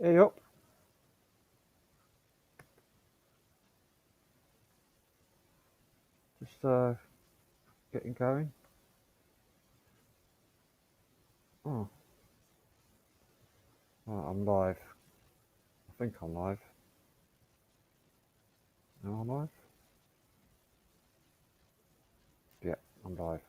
Hey up. Just getting going. Oh, I'm live. I think I'm live. Am I live? Yeah, I'm live.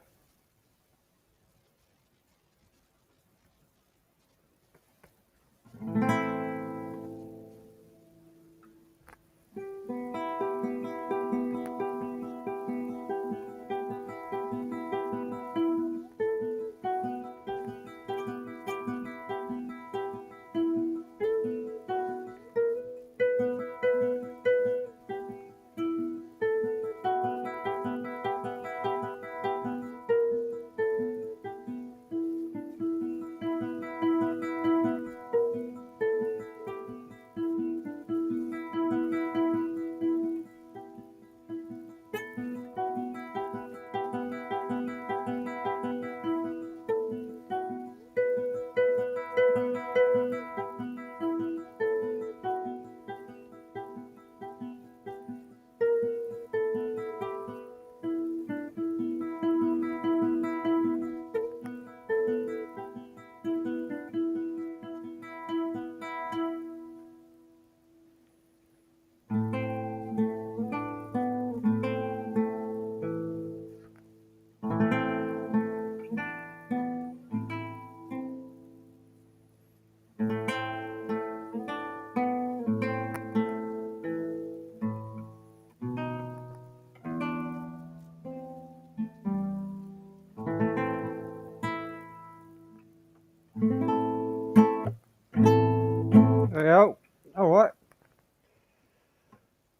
Hey up. All right.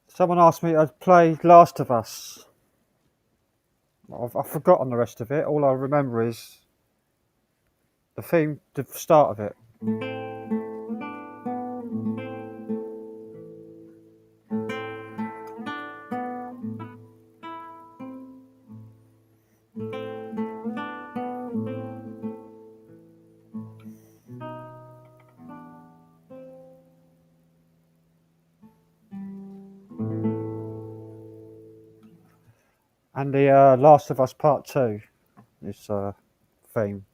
Someone asked me to play Last of Us. I've forgotten the rest of it. All I remember is the theme, the start of it. And the Last of Us Part 2 is theme.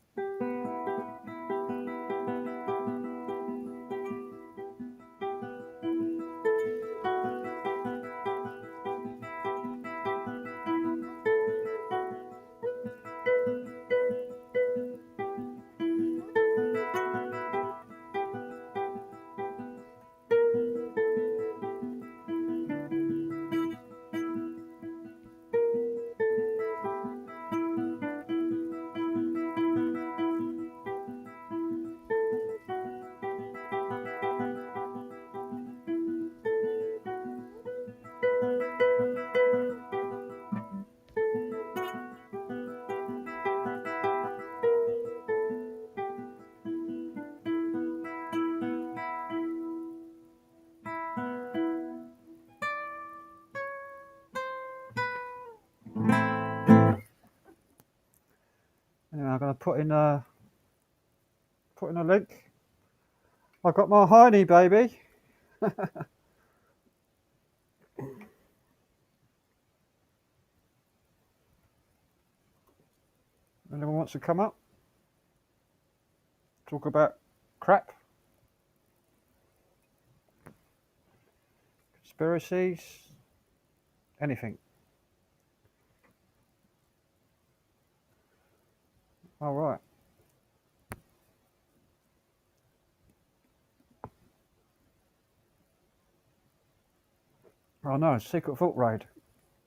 Anyway, I'm going to put in a link. I got my honey, baby. Anyone wants to come up? Talk about crap, conspiracies, anything. All right. Oh no, Secret Vault Raid.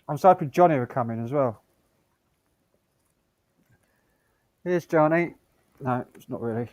I was hoping Johnny would come in as well. Here's Johnny. No, it's not really.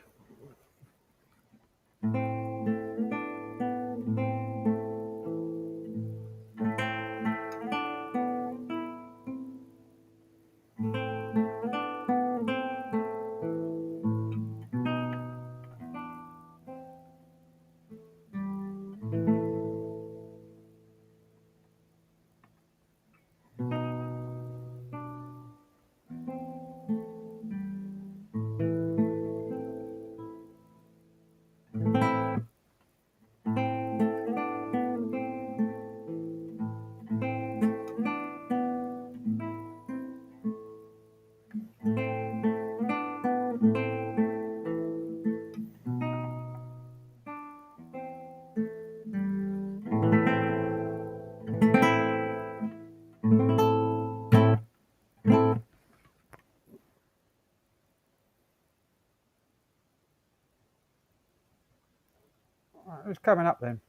Who's coming up then?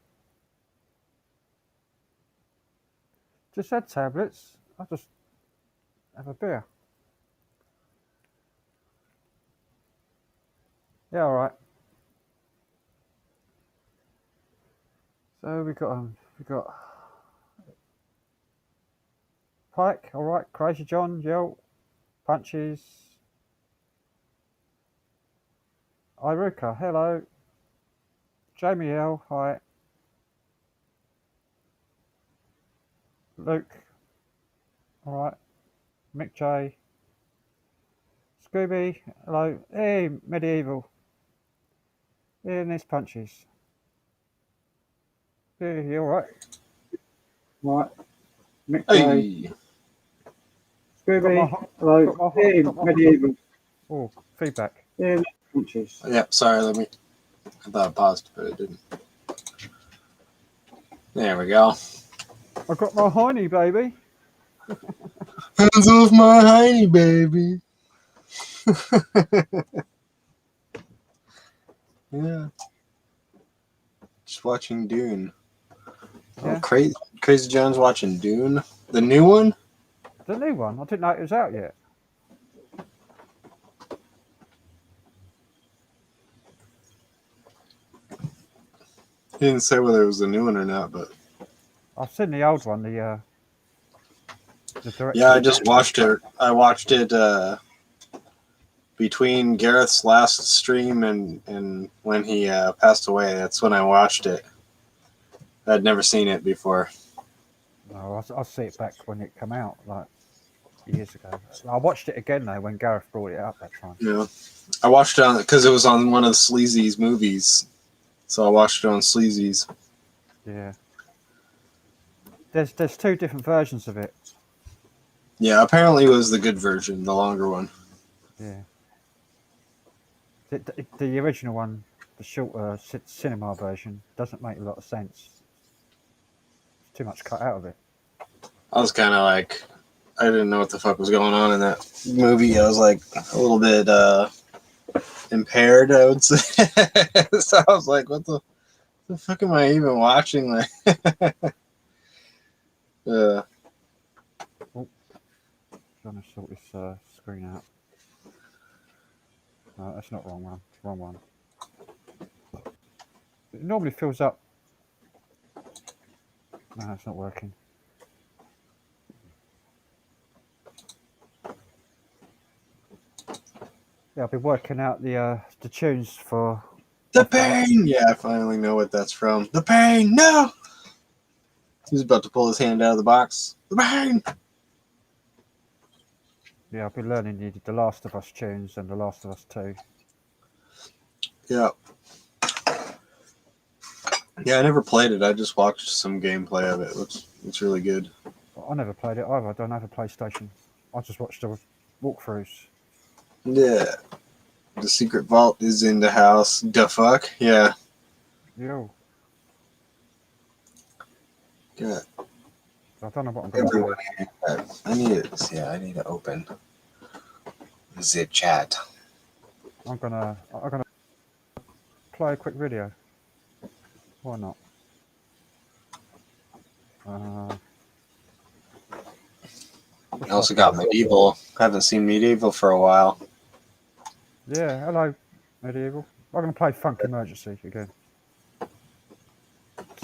Just had tablets. I'll just have a beer. Yeah, all right. So we got Pike, all right. Crazy John, Yell, Punches. Iruka, hello. Jamie L, hi. Luke, all right. Mick J. Scooby, hello. Hey, Medieval. Yeah, there's Punches. Yeah, you all right? All right. Mick J. Hey, Scooby, hello. Hey, Medieval. Oh, feedback. Yeah, there's Punches. yeah, sorry, I thought it paused, but it didn't. There we go. I got my honey, baby. Hands off my hiney, baby. Yeah. Just watching Dune. Yeah. Oh, Crazy John's watching Dune. The new one? The new one? I didn't know it was out yet. He didn't say whether it was the new one or not, but I've seen the old one, the director. yeah, I just watched it. I watched it between Gareth's last stream and when he passed away. That's when I watched it. I'd never seen it before. No, I'll see it back when it came out, like years ago. I watched it again though when Gareth brought it up that time. Yeah, I watched it because it was on one of the Sleazy's movies, so I watched it on Sleazy's. Yeah. There's two different versions of it. Yeah, apparently it was the good version, the longer one. Yeah. The original one, the shorter cinema version, doesn't make a lot of sense. There's too much cut out of it. I was kind of like, I didn't know what the fuck was going on in that movie. I was like a little bit impaired, I would say. So I was like, what the fuck am I even watching? Like, Oh, trying to sort this screen out. No, that's not wrong one. It's wrong one. It normally fills up. No, it's not working. Yeah, I've been working out the tunes for The Pain! Yeah, I finally know what that's from. The Pain! No! He's about to pull his hand out of the box. The Pain! Yeah, I've been learning the Last of Us tunes and the Last of Us 2. Yeah. Yeah, I never played it. I just watched some gameplay of it. It's really good. I never played it either. I don't have a PlayStation. I just watched the walkthroughs. Yeah. The secret vault is in the house. The fuck? Yeah. Yo. Yeah. I don't know what I'm going to do. I need to open Zip Chat. I'm gonna play a quick video. Why not? I also got Medieval. Haven't seen Medieval for a while. Yeah, hello, Medieval. I'm gonna play Funk Emergency again.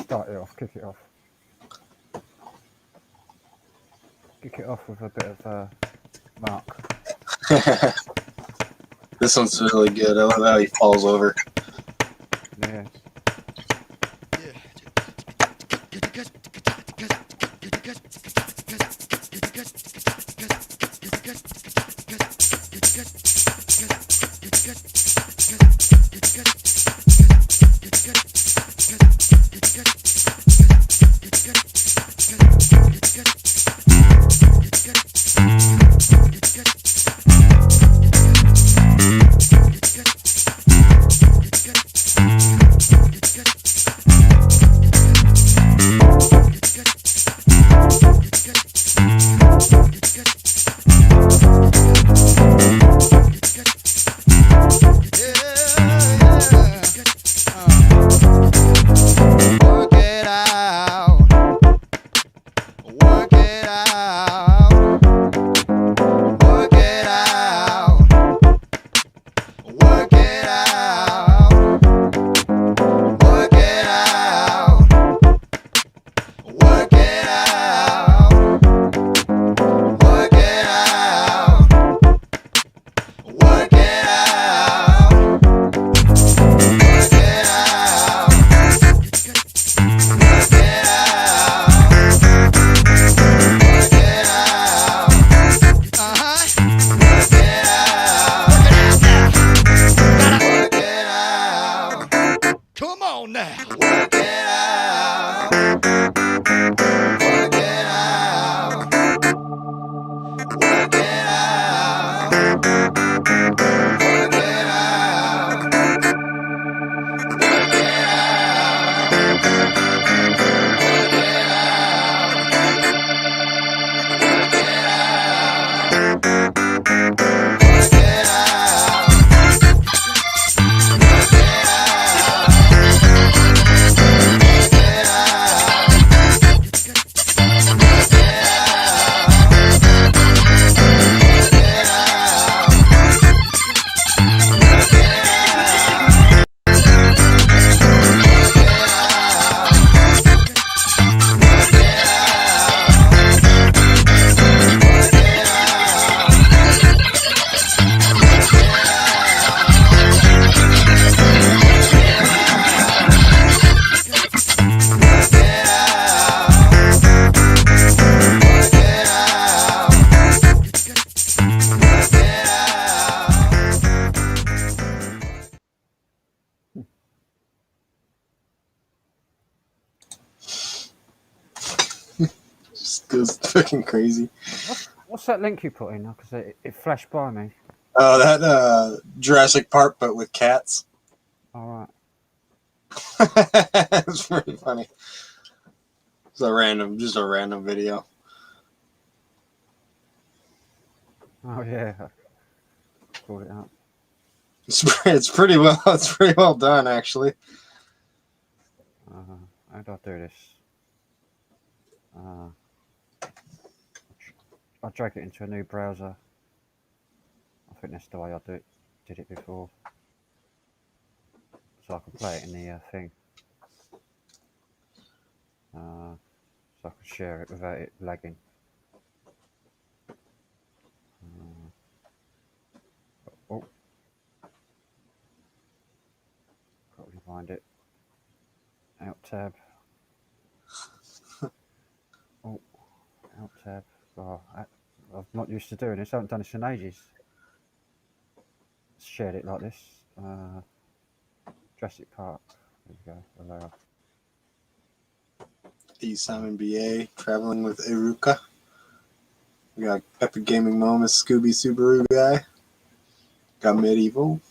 Start it off, kick it off. Kick it off with a bit of Mark. This one's really good. I love how he falls over. Yeah. Come on now. Work it out. Work it out. Work it out. Work it out. Work it out. Work it out. Work it out. Work it out. Just goes fucking crazy. What's that link you put in? Because it flashed by me. Oh, that Jurassic Park, but with cats. All right. It's pretty funny. It's just a random video. Oh yeah. Pulled it out. It's pretty well done, actually. How do I do this? I drag it into a new browser. I think that's the way I did it before. So I can play it in the thing. So I can share it without it lagging. Oh, probably find it. Out tab. Oh, out tab. Oh, I'm not used to doing this. I haven't done this in ages. Shared it like this. Jurassic Park. There we go. Allow. The Simon BA traveling with Iruka. We got Epic Gaming Moments, Scooby Subaru guy. Got Medieval.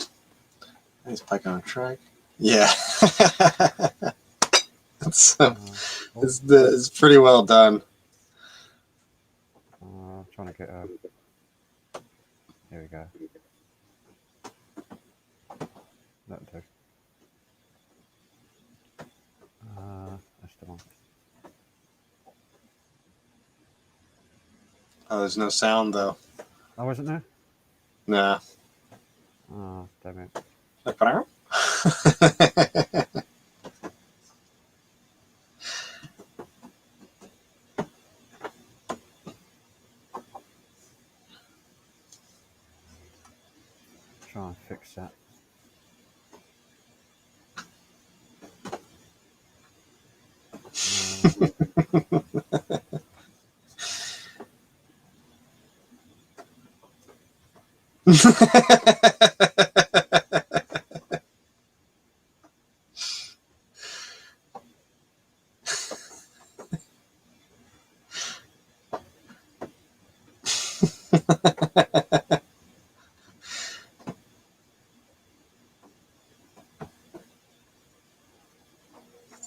Nice Pike on a track. Yeah. It's pretty well done. Trying to get a. Here we go. That'll do. That's the one. Oh, there's no sound though. Oh, isn't there? Nah. Oh, damn it. Try and fix that.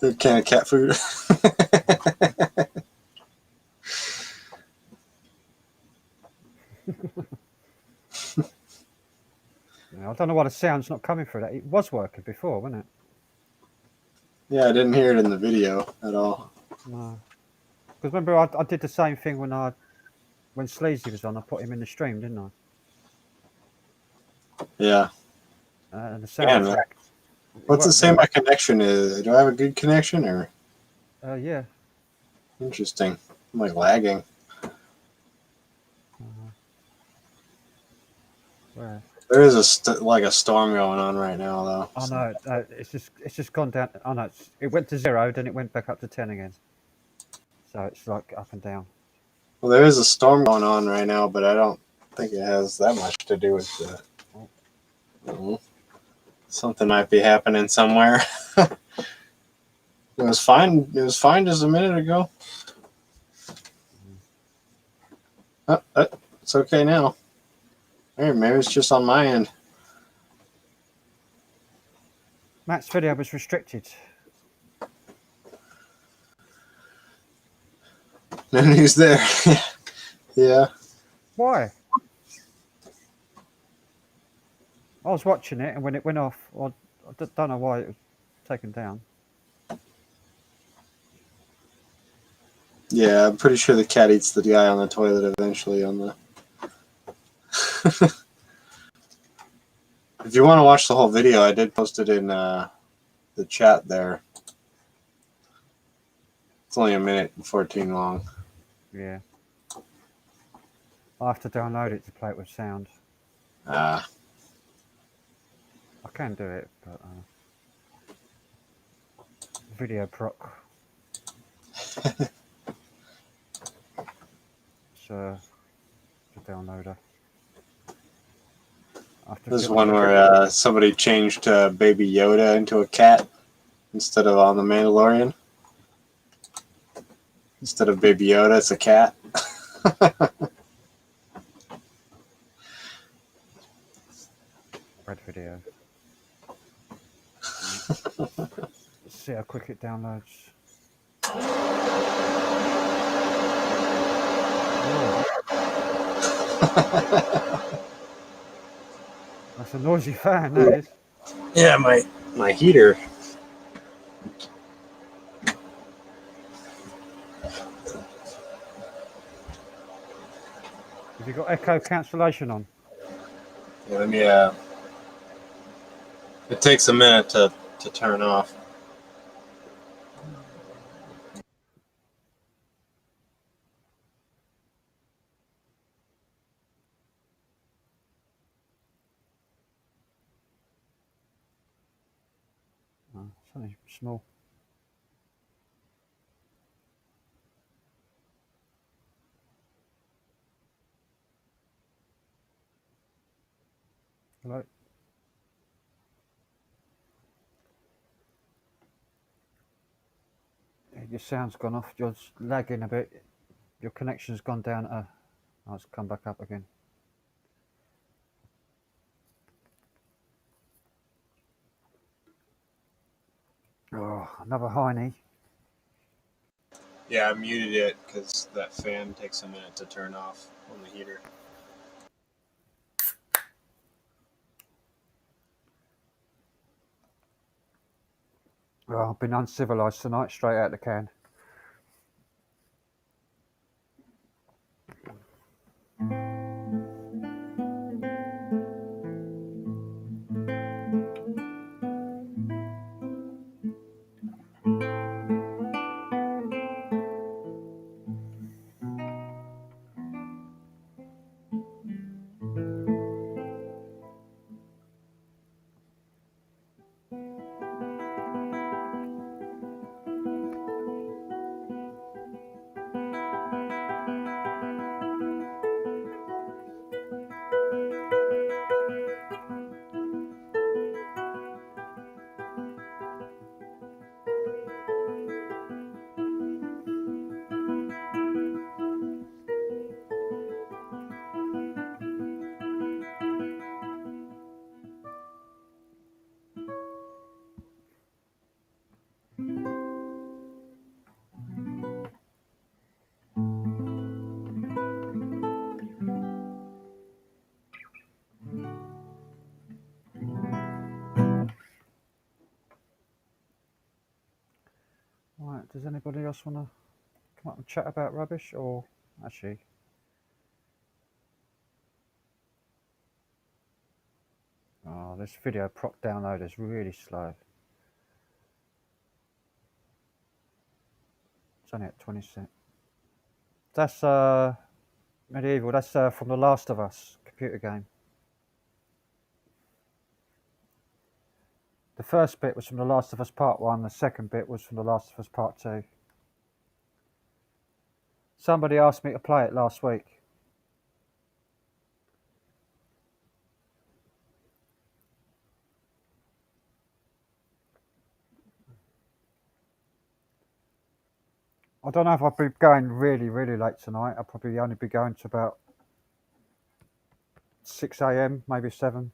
A can of cat food. I don't know why the sound's not coming through that. It was working before, wasn't it? Yeah, I didn't hear it in the video at all. No. Because remember, I did the same thing when Sleazy was on. I put him in the stream, didn't I? Yeah. And the sound. Yeah, what's to say my connection is? Do I have a good connection or? Yeah. Interesting. I'm like lagging. Where? There is a storm going on right now, though. Oh no, it's just gone down. Oh no, it went to 0, then it went back up to 10 again. So it's like up and down. Well, there is a storm going on right now, but I don't think it has that much to do with the. Something might be happening somewhere. was fine. It was fine just a minute ago. It's okay now. Hey, maybe it's just on my end. Matt's video was restricted. No news there. Yeah. Why? I was watching it, and when it went off, I don't know why it was taken down. Yeah, I'm pretty sure the cat eats the guy on the toilet eventually on the... If you want to watch the whole video, I did post it in the chat there. It's only 1:14 long. Yeah. I have to download it to play it with sound. Ah. I can do it, but video proc. So the downloader. There's one where somebody changed Baby Yoda into a cat instead of on the Mandalorian. Instead of Baby Yoda, it's a cat. Red video. Let's see how quick it downloads. That's a noisy fan, that is. Yeah, my heater. Have you got echo cancellation on? Yeah, let me. It takes a minute to turn off. Oh, it's only small. Hello. Yeah, your sound's gone off. You're lagging a bit. Your connection's gone down. Oh, it's come back up again. Oh, another hiney. Yeah, I muted it because that fan takes a minute to turn off on the heater. Oh, I've been uncivilized tonight, straight out the can. Right, does anybody else want to come up and chat about rubbish? Or actually, oh, this video proc download is really slow. It's only at 20 cents. That's medieval. That's from The Last of Us computer game. The first bit was from The Last of Us Part 1. The second bit was from The Last of Us Part 2. Somebody asked me to play it last week. I don't know if I'll be going really, really late tonight. I'll probably only be going to about 6 a.m., maybe 7.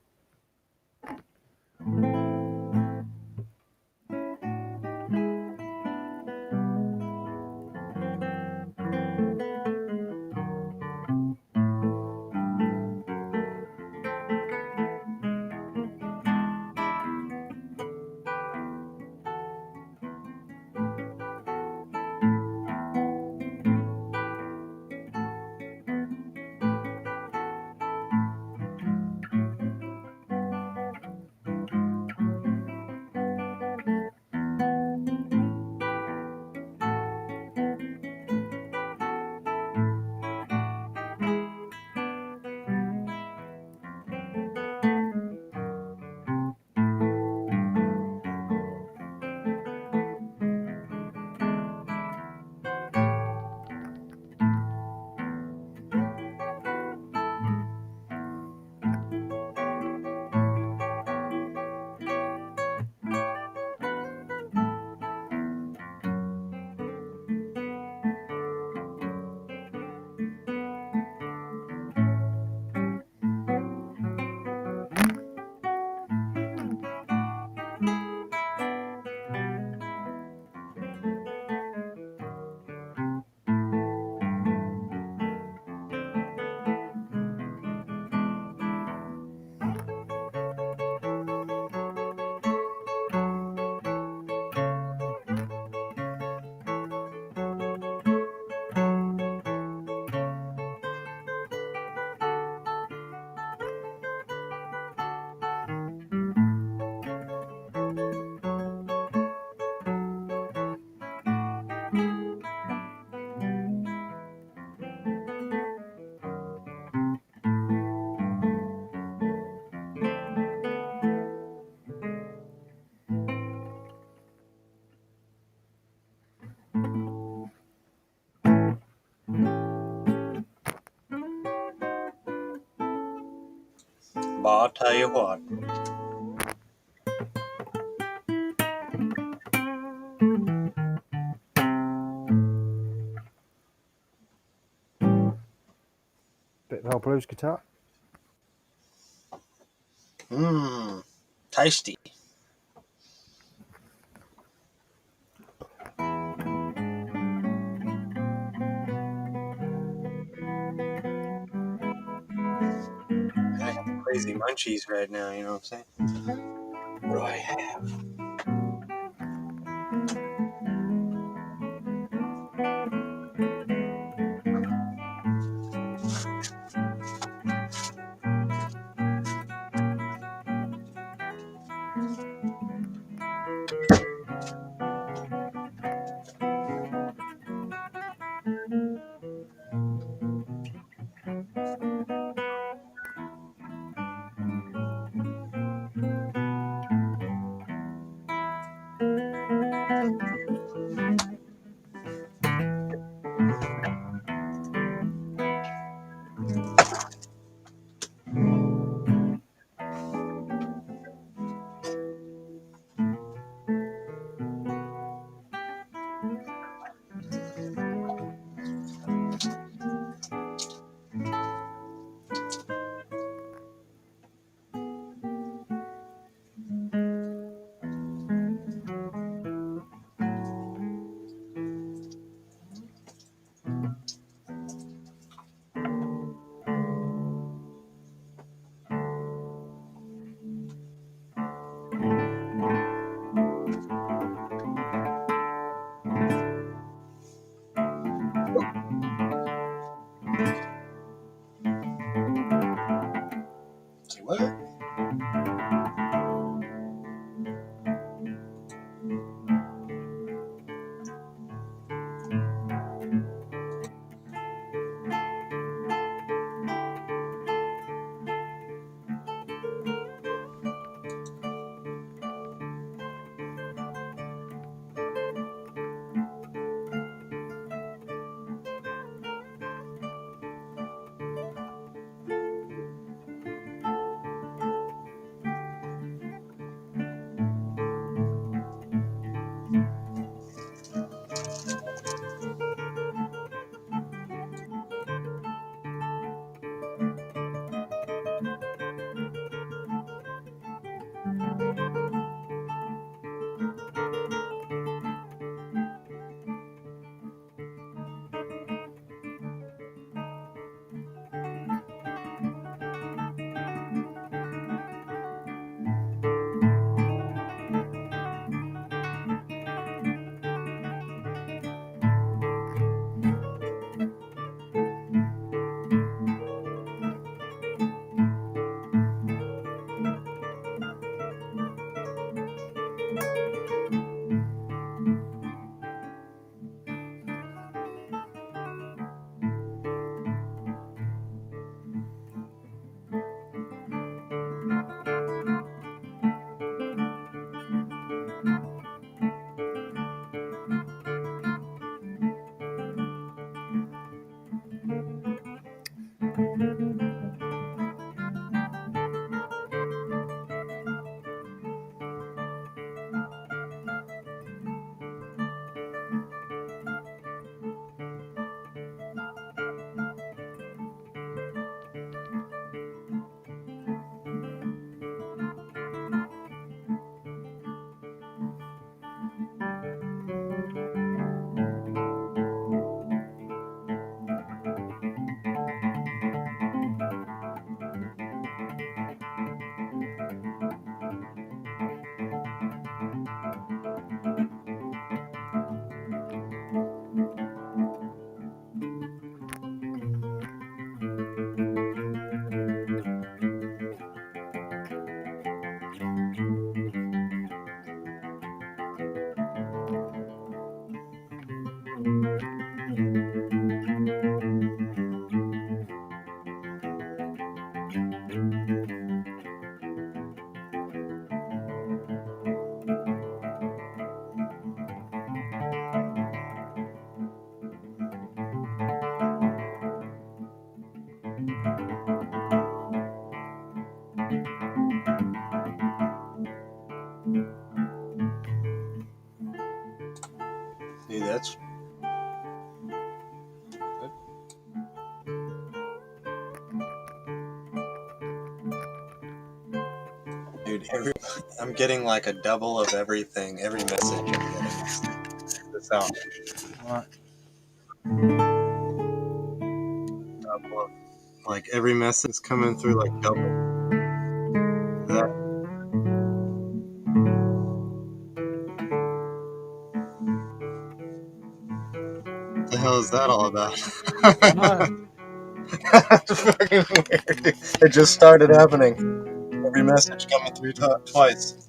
But I'll tell you what. Bit of old blues guitar. Mmm. Tasty. I got the crazy munchies right now, you know what I'm saying? What do I have? Dude, that's dude. I'm getting like a double of everything. Every message I'm getting. Check this out. Right. Double of, like every message is coming through like double. That, what the hell is that all about? I know. That's fucking weird. It just started happening. Every message coming through twice.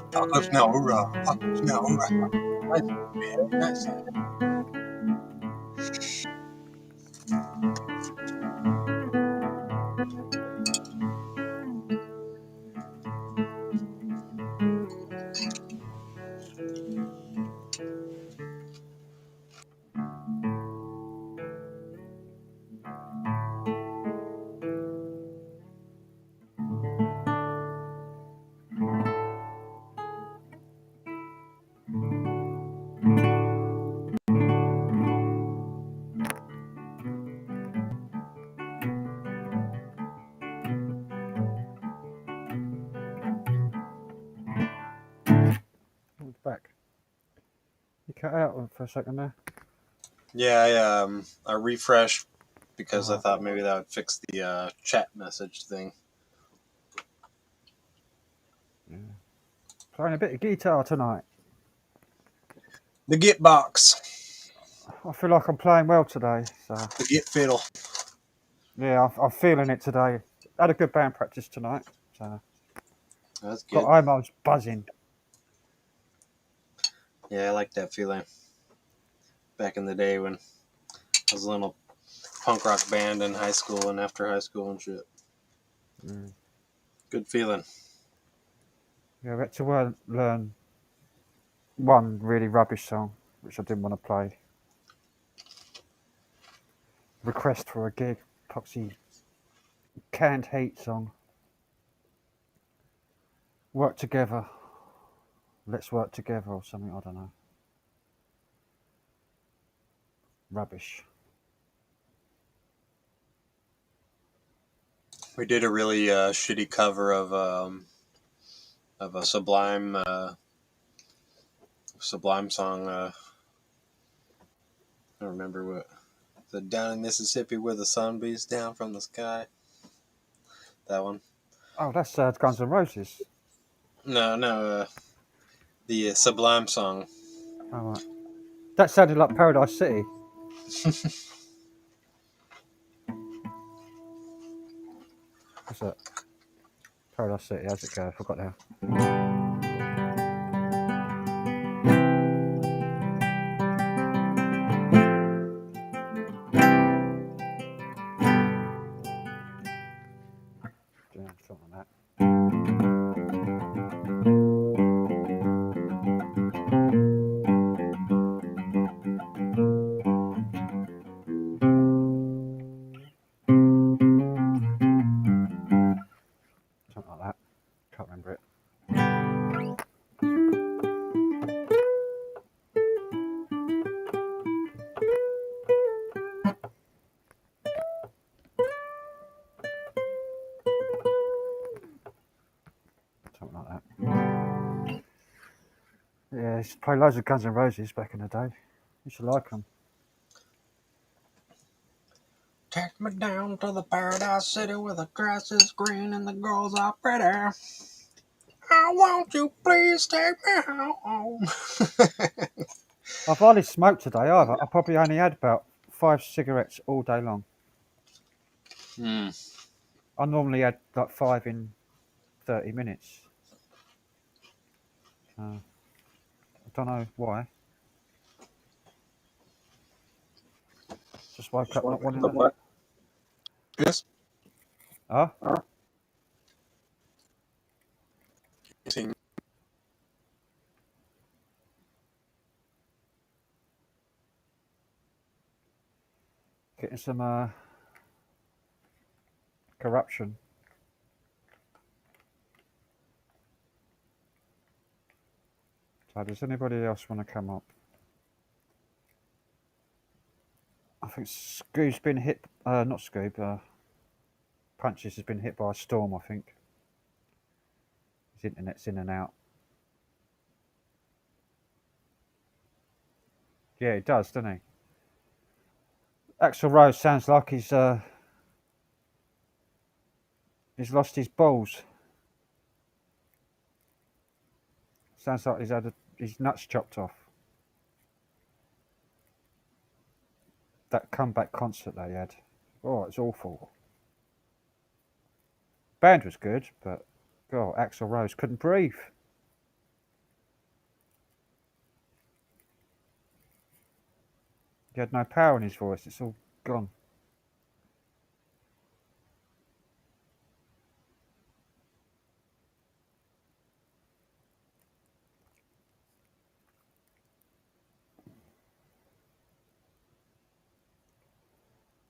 Apocalypse now, hoorah! Apocalypse now, hoorah! Nice, yeah, nice. It's back. You cut out for a second there. Yeah, I refreshed because I Alright. thought maybe that would fix the chat message thing. Yeah. Playing a bit of guitar tonight. The Git box, I feel like I'm playing well today. So the Git fiddle. yeah, I'm feeling it today. Had a good band practice tonight. So That's got good. home, I was buzzing. Yeah, I like that feeling. Back in the day when I was a little punk rock band in high school and after high school and shit. Mm. Good feeling. Yeah, I had to learn one really rubbish song, which I didn't want to play. Request for a gig, Poxy Canned Heat song. Work together. Let's work together or something, I don't know. Rubbish. We did a really shitty cover of a Sublime song. I don't remember what. The Down in Mississippi where the sun beats down from the sky. That one. Oh, that's Guns N' Roses. No, the Sublime song. Oh, right. That sounded like Paradise City. What's that? Paradise City, how's it go? I forgot now. Yeah, something like that. Something like that. Can't remember it. Something like that. Yeah, I used to play loads of Guns N' Roses back in the day. Used to like them. Take me down to the Paradise City where the grass is green and the girls are pretty. I want you, please take me home. I've hardly smoked today either. I probably only had about 5 cigarettes all day long. Hmm. I normally had like 5 in 30 minutes. I don't know why. Just woke up not wanting it. Yes. Huh? Getting some corruption. So does anybody else want to come up? I think Scoob's been hit. Not Scoob. Punches has been hit by a storm. I think his internet's in and out. Yeah, it does, doesn't he? Axl Rose sounds like he's lost his balls. Sounds like he's had his nuts chopped off. That comeback concert they had. Oh, it's awful. Band was good, but God, Axl Rose couldn't breathe. He had no power in his voice. It's all gone.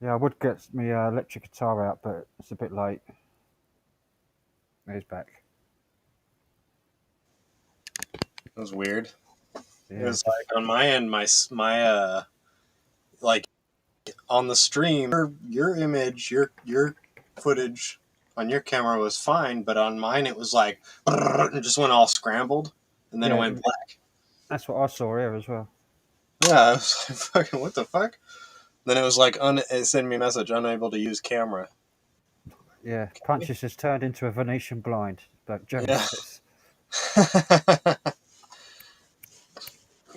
Yeah, I would get my electric guitar out, but it's a bit late. He's back. That was weird. Yeah, It was like on my end, my like on the stream, your image, your footage on your camera was fine, but on mine it was like it just went all scrambled, and then it went black. That's what I saw here as well. Yeah, I was like, fucking what the fuck? Then it was like it sent me a message, unable to use camera. Yeah, Punches has turned into a Venetian blind, but Johnny says.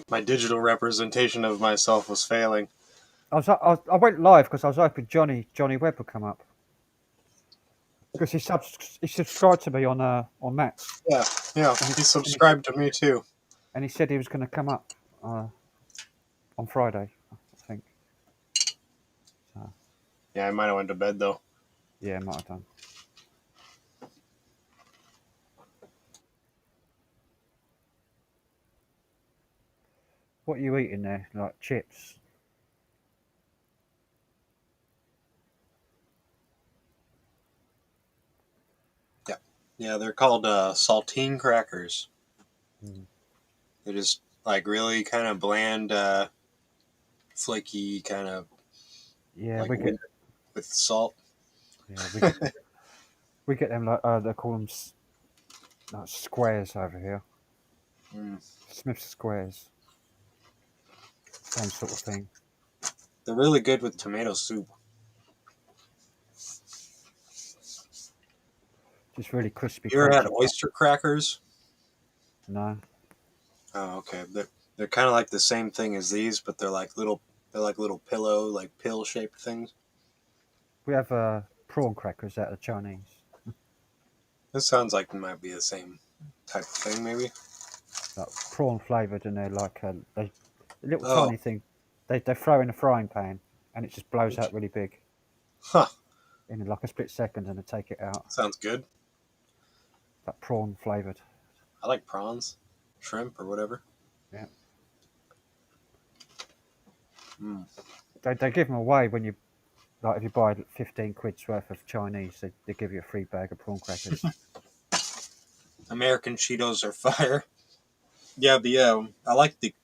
My digital representation of myself was failing. I went live because I was hoping Johnny Webb would come up because he subscribed to me on Matt's. Yeah, he subscribed to me too, and he said he was going to come up on Friday, I think. So, yeah, I might have went to bed though. Yeah, I might have done. What are you eating there? Like chips? Yeah, they're called saltine crackers. Mm. They're just like really kind of bland, flaky kind of. Yeah, like with salt. Yeah, we get them like they call them like squares over here. Smith's squares. Same sort of thing. They're really good with tomato soup. Just really crispy. You ever had oyster crackers? No. Oh, okay. They're kind of like the same thing as these, but they're like little pillow, like pill shaped things. We have prawn crackers out of the Chinese. This sounds like it might be the same type of thing, maybe. Like prawn flavoured, and they're like a little tiny thing. They throw in a frying pan, and it just blows out really big. Huh. In like a split second, and they take it out. Sounds good. That prawn flavoured. I like prawns, shrimp, or whatever. Yeah. Mm. They give them away when you, like, if you buy 15 quid's worth of Chinese, they give you a free bag of prawn crackers. American Cheetos are fire. Yeah, I like the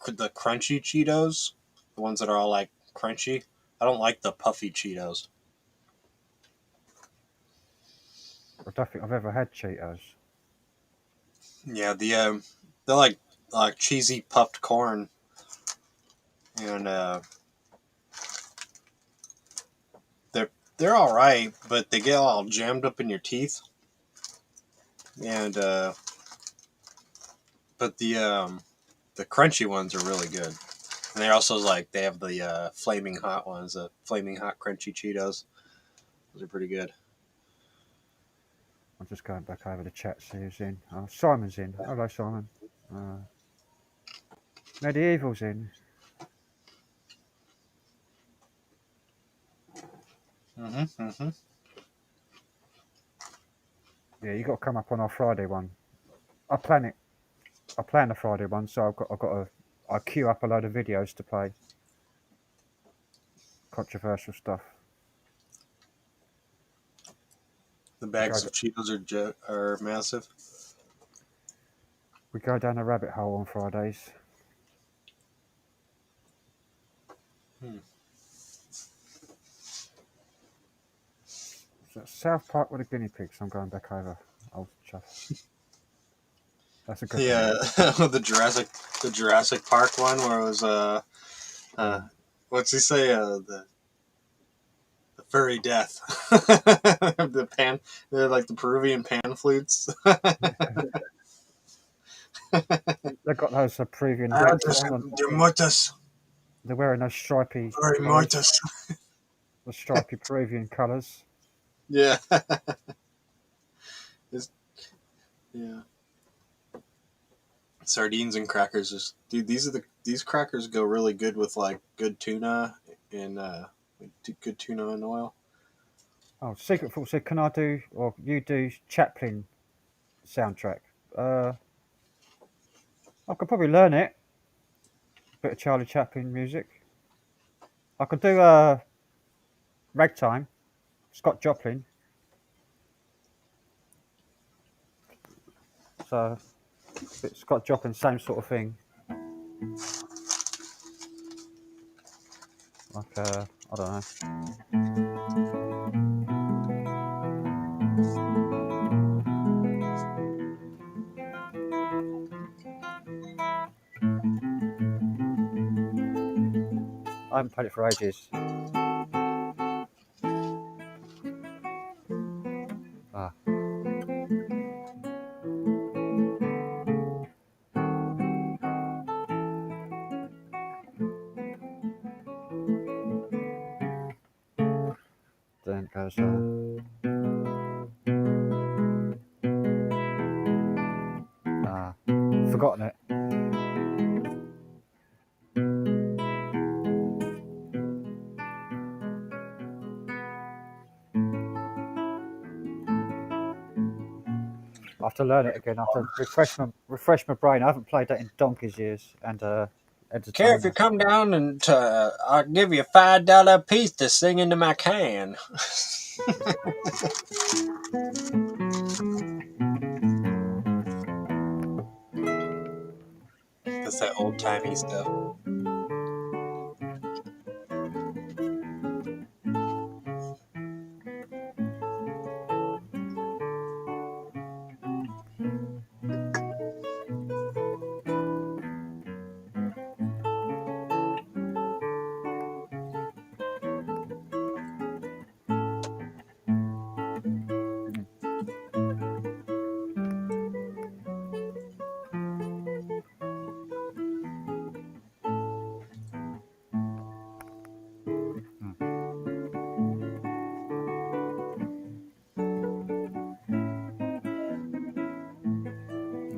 crunchy Cheetos, the ones that are all like crunchy. I don't like the puffy Cheetos. I don't think I've ever had Cheetos. Yeah, they're like cheesy puffed corn, and they're all right, but they get all jammed up in your teeth. And but the crunchy ones are really good. And they're also like they have the flaming hot ones, the flaming hot crunchy Cheetos. Those are pretty good. I'm just going back over the chat, see who's in. Oh, Simon's in. Hello, Simon. Medieval's in. Mm-hmm. Mm-hmm. Yeah, you got to come up on our Friday one. I plan the Friday one, so I queue up a load of videos to play. Controversial stuff. The bags of Cheetos are massive. We go down a rabbit hole on Fridays. So South Park with the guinea pigs. I'm going back over. Old chuff. That's a good one. Yeah, the Jurassic Park one where it was what's he say? The furry death. They're like the Peruvian pan flutes. They've got those Peruvian hats on. They're mortis. They're wearing those stripy Furry mortis. the stripy Peruvian colours. Yeah. Yeah. Sardines and crackers dude, these crackers go really good with like good tuna and good tuna and oil. Oh, Secret Thought said, "Can I do or you do Chaplin soundtrack?" I could probably learn it. Bit of Charlie Chaplin music. I could do Ragtime, Scott Joplin. So Scott Joplin, same sort of thing. Like I don't know. I haven't played it for ages. Ah. Then it goes. Forgotten it. I have to learn it again. I have to refresh my brain. I haven't played that in donkey's years. And Care if you come down and I'll give you $5 a piece to sing into my can. That's that old timey stuff.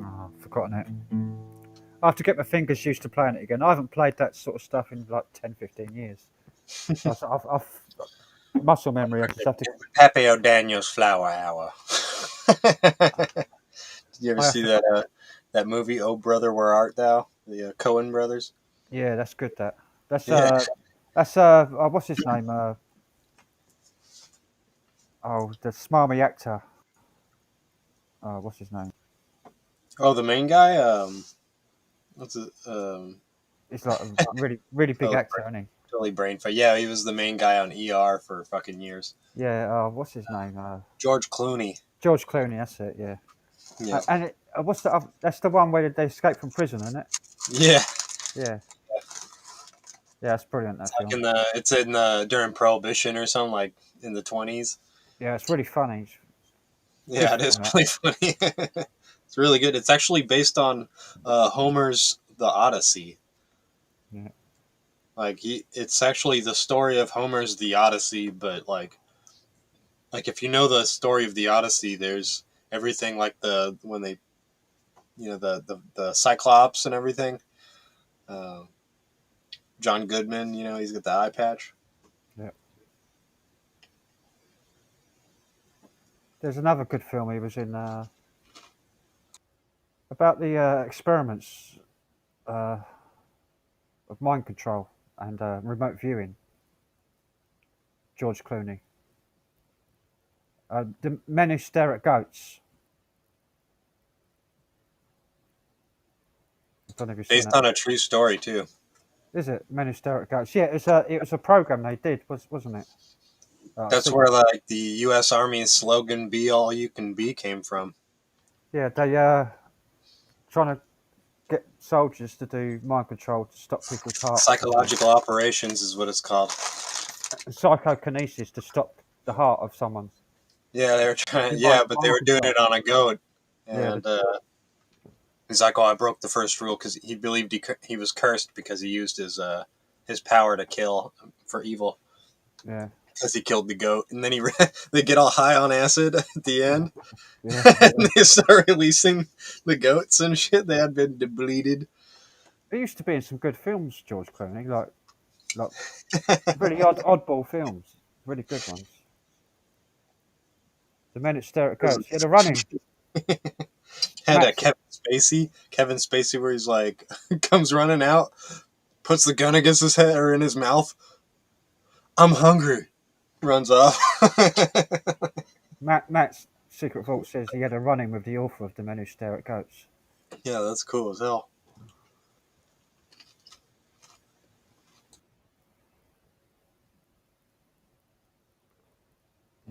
I've forgotten it. I have to get my fingers used to playing it again. I haven't played that sort of stuff in like 10, 15 years. I've muscle memory. I just have to. Pepe O'Daniel's Flower Hour. Did you ever see that movie, Oh Brother, Where Art Thou? The Coen brothers. Yeah, that's good. That's Yeah. what's his name? The smarmy actor. What's his name? Oh, the main guy. What's it? He's like a really, really big actor, isn't he? Totally brain fart. Yeah, he was the main guy on ER for fucking years. Yeah. What's his name? George Clooney. George Clooney. That's it. Yeah. Yeah. And what's the? That's the one where they escape from prison, isn't it? Yeah. Yeah. Yeah, that's brilliant. That film. It's in during Prohibition or something, like in the 20s. Yeah, it's really funny. Yeah, it is really funny. It's really good. It's actually based on Homer's The Odyssey. Yeah. Like it's actually the story of Homer's The Odyssey, but like if you know the story of the Odyssey, there's everything like when they, the Cyclops and everything. John Goodman, he's got the eye patch. Yeah. There's another good film he was in about the experiments uh, of mind control and remote viewing. George Clooney. The Men Who Stare at Goats. I don't know if you've seen Based that. on a true story too. Is it Men Who Stare at Goats? Yeah, it was a program they did, wasn't it? That's where like the U.S. Army's slogan "Be all you can be" came from. Yeah, they trying to get soldiers to do mind control to stop people's hearts and Psychological operations is what it's called. psychokinesis to stop the heart of someone. Yeah, they were They trying. do Yeah, but they mind were doing control. it on a goat, Yeah, and he's like, "Oh, I broke the first rule because he believed he was cursed because he used his power to kill for evil yeah, because he killed the goat." And then they get all high on acid at the end, yeah. and they start releasing the goats and shit. They had been depleted. It used to be in some good films, George Clooney, like really oddball films, really good ones. The Men Who Stare at Goats. Yeah, the running. Had a Matt, Kevin Spacey, where he's like comes running out, puts the gun against his head or in his mouth. I'm hungry. Runs off. Matt's Secret Vault says he had a run-in with the author of The Men Who Stare at Goats. Yeah, that's cool as hell.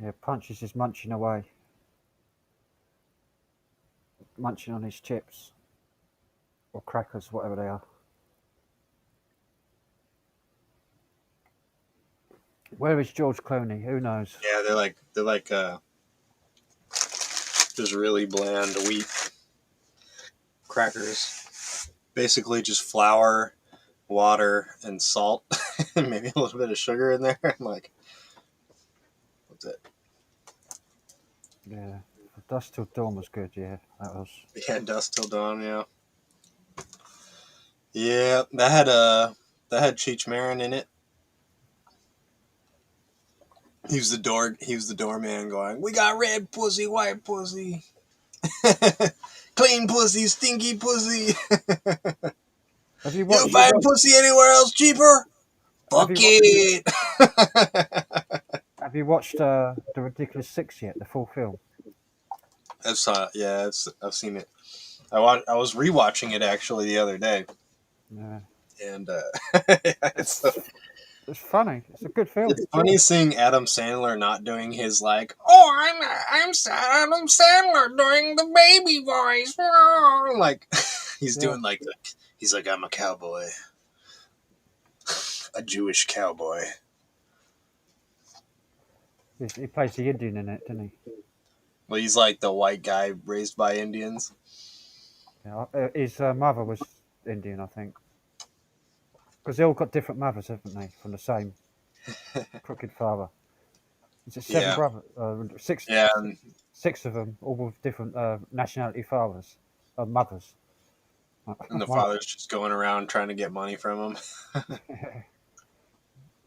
Yeah, Punches is munching away, munching on his chips or crackers, whatever they are. Where is George Clooney? Who knows? Yeah, they're like just really bland wheat crackers. Basically, just flour, water, and salt, and maybe a little bit of sugar in there. I'm like, what's it? Yeah, Dust Till Dawn was good. Yeah, that was. Yeah, dust till dawn. Yeah, yeah. That had Cheech Marin in it. He was the doorman going, "We got red pussy, white pussy, clean pussy, stinky pussy. Have you You watched? find pussy anywhere else cheaper? Have Fuck you watched? it." Have you watched the Ridiculous Six yet? The full film. I've seen it. I was rewatching it actually the other day, Yeah, and it's it's it's funny. It's a good film. it's funny seeing Adam Sandler not doing his like, "Oh, I'm Adam Sandler doing the baby voice," like he's Yeah, doing like he's like, "I'm a cowboy, a Jewish cowboy." he plays the Indian in it, didn't he? Well, he's like the white guy raised by Indians. Yeah, his mother was Indian, I think, because they all got different mothers, haven't they? From the same crooked father. Is it seven Yeah, brothers? Six, yeah, six of them, all with different nationality fathers, mothers. and the One, father's just going around trying to get money from him.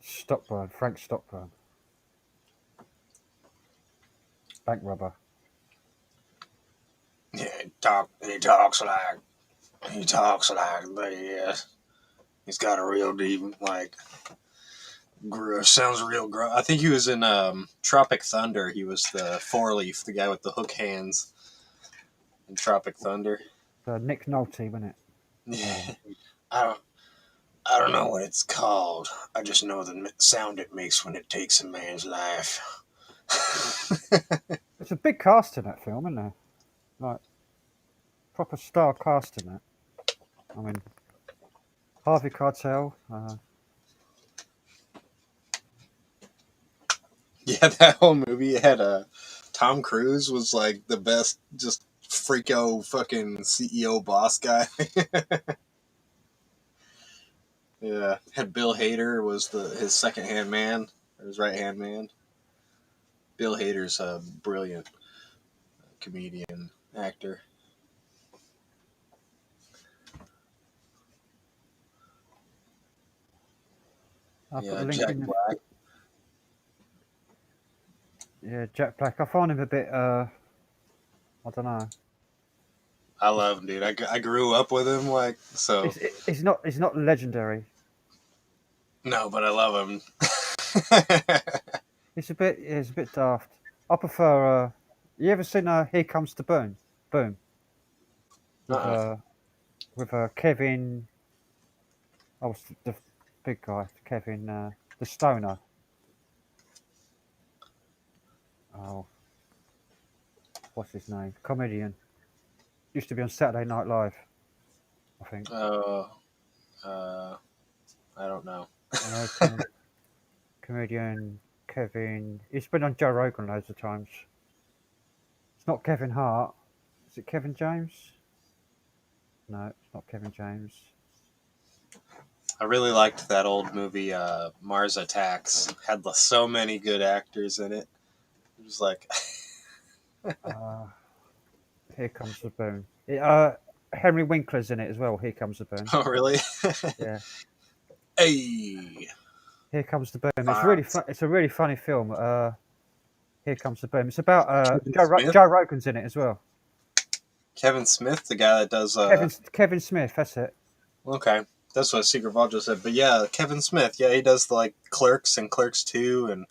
Stockburn, Frank Stockburn, bank robber. Yeah, he talks like this. He's got a real deep like sounds real gross. I think he was in Tropic Thunder. He was the four leaf, the guy with the hook hands in Tropic Thunder. Nick Nolte, wasn't it? Yeah, I don't I don't know what it's called. I just know the sound it makes when it takes a man's life. It's a big cast in that film, isn't there? Like proper star cast in that. I mean, Harvey Keitel. Yeah, that whole movie had Tom Cruise was like the best, just freako fucking CEO boss guy. Yeah, had Bill Hader was his second hand man or his right hand man. Bill Hader's a brilliant comedian actor. I'll put Yeah, a link Jack in. Black. Yeah, Jack Black. I find him a bit. I don't know. I It's love him, dude. I grew up with him, like so. it's not legendary. No, but I love him. It's a bit daft. I prefer. You ever seen Here Comes the Boom? Boom with uh-uh. Kevin. Oh, what's the big guy? Kevin, the stoner. Oh, what's his name? Comedian. Used to be on Saturday Night Live, I think. Oh, uh, I don't know. American comedian Kevin. He's been on Joe Rogan loads of times. It's not Kevin Hart. Is it Kevin James? No, it's not Kevin James. I really liked that old movie, Mars Attacks. Had so many good actors in it. It was like, Uh, Here Comes the Boom. Henry Winkler's in it as well. Here Comes the Boom. oh really? Yeah, Hey, Here Comes the Boom. It's really Mars. fun. It's a really funny film. Here Comes the Boom. It's about Kevin Smith. Joe Rogan's in it as well. Kevin Smith, the guy that does. Kevin Smith. That's it. Okay, that's what Secret Vault just said. But yeah, Kevin Smith. Yeah, he does like Clerks and Clerks 2 and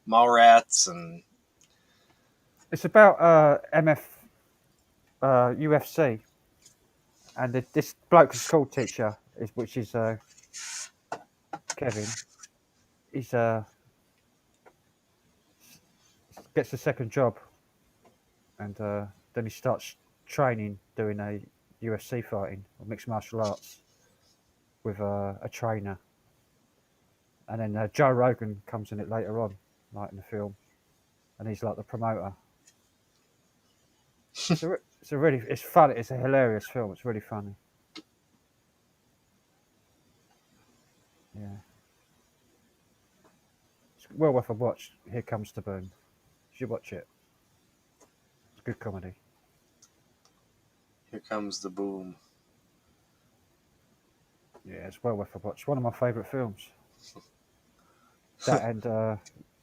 Mallrats and It's about UFC, and this bloke, school teacher, which is Kevin. He's gets a second job, and then he starts training, doing a UFC fighting or mixed martial arts with a trainer, and then Joe Rogan comes in it later on, like in the film, and he's like the promoter. It's a really it's fun. It's a hilarious film. It's really funny. Yeah, it's well worth a watch. Here Comes the Boom. You should watch it. It's good comedy. Here Comes the Boom. Yeah, it's well worth a watch. One of my favourite films. That and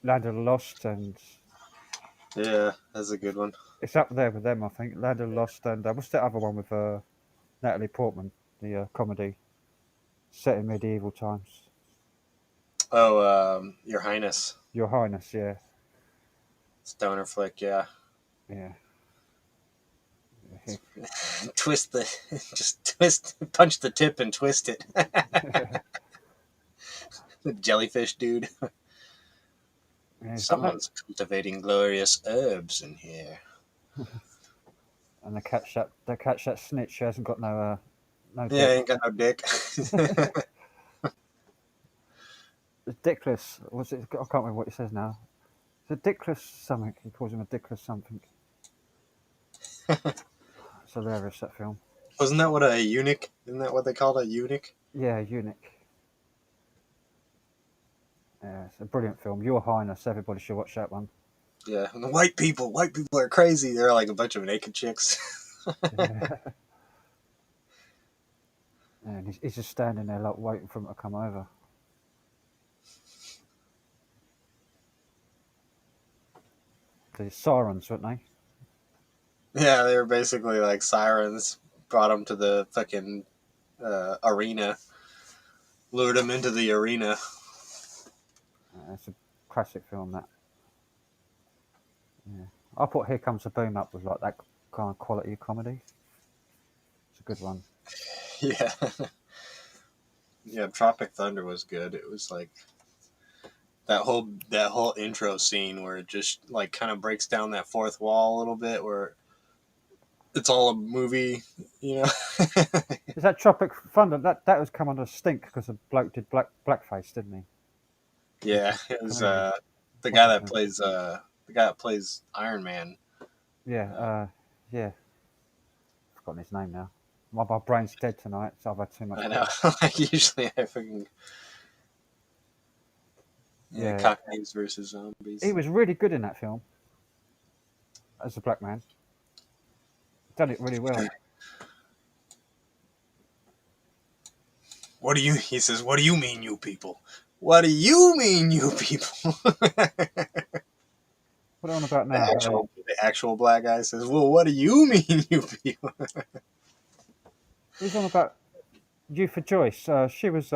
Land of the Lost, and Yeah, that's a good one. it's up there with them. I think Land of the Lost, and what's that other one with Natalie Portman? The comedy set in medieval times. Oh, Your Highness. Your Highness, yeah, Stoner flick, yeah. yeah. Twist the, just twist, punch the tip and twist it. The jellyfish dude. Yeah, he's got Someone's cultivating glorious herbs in here. and the catch that snitch hasn't got no Yeah, dick. ain't got no dick. It's Dickless. What's it? I can't remember what he says now. It's a Dickless something. He calls him a Dickless something. It's hilarious, that film. Wasn't that what a eunuch? Isn't that what they called a eunuch? Yeah, Eunuch. Yeah, it's a brilliant film. Your Highness. Everybody should watch that one. Yeah, and the white people are crazy. They're like a bunch of naked chicks. Yeah. And he's just standing there, like waiting for him to come over. The sirens, weren't they? Yeah, they were basically like sirens. Brought them to the fucking arena. Lured them into the arena. It's a classic film. That. Yeah, I put Here Comes the Boom up with like that kind of quality of comedy. It's a good one. Yeah. Yeah, Tropic Thunder was good. It was like that whole intro scene where it just like kind of breaks down that fourth wall a little bit, where it's all a movie, you know. Is that Tropic Thunder? That was come under stink because the bloke did blackface, didn't he? Yeah, it was Comedian. the What's guy his that name? plays Iron Man. Yeah, yeah. Forgotten his name now. My brain's dead tonight, so I've had too much. I know. Like usually I fucking Yeah, Cockneys versus zombies. he was really good in that film as a black man. Done it really well. What do you? He says, "What do you mean, you people? What do you mean, you people?" What are you on about now? The actual black guy says, "Well, what do you mean, you people?" He's on about You for Joyce. She was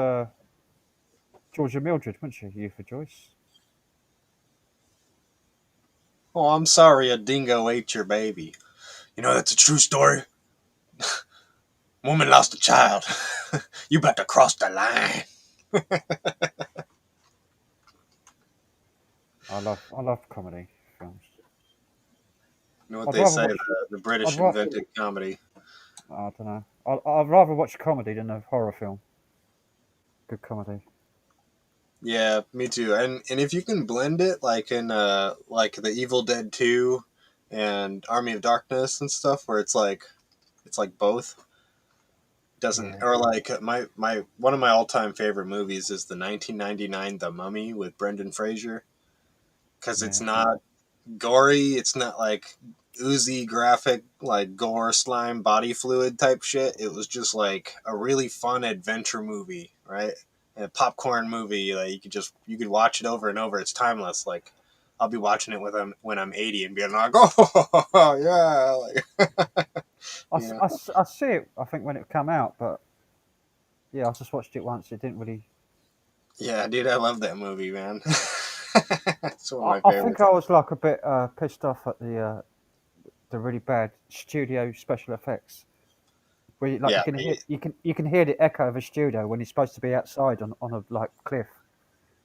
Georgia Mildred, wasn't she? You for Joyce. Oh, I'm sorry, a dingo ate your baby. You know that's a true story. Woman lost a child. You about to cross the line. I love comedy films. You know what I'd they rather say? watch. The I'd British rather. invented comedy. I don't know. I'd rather watch comedy than a horror film. Good comedy. Yeah, me too. And if you can blend it like in like the Evil Dead 2 and Army of Darkness and stuff where it's like both doesn't Yeah. or like my one of my all-time favorite movies is the 1999 The Mummy with Brendan Fraser cuz it's Yeah. not gory, it's not like oozy graphic like gore slime body fluid type shit. It was just like a really fun adventure movie, right? A popcorn movie. Like you could watch it over and over. It's timeless. Like I'll be watching it with them when I'm 80 and being like, oh yeah, like you know. I see it. I think when it came out, but yeah, I just watched it once. It didn't really. Yeah, dude, I love that movie, man. It's one of my I think favorites. I was like a bit pissed off at the really bad studio special effects. Where like Yeah, you can hear the echo of a studio when he's supposed to be outside on a like cliff,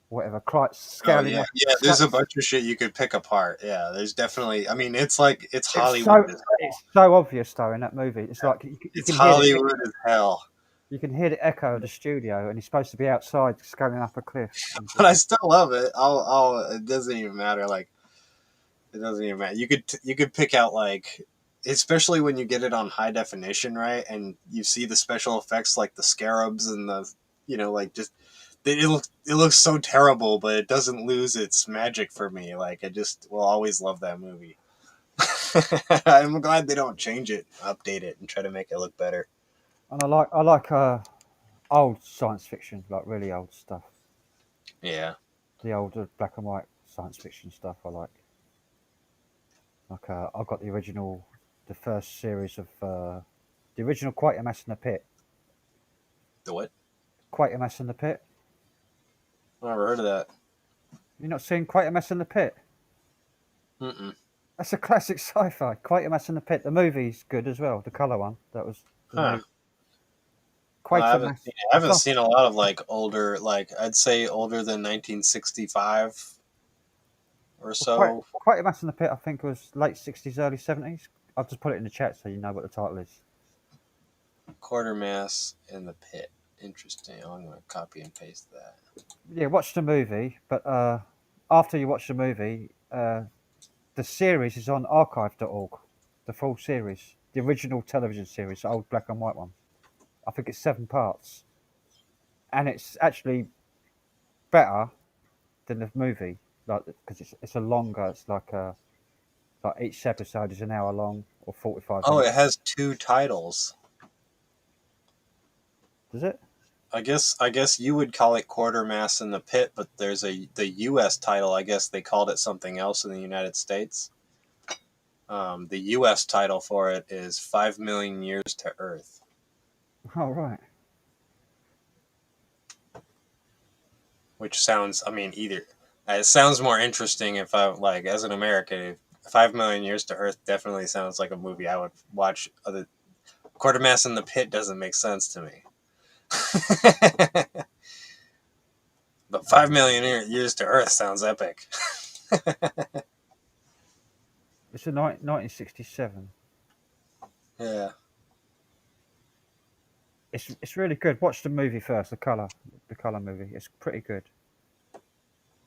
or whatever, oh scaling yeah, up. yeah. There's a bunch of shit you could pick apart. Yeah, there's definitely. I mean, it's like it's Hollywood It's as it's hell. so obvious though in that movie. It's like you It's can hear Hollywood as hell. you can hear the echo of the studio, and he's supposed to be outside scaling up a cliff. And But I still love it. It doesn't even matter. Like it doesn't even matter. You could pick out like, especially when you get it on high definition, right? And you see the special effects like the scarabs and the, like just it looks so terrible, but it doesn't lose its magic for me. Like I just will always love that movie. I'm glad they don't change it, update it, and try to make it look better. I like old science fiction, like really old stuff. Yeah. The older black and white science fiction stuff I like. Like I've got the first series of the original Quatermass in the Pit. The what? Quatermass in the Pit. I've never heard of that. You not seen Quatermass in the Pit? Mm-mm. That's a classic sci-fi. Quatermass in the Pit. The movie's good as well. The color one. That was the Huh. new Well, Quatermass. I It's haven't not seen a lot of like older, like I'd say older than 1965 or so. Quatermass in the Pit. I think was late '60s, early '70s. I'll just put it in the chat so you know what the title is. Quartermass in the Pit. Interesting. I'm going to copy and paste that. Yeah, watch the movie, but after you watch the movie, the series is on archive.org. The full series, the original television series, the old black and white one. I think it's 7 parts, and it's actually better than the movie, like because it's a longer. It's like each episode is an hour long or 45 Oh, it minutes. has two titles. Does it? I guess you would call it Quartermass in the Pit, but there's the U.S. title. I guess they called it something else in the United States. The U.S. title for it is 5 Million Years to Earth. Oh right. Which sounds, I mean, either it sounds more interesting if I like as an American. 5 Million Years to Earth definitely sounds like a movie I would watch. Other Quartermass in the Pit doesn't make sense to me. But 5 Million Years to Earth sounds epic. It's a 1967. Yeah. It's really good. Watch the movie first. The color movie. It's pretty good.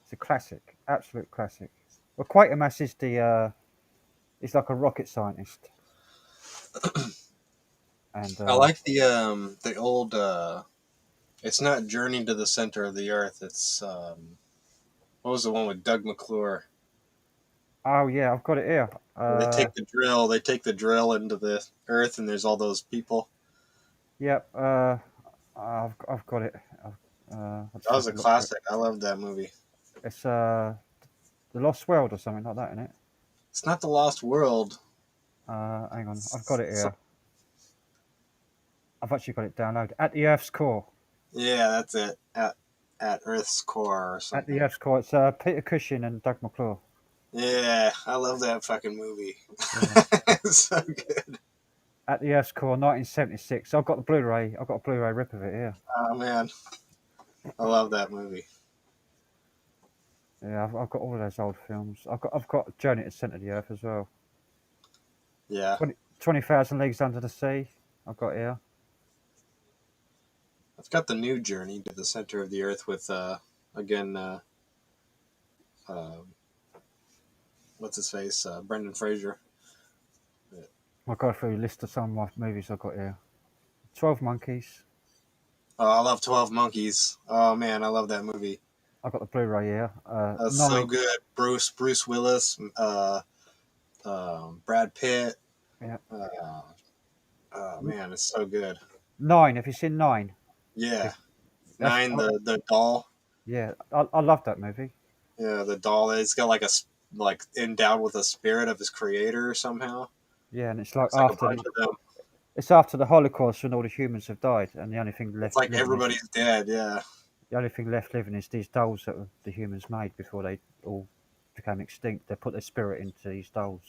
It's a classic, absolute classic. Well, Quatermass is he's like a rocket scientist, and I like the old it's not Journey to the Center of the Earth, it's what was the one with Doug McClure? oh yeah, I've got it here. Where they take the drill into the earth and there's all those people. Yep, I've got it. I'll That just was have a a look for it. classic. I love that movie. It's the Lost World or something like that, isn't it? It's not the Lost World. Hang on, I've got it So, here. I've actually got it downloaded. At the Earth's Core. yeah, that's it. At Earth's core or At the something. Earth's Core. It's Peter Cushing and Doug McClure. Yeah, I love that fucking movie. Yeah. It's so good. At the Earth's Core, 1976. I've got the Blu-ray. I've got a Blu-ray rip of it here. Oh man, I love that movie. Yeah, I've got all of those old films. I've got Journey to the Centre of the Earth as well. Yeah, 20,000 Leagues Under the Sea. I've got here. I've got the new Journey to the Center of the Earth with again uh, what's his face, Brendan Fraser. I'll go through a list of some of my movies I've got here. 12 Monkeys. Oh, I love 12 Monkeys. Oh man, I love that movie. I've got the Blu-ray here. That's so Nine. good. Bruce Willis, Brad Pitt. Yeah. Uh, oh man, it's so good. Nine. Have you seen Nine? Yeah, That's Nine, the doll. yeah. I love that movie. Yeah, the doll. It's got like like endowed with a spirit of his creator somehow. Yeah, and it's like It's like a bunch of them. it's after the Holocaust when all the humans have died, and the only thing It's left like living is everybody's dead. Yeah, the only thing left living is these dolls that the humans made before they all became extinct. They put their spirit into these dolls.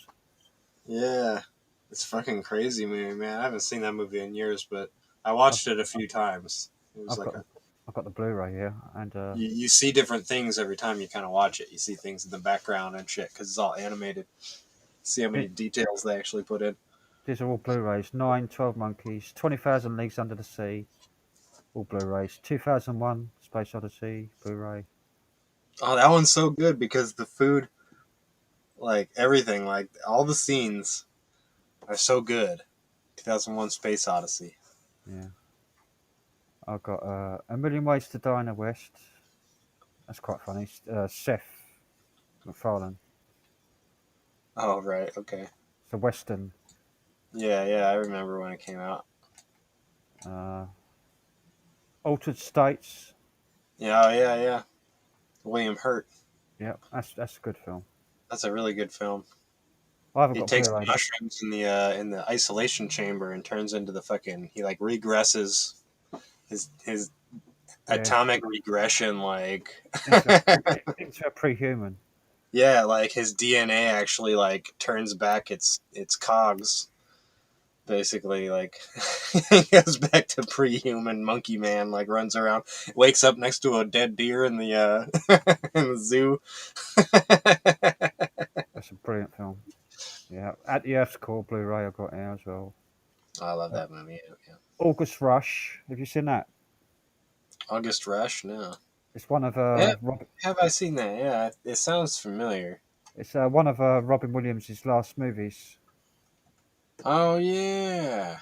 yeah. It's fucking crazy movie, man. I haven't seen that movie in years, but I I've, watched it a few times. It was I've like got I've got the Blu-ray here, and you see different things every time you kind of watch it. You see things in the background and shit because it's all animated. See how many th- details they actually put in. these are all Blu-rays. 9, 12 Monkeys, 20,000 Leagues Under the Sea, all Blu-rays. 2001, Space Odyssey, Blu-ray. Oh, that one's so good because the food, like everything, like all the scenes are so good. 2001 Space Odyssey. Yeah, I've got A Million Ways to Die in the West. That's quite funny. Seth MacFarlane. Oh, right. Okay. It's a Western. Yeah, I remember when it came out. Uh, Altered States. Yeah. William Hurt. Yeah, that's a good film. That's a really good film. I haven't He got takes the Blu-ray. mushrooms in the isolation chamber and turns into the fucking. He like regresses his Yeah, atomic regression like. into a pre-human. Yeah, like his DNA actually like turns back its cogs. Basically, like he goes back to pre-human monkey man. Like runs around, wakes up next to a dead deer in the in the zoo. That's a brilliant film. Yeah, At the Earth's Core Blu-ray I've got here as well. I love Uh, that movie. Yeah. August Rush. Have you seen that? August Rush. No. It's one of Yeah, have I seen that? Yeah, it sounds familiar. One of Robin Williams' last movies. Oh yeah,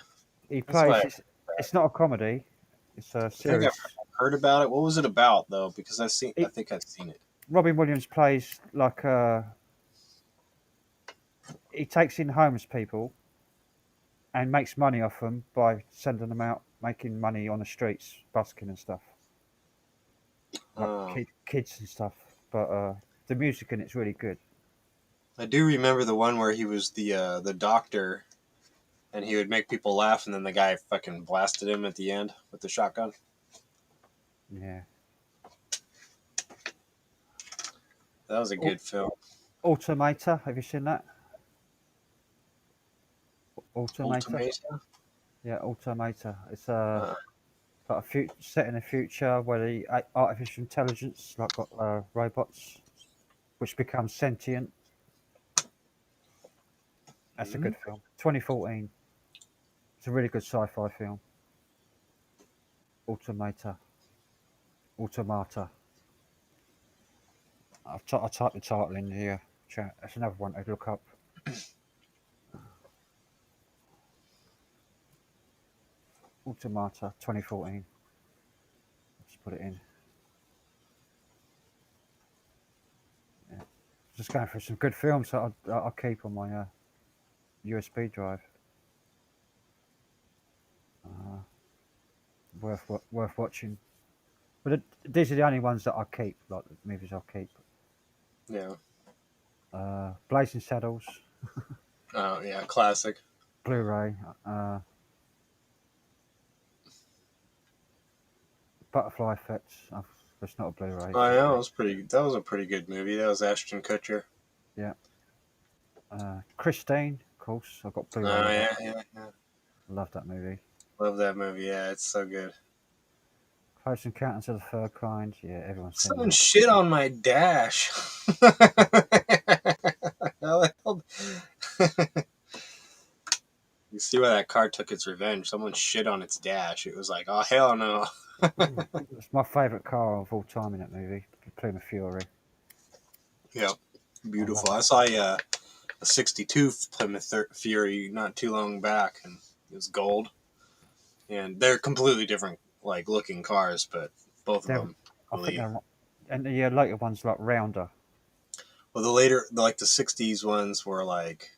He that's why plays. It's not a comedy. It's a I think I've serious. heard about it. What was it about though? Because I He, think I've seen it. Robin Williams plays like he takes in homeless people and makes money off them by sending them out making money on the streets, busking and stuff, like Oh, kids and stuff. But the music in it's really good. I do remember the one where he was the doctor, and he would make people laugh, and then the guy fucking blasted him at the end with the shotgun. Yeah. That was a Au- good film. Automator, have you seen that? Automator, Ultimatum. yeah, Automator. It's Uh, like set in a future where the artificial intelligence like got robots which become sentient. That's a mhm. good film. 2014. It's a really good sci-fi film. Automata. Automata. I typed the title in here. Chat. That's another one to look up. Automata 2014. Let's put it in. Yeah. Just going through some good films that I'll keep on my USB drive. Uh, worth watching. But these are the only ones that I keep, like the movies I'll keep. Yeah. Blazing Saddles, Oh yeah, classic. Blu-ray, Butterfly Effect. It's not a Blu-ray. Oh It's yeah, a, that was a pretty good movie. That was Ashton Kutcher. yeah. Christine, of course. I've got Blu-ray Oh of that. yeah, yeah, yeah. Love that movie. Love that movie. Yeah, it's so good. Close Encounters of the Third Kind. Yeah, everyone's seen Someone that. shit on my dash. How the hell- You see where that car took its revenge. Someone shit on its dash. It was like, oh hell no. It's my favourite car of all time in that movie. Plymouth Fury. Yeah, I love beautiful. it. I saw a '62 Plymouth Fury not too long back, and it was gold. And they're completely different, like looking cars, but both of They're, them I think really. they're, and the later ones like rounder. Well, the later, like the '60s ones were like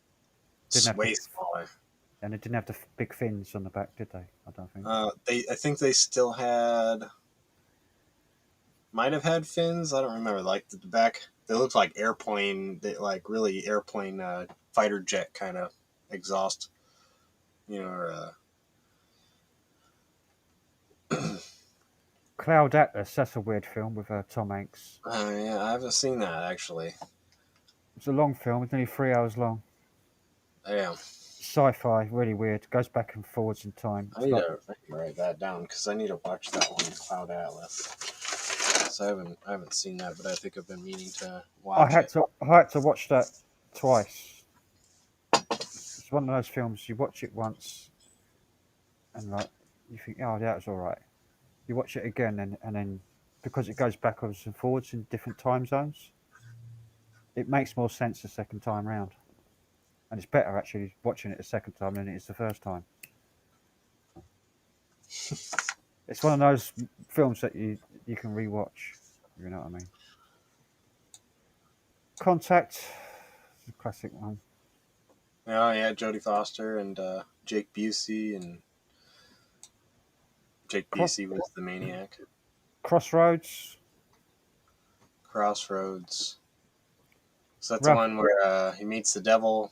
Didn't have the way smaller. and they didn't have the big fins on the back, did they? I don't think. I think they still might have had fins. I don't remember. Like the back, they looked like airplane, like really airplane fighter jet kind of exhaust. You know, or Cloud Atlas. That's a weird film with Tom Hanks. yeah, I haven't seen that actually. It's a long film. It's nearly 3 hours long. Yeah, Sci-fi, really weird. Goes back and forwards in time. I It's need like to write that down because I need to watch that one, Cloud Atlas. So I haven't seen that, but I think I've been meaning to watch it. I had to watch that twice. It's one of those films you watch it once and like you think, oh, that was all right. You watch it again and then because it goes backwards and forwards in different time zones, it makes more sense the second time round. And it's better actually watching it the second time than it is the first time. It's one of those films that you can rewatch. You know what I mean? Contact, is a classic one. Oh yeah, Jodie Foster and Jake Busey, and Jake Cro- Busey was the maniac. Crossroads, Crossroads. So that's the Ralph one where he meets the devil,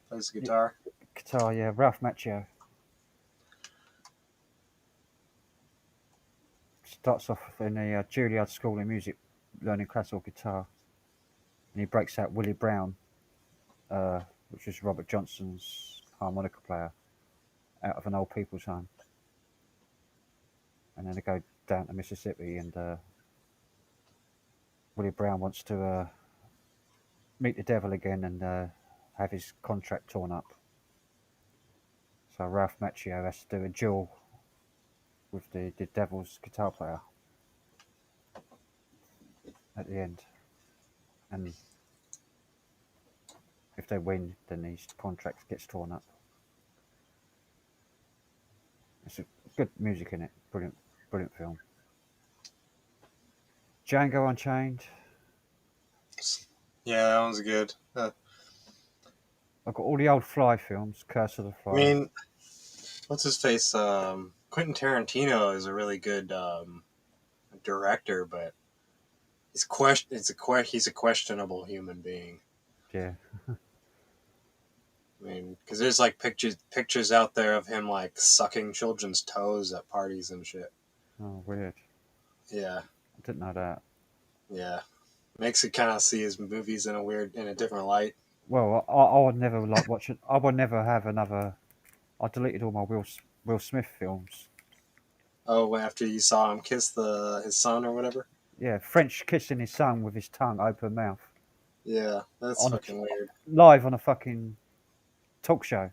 plays the guitar. guitar, yeah, Ralph Macchio starts off in a Juilliard School of Music, learning classical guitar, and he breaks out Willie Brown, uh, which is Robert Johnson's harmonica player, out of an old people's home, and then they go down to Mississippi, and Willie Brown wants to meet the devil again and have his contract torn up. So Ralph Macchio has to do a duel with the devil's guitar player at the end, and if they win, then his contract gets torn up. It's a good music in it. Brilliant, brilliant film. Django Unchained. Yeah, that one's good. I've got all the old Fly films. Curse of the I Fly. mean, what's his face? Quentin Tarantino is a really good director, but he's a questionable human being. Yeah. I mean, because there's like pictures out there of him like sucking children's toes at parties and shit. Oh, weird. Yeah, I didn't know that. yeah, makes you kind of see his movies in a different light. Well, I would never like watch it. I would never have another. I deleted all my Will Smith films. Oh, after you saw him kiss his son or whatever. Yeah, French kissing his son with his tongue open mouth Yeah, that's on a fucking weird. live on a fucking talk show.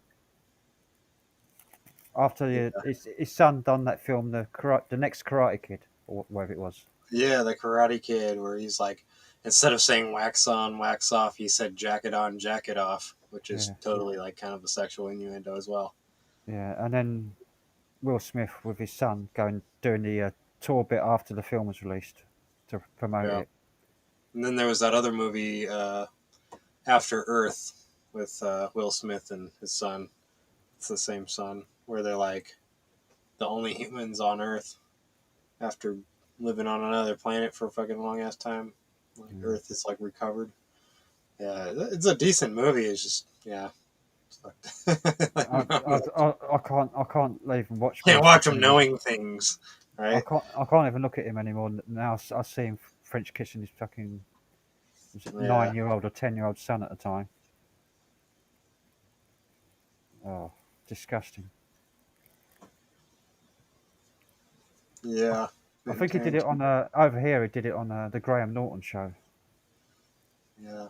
After Yeah, his son done that film, the next Karate Kid or whatever it was. yeah, the Karate Kid, where he's like, instead of saying wax on, wax off, he said jacket on, jacket off, which is Yeah, totally like kind of a sexual innuendo as well. yeah, and then Will Smith with his son going doing the tour bit after the film was released to promote Yeah. it. And then there was that other movie, After Earth, with Will Smith and his son. It's the same son, where they're like the only humans on Earth after living on another planet for a fucking long ass time. Like Mm. Earth is like recovered. Yeah, it's a decent movie. It's just yeah, like, I can't even watch can't most of watch it them anymore. knowing things, right? I can't even look at him anymore. Now I see him French kissing his fucking was it Yeah, 9-year-old or 10-year-old son at the time. Oh, disgusting. yeah. I And think he did it on Tarantino, over here. He did it on the Graham Norton show. yeah.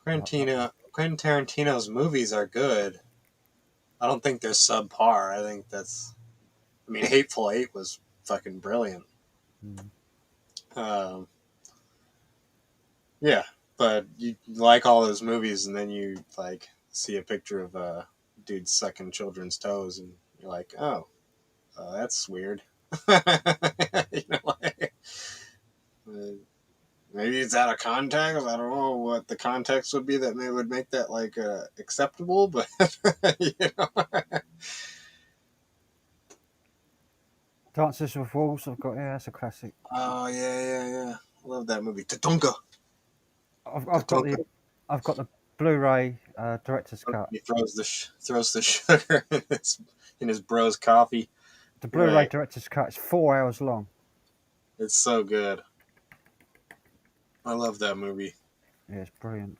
Like, Quentin Tarantino's movies are good. I don't think they're subpar. I think that's. I mean, Hateful Eight was fucking brilliant. mm. Um, yeah, but you like all those movies, and then you like see a picture of a dude sucking children's toes, and you're like, oh, that's weird. You know, like, uh, maybe it's out of context. I don't know what the context would be that would make that like acceptable, but you know. Dances with Wolves. I've got that's a classic. Oh yeah. I love that movie. Tatonka. I've got Tatonka. the Blu-ray director's cut. He throws the sugar in his bro's coffee. The Blu-ray Right. director's cut is 4 hours long. It's so good. I love that movie. Yeah, it's brilliant.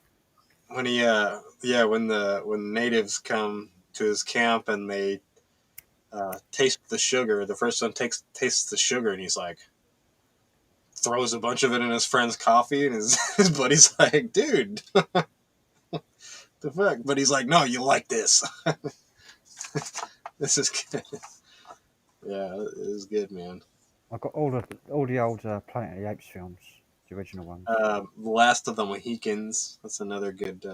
When he yeah, when natives come to his camp and they taste the sugar, the first one tastes the sugar and he's like throws a bunch of it in his friend's coffee and his his buddy's like, dude, the fuck? But he's like, no, you like this. This is good. Yeah, it is good, man. I've got all the old Planet of the Apes films, the original ones. Last of the Mohicans. That's another good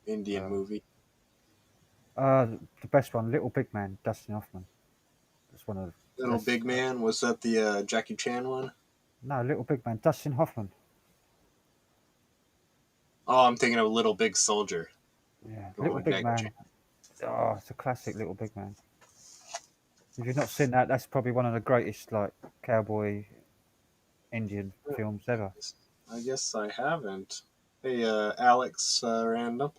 Indian Uh, movie. the best one, Little Big Man, Dustin Hoffman. That's one of Little that's Big Man. Was that the Jackie Chan one? no Little Big Man, Dustin Hoffman. Oh, I'm thinking of Little Big Soldier. Yeah, The one Little with Big Jackie Chan. Man. Oh, it's a classic, Little Big Man. If you've not seen that, that's probably one of the greatest like cowboy Indian films ever. I guess I haven't. Hey, Alex Random.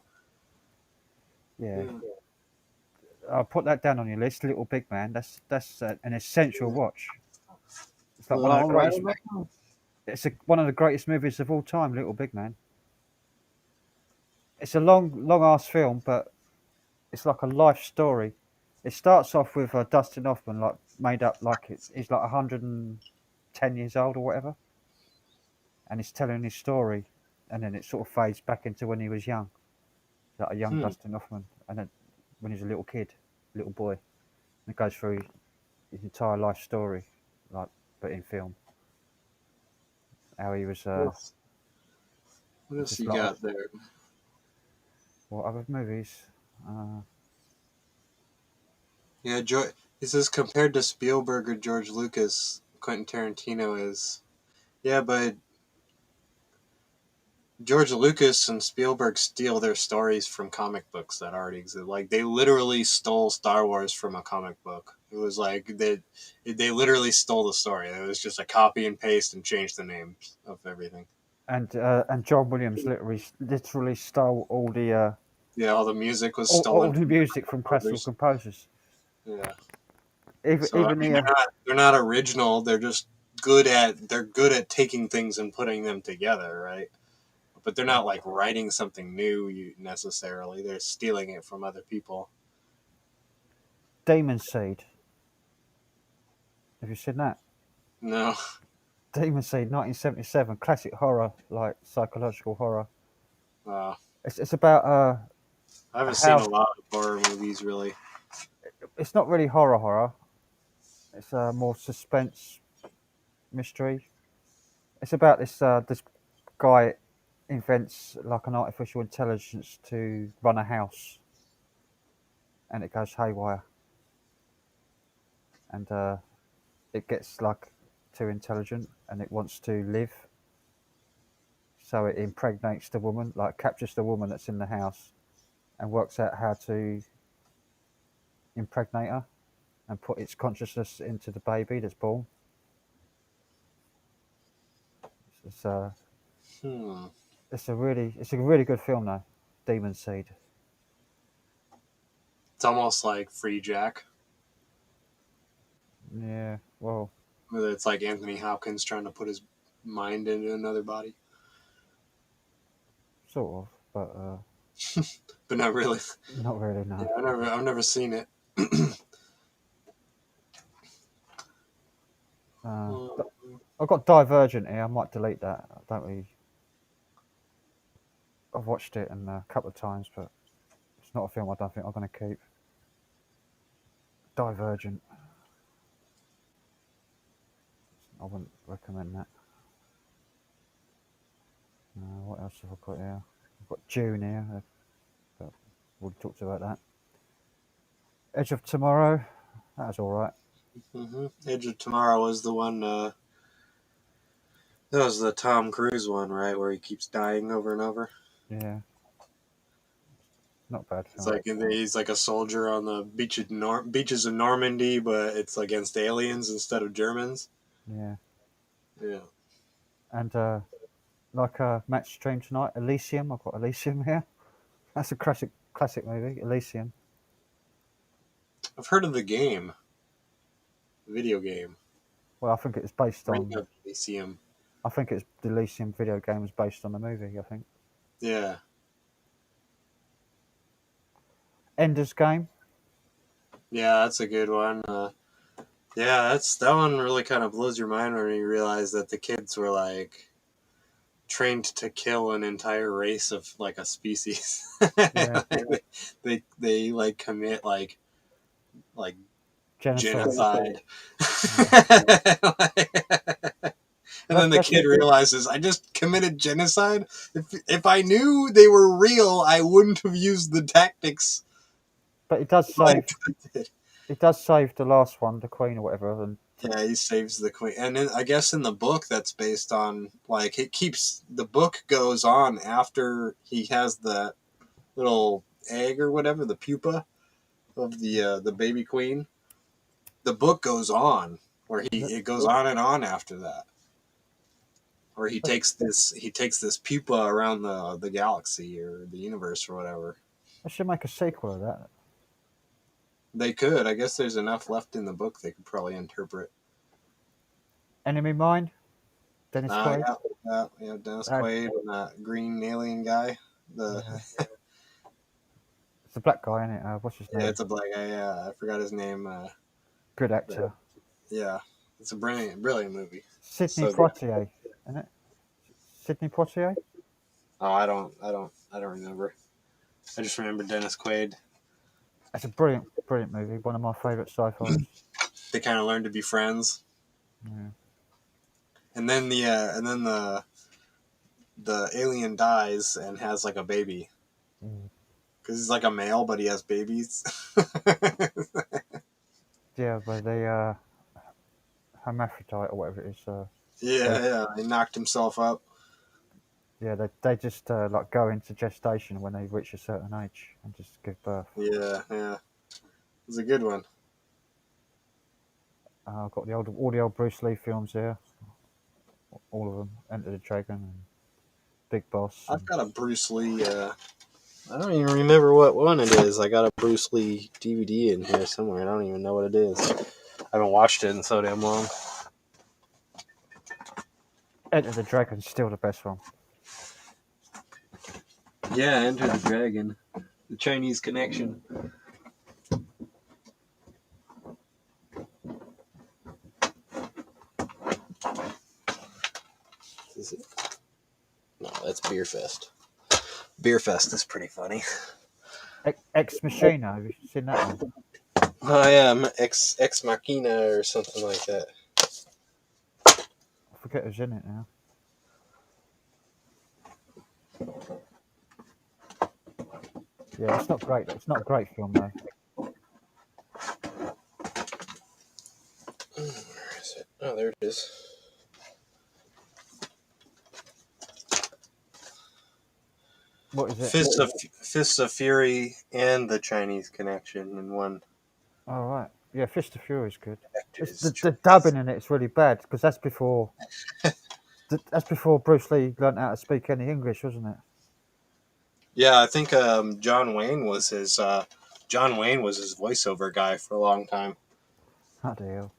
Yeah, Yeah. I'll put that down on your list, Little Big Man. That's an essential watch. It's like one Well, of the I'll write greatest. it down. One of the greatest movies of all time, Little Big Man. It's a long ass film, but it's like a life story. It starts off with Dustin Hoffman, like made up like he's like 110 years old or whatever, and he's telling his story, and then it sort of fades back into when he was young, like a young Hmm. Dustin Hoffman, and then when he's a little kid, little boy, and it goes through his entire life story, like but in film, how he was What else just you like got there? what other movies. Yeah, he says compared to Spielberg or George Lucas, Quentin Tarantino is. Yeah, but George Lucas and Spielberg steal their stories from comic books that already exist. Like they literally stole Star Wars from a comic book. It was like they literally stole the story. It was just a copy and paste and changed the names of everything. And John Williams literally stole Yeah, all the music was stolen all the from music from classical others. composers. Yeah. So I Even mean the they're not original. They're just they're good at taking things and putting them together, right? But they're not like writing something new necessarily. They're stealing it from other people. Demon Seed. Have you seen that? No, Demon Seed, 1977, classic horror, like psychological horror. uh, It's about I a haven't seen a house. lot of horror movies really. It's not really horror. It's more suspense mystery. It's about this guy invents like an artificial intelligence to run a house, and it goes haywire, and it gets like too intelligent, and it wants to live, so it impregnates the woman, like captures the woman that's in the house, and works out how to impregnate her and put its consciousness into the baby that's born. It's Hmm. It's a really good film though. Demon Seed. It's almost like Free Jack. Yeah. Well, Whether it's like Anthony Hopkins trying to put his mind into another body, sort of, but but not really. not really. Yeah, No. I've never seen it. But I've got Divergent here. I might delete that. I don't really. I've watched it a couple of times, but it's not a film I don't think I'm going to keep. Divergent. I wouldn't recommend that. What else have I got here? I've got June here. But we talked about that. Edge of Tomorrow. That was all right. Edge of Tomorrow was the one. That was the Tom Cruise one, right, where he keeps dying over and over. Yeah. Not a bad It's film. like he's like a soldier on the beaches of Normandy, but it's against aliens instead of Germans. Yeah. Yeah. And like Match Stream tonight, Elysium. I've got Elysium here. That's a classic movie, Elysium. I've heard of the game, video game. Well, I think it's based Ring on. of Elysium. I think it's the Elysium video game was based on the movie. I think. Yeah. Ender's Game. Yeah, that's a good one. Yeah, that one really kind of blows your mind when you realize that the kids were like trained to kill an entire race of like a species. Yeah. They like commit like Genocide. genocide. Yeah. And then the kid realizes, I just committed genocide. If I knew they were real, I wouldn't have used the tactics. But it does like save. I did. It does save the last one, the Queen or whatever. And Yeah, he saves the queen, and I guess in the book that's based on like the book goes on after he has the little egg or whatever, the pupa of the baby queen. The book goes on where it goes on and on after that. Or he takes this pupa around the galaxy or the universe or whatever. I should make a sequel of that. They could. I guess there's enough left in the book they could probably interpret. Enemy Mine. Dennis Quaid. Yeah, Dennis Quaid and that green alien guy. It's a black guy, isn't it? What's his name? Yeah, it's a black guy. Yeah, I forgot his name. Good actor. Yeah, it's a brilliant movie. Sidney Poitier, isn't it? Sidney Poitier. Oh, I don't remember. I just remember Dennis Quaid. It's a brilliant movie. One of my favourite sci-fis. They kind of learn to be friends. Yeah. And then the alien dies and has like a baby. Because he's like a male, but he has babies. Yeah, but they hermaphrodite or whatever it is. Yeah, he knocked himself up. Yeah, they just like go into gestation when they reach a certain age and just give birth. Yeah, it's a good one. I've got all the old Bruce Lee films here, all of them. Enter the Dragon and Big Boss. I've got a Bruce Lee. I don't even remember what one it is. I got a Bruce Lee DVD in here somewhere. I don't even know what it is. I haven't watched it in so damn long. Enter the Dragon's still the best one. Yeah, Enter the Dragon. The Chinese Connection. Is it? No, that's Beer Fest. Beer Fest is pretty funny. Ex Machina, have you seen that one? Oh yeah, Ex Machina or something like that. I forget who's in it now. Yeah, it's not great. It's not a great film though. Where is it? Oh, there it is. What is it? Fists of Fury and the Chinese Connection in one. Oh right, yeah, Fist of Fury is good. The dubbing in it's really bad because that's before That's before Bruce Lee learnt how to speak any English, wasn't it? Yeah, I think John Wayne was his voiceover guy for a long time. How the hell?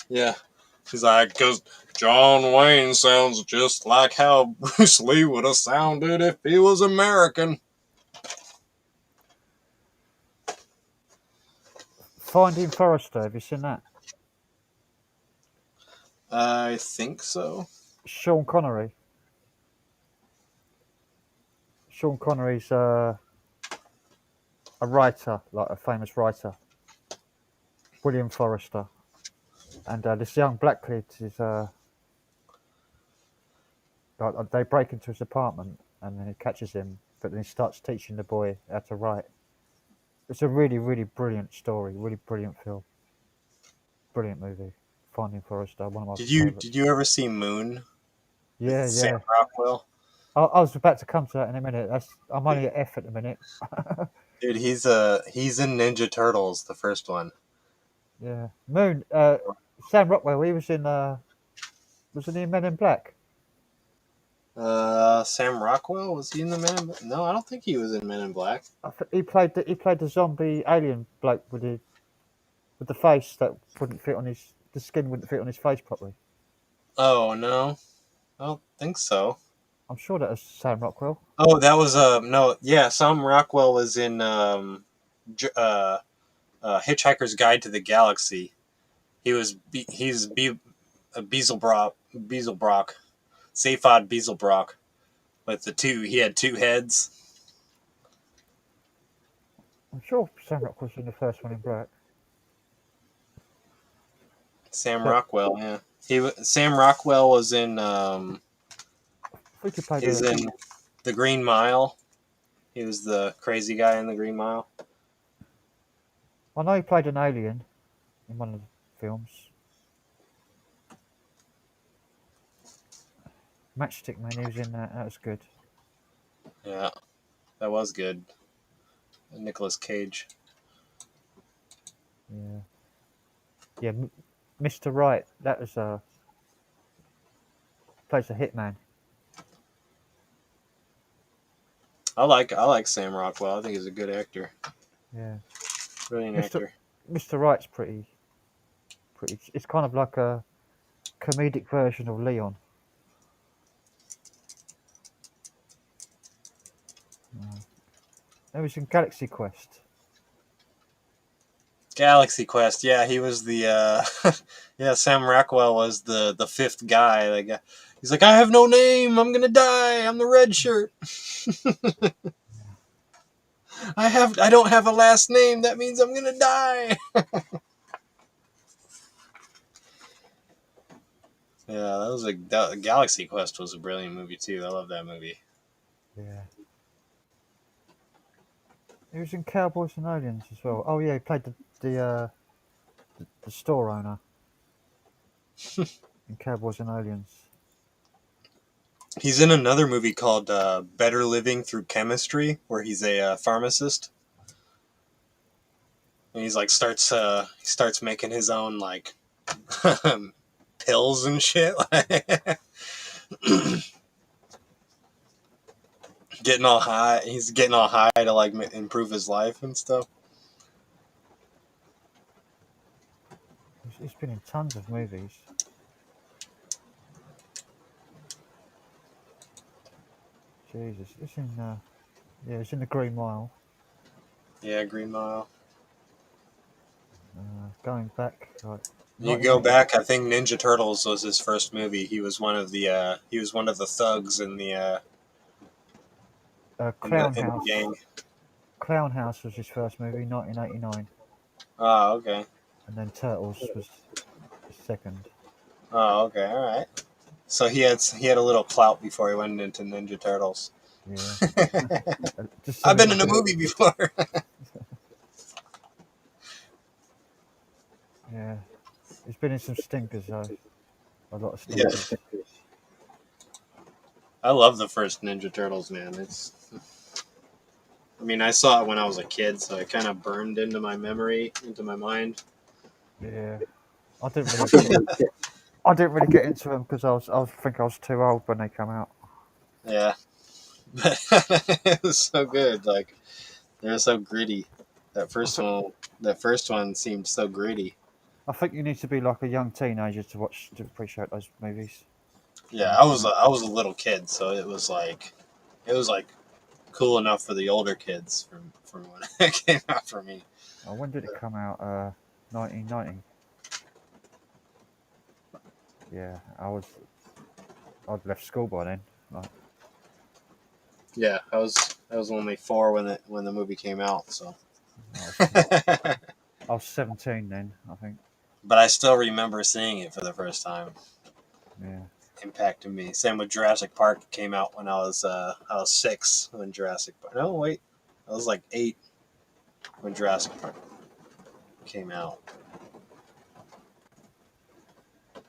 Yeah. He's like, because John Wayne sounds just like how Bruce Lee would have sounded if he was American. Finding Forrester, have you seen that? I think so. Sean Connery. Sean Connery's a writer, like a famous writer. William Forrester. And this young black kid is like they break into his apartment and then he catches him, but then he starts teaching the boy how to write. It's a really, really brilliant story, really brilliant film, brilliant movie. Finding Forrester, one of my favourites. Did you ever see Moon with Yeah, Sam yeah. Rockwell? I was about to come to that in a minute. I'm only at F at the minute. Dude, he's in Ninja Turtles, the first one. Yeah, Moon. Sam Rockwell. He was in. Wasn't he in Men in Black? Sam Rockwell, was he in the Men in Black? No, I don't think he was in Men in Black. He played the zombie alien bloke with the face that wouldn't fit on his. The skin wouldn't fit on his face properly. Oh no, I don't think so. I'm sure that was Sam Rockwell. Oh, that was no, yeah. Sam Rockwell was in Hitchhiker's Guide to the Galaxy. Beelzebrock, Zaphod Beelzebrock, with the two. He had two heads. I'm sure Sam Rockwell was in the first one in Black. Sam But Rockwell, yeah. Sam Rockwell was in I think he played he's a. in The Green Mile. He was the crazy guy in The Green Mile. I know he played an alien in one of the films. Matchstick Man. He was in that. That was good. Yeah, that was good. Nicolas Cage. Yeah. Yeah. Mr. Right. That was plays a hitman. I like Sam Rockwell. I think he's a good actor. Yeah. Brilliant Mr. actor. Mr. Right's pretty. It's kind of like a comedic version of Leon. It was in Galaxy Quest. Galaxy Quest. Yeah, he was the yeah, Sam Rockwell was the fifth guy. Like he's like, I have no name. I'm gonna die. I'm the red shirt. I don't have a last name. That means I'm gonna die. Yeah, Galaxy Quest was a brilliant movie too. I love that movie. Yeah. He was in Cowboys and Aliens as well. Oh yeah, he played the store owner in Cowboys and Aliens. He's in another movie called Better Living Through Chemistry, where he's a pharmacist, and he's like he starts making his own like pills and shit. Getting all high. He's getting all high to like improve his life and stuff. He's been in tons of movies. Jesus, it's in it's in the Green Mile. Yeah, Green Mile. Going back like You go 1980. back. I think Ninja Turtles was his first movie. He was one of the thugs in the Clown in the House. gang. Clown House was his first movie, 1989, Oh, okay. and then Turtles was his second. Oh, okay. All right. So he had a little clout before he went into Ninja Turtles. Yeah. Just a I've been little in a bit. movie before. Yeah. He's been in some stinkers though. A lot of Yeah. stinkers. I love the first Ninja Turtles, man. I mean, I saw it when I was a kid, so it kind of burned into my memory, into my mind. Yeah. I didn't really get I didn't really get into them because I think I was too old when they come out. Yeah, it was so good. Like they were so gritty. That first one seemed so gritty. I think you need to be like a young teenager to appreciate those movies when Yeah, they I come was out. I was a little kid, so it was like cool enough for the older kids from when it came out for me. Oh, when did it come out? 1990. Yeah, I'd left school by then. Like, Yeah, I was only 4 when the movie came out, so. I was But I was 17 then, I think. I still remember seeing it for the first time. Yeah. Impacted me. Same with Jurassic Park. Came out when I was 6 when Jurassic Park. No, wait, I was like 8 when Jurassic Park came out.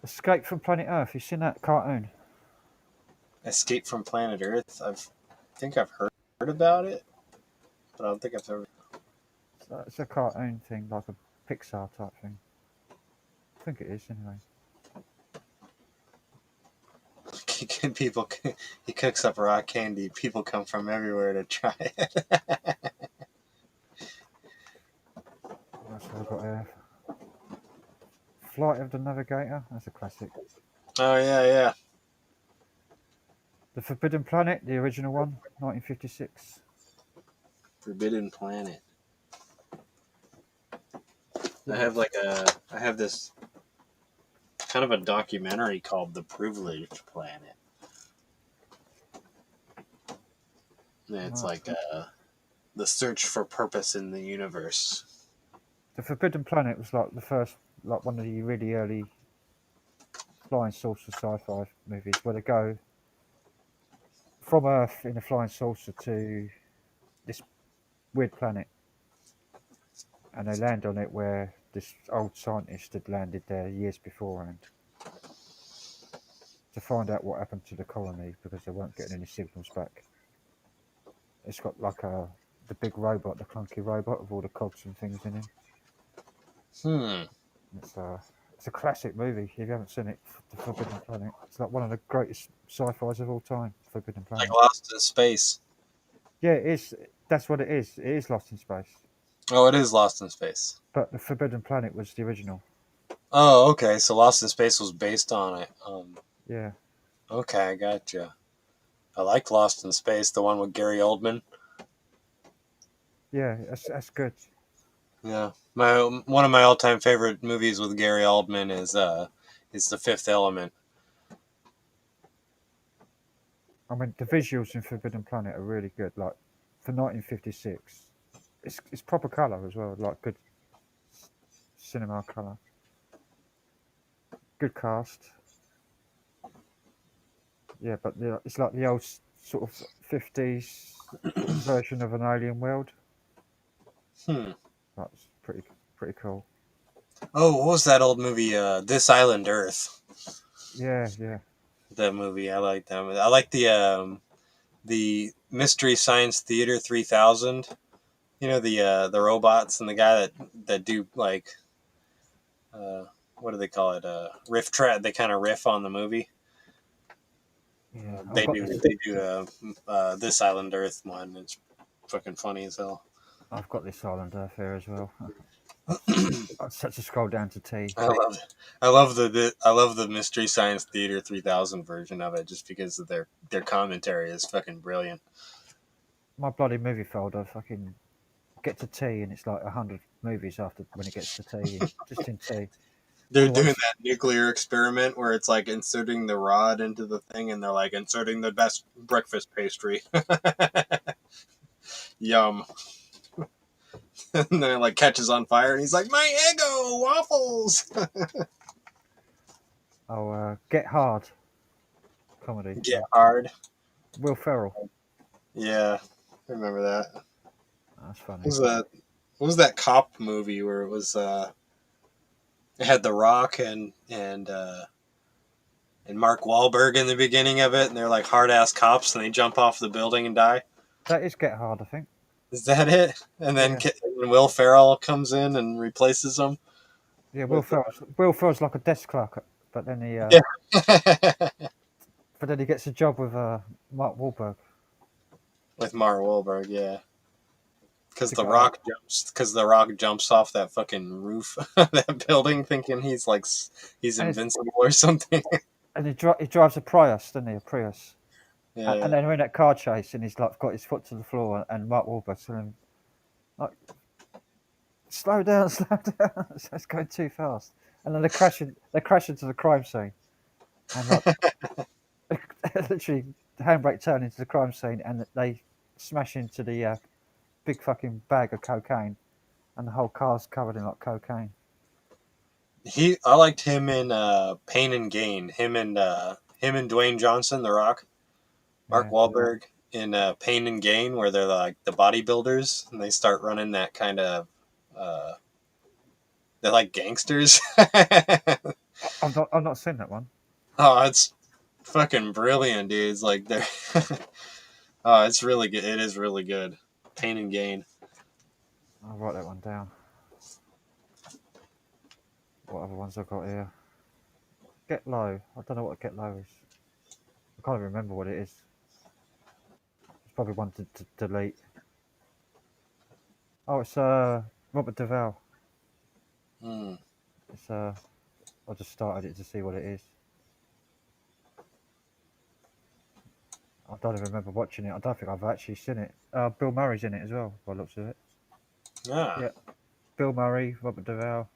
Escape from Planet Earth. You seen that cartoon? Escape from Planet Earth. I think I've heard about it, but I don't think I've ever. It's a cartoon thing, like a Pixar type thing. I think it is anyway. People, he cooks up rock candy. People come from everywhere to try it. That's what I got here. Flight of the Navigator. That's a classic. Oh yeah, yeah. The Forbidden Planet, the original one, 1956. Forbidden Planet. I Yeah, have this kind of a documentary called The Privileged Planet. And it's right. like the search for purpose in the universe. The Forbidden Planet was like the first, like one of the really early flying saucer sci-fi movies where they go from Earth in a flying saucer to this weird planet, and they land on it where this old scientist had landed there years beforehand to find out what happened to the colony because they weren't getting any signals back. It's got like the big robot, the clunky robot with all the cogs and things in him. Hmm. It's a it's a classic movie. If you haven't seen it, The Forbidden Planet. It's like one of the greatest sci-fis of all time. Forbidden Like Planet. Lost in Space. Yeah, it is. That's what it is. It is Lost in Space, Oh, it is Lost in Space. but The Forbidden Planet was the original. Oh, okay. So Lost in Space was based on it. Yeah, Okay, I gotcha. I like Lost in Space, the one with Gary Oldman. yeah, that's good. Yeah, one of my all-time favorite movies with Gary Oldman is The Fifth Element. I mean, the visuals in Forbidden Planet are really good. Like for 1956, it's proper color as well. Like good cinema color, good cast. Yeah, but it's like the old sort of 50s version of an alien world. Hmm. That's pretty cool. Oh, what was that old movie? This Island Earth. Yeah, yeah. That movie, I like that movie. I like the Mystery Science Theater 3000. You know the robots and the guy that do like what do they call it? Riff track. They kind of riff on the movie. Yeah, I've They got do this. they do This Island Earth one. It's fucking funny as hell. I've got this Island Earth here as well. I just had to scroll down to T. I love the Mystery Science Theater 3000 version of it just because of their commentary is fucking brilliant. My bloody movie folder, fucking get to T, and it's like 100 movies after when it gets to T, just in T. They're doing Always, that nuclear experiment where it's like inserting the rod into the thing and they're like inserting the best breakfast pastry. Yum. And then it like catches on fire and he's like, my Eggo waffles. Get Hard comedy. Get hard. Will Ferrell. Yeah. I remember that. That's funny. What was that cop movie where it had The Rock and Mark Wahlberg in the beginning of it, and they're like hard ass cops, and they jump off the building and die. That is Get Hard, I think. Is that it? And then Yeah, Will Ferrell comes in and replaces them yeah. with. Will Ferrell's like a desk clerk, but then Yeah. but then he gets a job with Mark Wahlberg. With Mark Wahlberg, yeah. Because To the go out. Rock jumps off that fucking roof of that building, thinking he's like he's And, invincible or something. and he drives a Prius, doesn't he? A Prius. And Yeah. then we're in that car chase, and he's like got his foot to the floor, and Mark Wahlberg's telling him, like, slow down, slow down. It's going too fast. And then they crash into the crime scene, and like literally the handbrake turn into the crime scene, and they smash into the big fucking bag of cocaine, and the whole car's covered in like cocaine. I liked him in Pain and Gain. Him and Dwayne Johnson, The Rock, Mark Yeah, Wahlberg in Pain and Gain, where they're like the bodybuilders and they start running that kind of. They're like gangsters. I've not seen that one. Oh, it's fucking brilliant, dude. It's like they're. Oh, it's really good. It is really good. Pain and Gain. I'll write that one down. What other ones I've got here? Get Low. I don't know what Get Low is. I can't even remember what it is. It's probably one to delete. Oh, it's Robert Duvall. Mm. It's I just started it to see what it is. I don't even remember watching it. I don't think I've actually seen it. Bill Murray's in it as well, by the looks of it. Ah. Yeah, Bill Murray, Robert Duvall.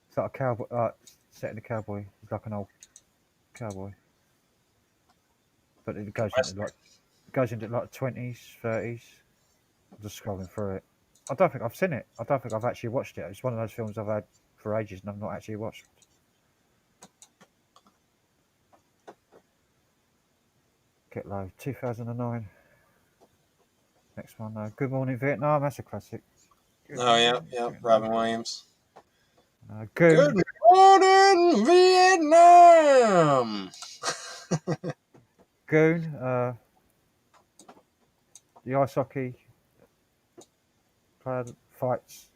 It's like a cowboy, set in a cowboy. He's like an old cowboy, but it goes into like 20s, 30s. I'm just scrolling through it. I don't think I've seen it. I don't think I've actually watched it. It's one of those films I've had for ages and I've not actually watched. Get Low, 2009. Next one, Good Morning Vietnam. That's a classic. Good Oh yeah, Morning yeah. Vietnam. Robin Williams. Good Goon. morning, Vietnam. Goon. The ice hockey player that fights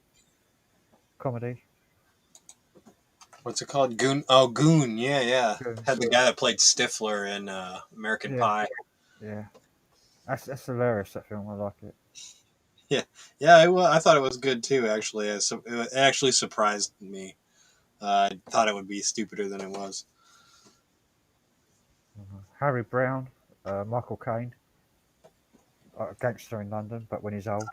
comedy. What's it called? Goon. Oh, Goon. Yeah, yeah. Goon. Had the guy that played Stifler in American Yeah, Pie. yeah. That's hilarious. That film. I like it. Yeah, yeah. I thought it was good too. Actually, it actually surprised me. I thought it would be stupider than it was. Harry Brown. Michael Caine. A gangster in London, but when he's old.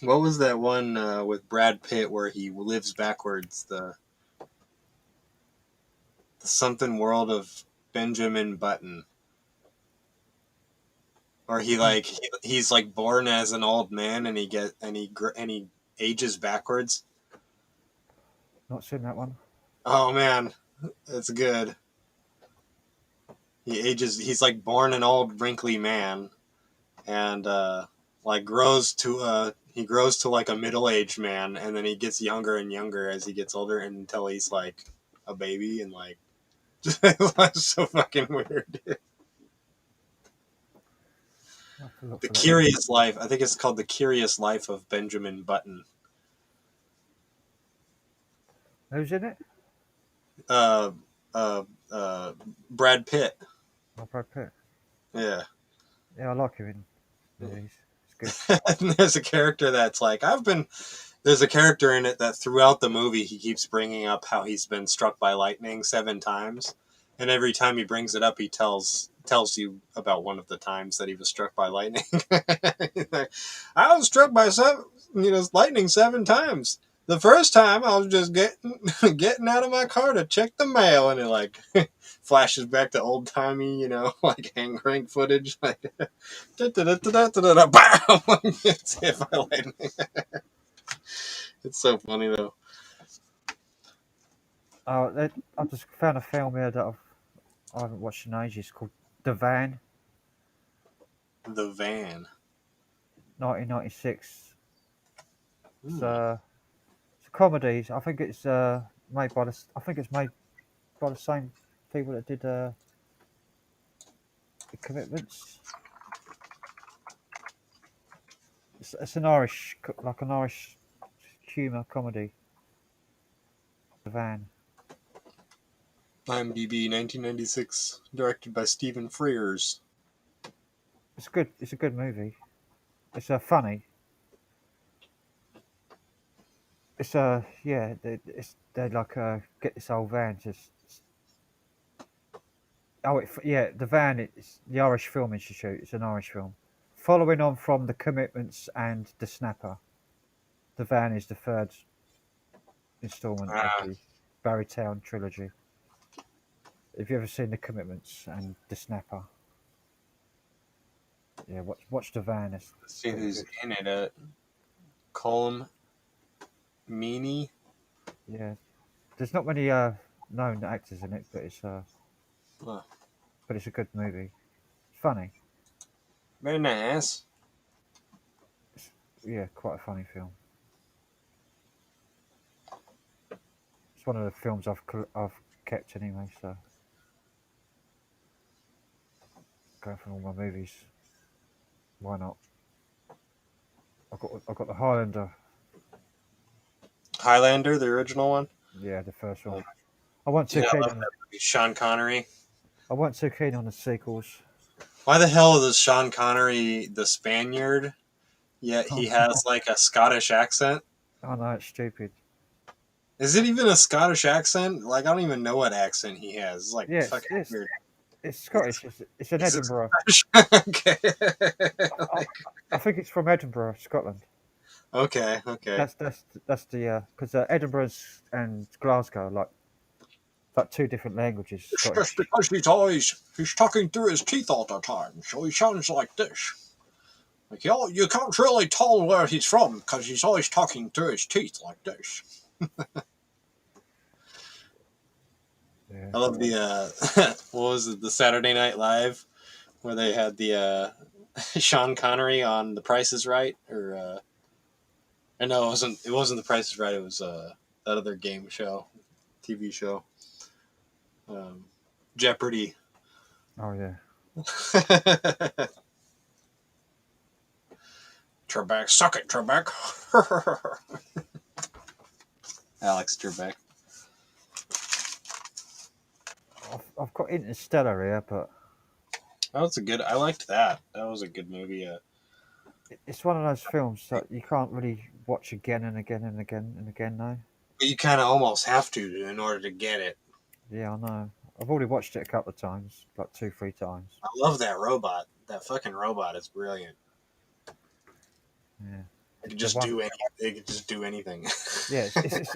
What was that one with Brad Pitt where he lives backwards? The something world of Benjamin Button, or he's like born as an old man and he ages backwards. Not seen that one. Oh man, it's good. He's like born an old wrinkly man, and like he grows to like a middle-aged man, and then he gets younger and younger as he gets older until he's like a baby, and like it's so fucking weird. I'll have to look The for that one. Curious Life. I think it's called The Curious Life of Benjamin Button. Who's in it? Uh, uh, Brad Pitt. Oh, Brad Pitt. Yeah. Yeah, I like him in movies. It's good. And there's a character that's like, there's a character in it that throughout the movie he keeps bringing up how he's been struck by lightning 7 times, and every time he brings it up, he tells you about one of the times that he was struck by lightning. Like, I was struck by lightning 7 times. The first time I was just getting out of my car to check the mail, and it like flashes back to old timey, like hand crank footage, like bam, it's hit by lightning. It's so funny though. I just found a film here that I haven't watched in ages called The Van, The Van. 1996. It's, Hmm. it's a comedy. I think it's made by I think it's made by the same people that did The Commitments. It's an like an Irish humour comedy. The Van. IMDb 1996, directed by Stephen Frears. It's good. It's a good movie. It's funny. It's yeah. They like get this old van just. Oh, yeah. The van. It's the Irish Film Institute. It's an Irish film. Following on from The Commitments and The Snapper, the van is the third installment of Ah, the Barrytown trilogy. Have you ever seen The Commitments and The Snapper? Yeah, watch The Van. It's let's see pretty who's good. in it. Colm Meaney. Yeah, there's not many known actors in it, Huh. but it's a good movie. It's funny. Very nice. It's, yeah, quite a funny film. It's one of the films I've kept anyway. So going through all my movies, why not? I've got the Highlander. Highlander, the original one. Yeah, the first Oh, one. I wasn't too dude, I keen love on. that movie. Sean Connery. I wasn't too keen on the sequels. Why the hell is Sean Connery the Spaniard? Yet he has like a Scottish accent. I know it's stupid. Is it even a Scottish accent? Like I don't even know what accent he has. It's like Yeah, fucking weird. it's Is it, Scottish. It's in is it Edinburgh. Scottish? Okay. I, I think it's from Edinburgh, Scotland. Okay. Okay. That's the because Edinburgh and Glasgow are like two different languages. It's just Scottish. because he's talking through his teeth all the time, so he sounds like this. Like you can't really tell where he's from because he's always talking through his teeth like this. Yeah. I love the what was it, the Saturday Night Live where they had the Sean Connery on The Price is Right, or I know it wasn't The Price is Right. It was that other game show, TV show, um, Jeopardy. Oh yeah. Trebek, suck it, Trebek. Alex Trebek. I've got Interstellar here, but That was a good. I liked that. That was a good movie. it's one of those films that you can't really watch again and again and again and again. Now. But you kind of almost have to in order to get it. Yeah, I know. I've already watched it a couple of times, like 2, 3 times. I love that robot. That fucking robot is brilliant. Yeah. It could The just one. do any. It could just do anything. Yeah,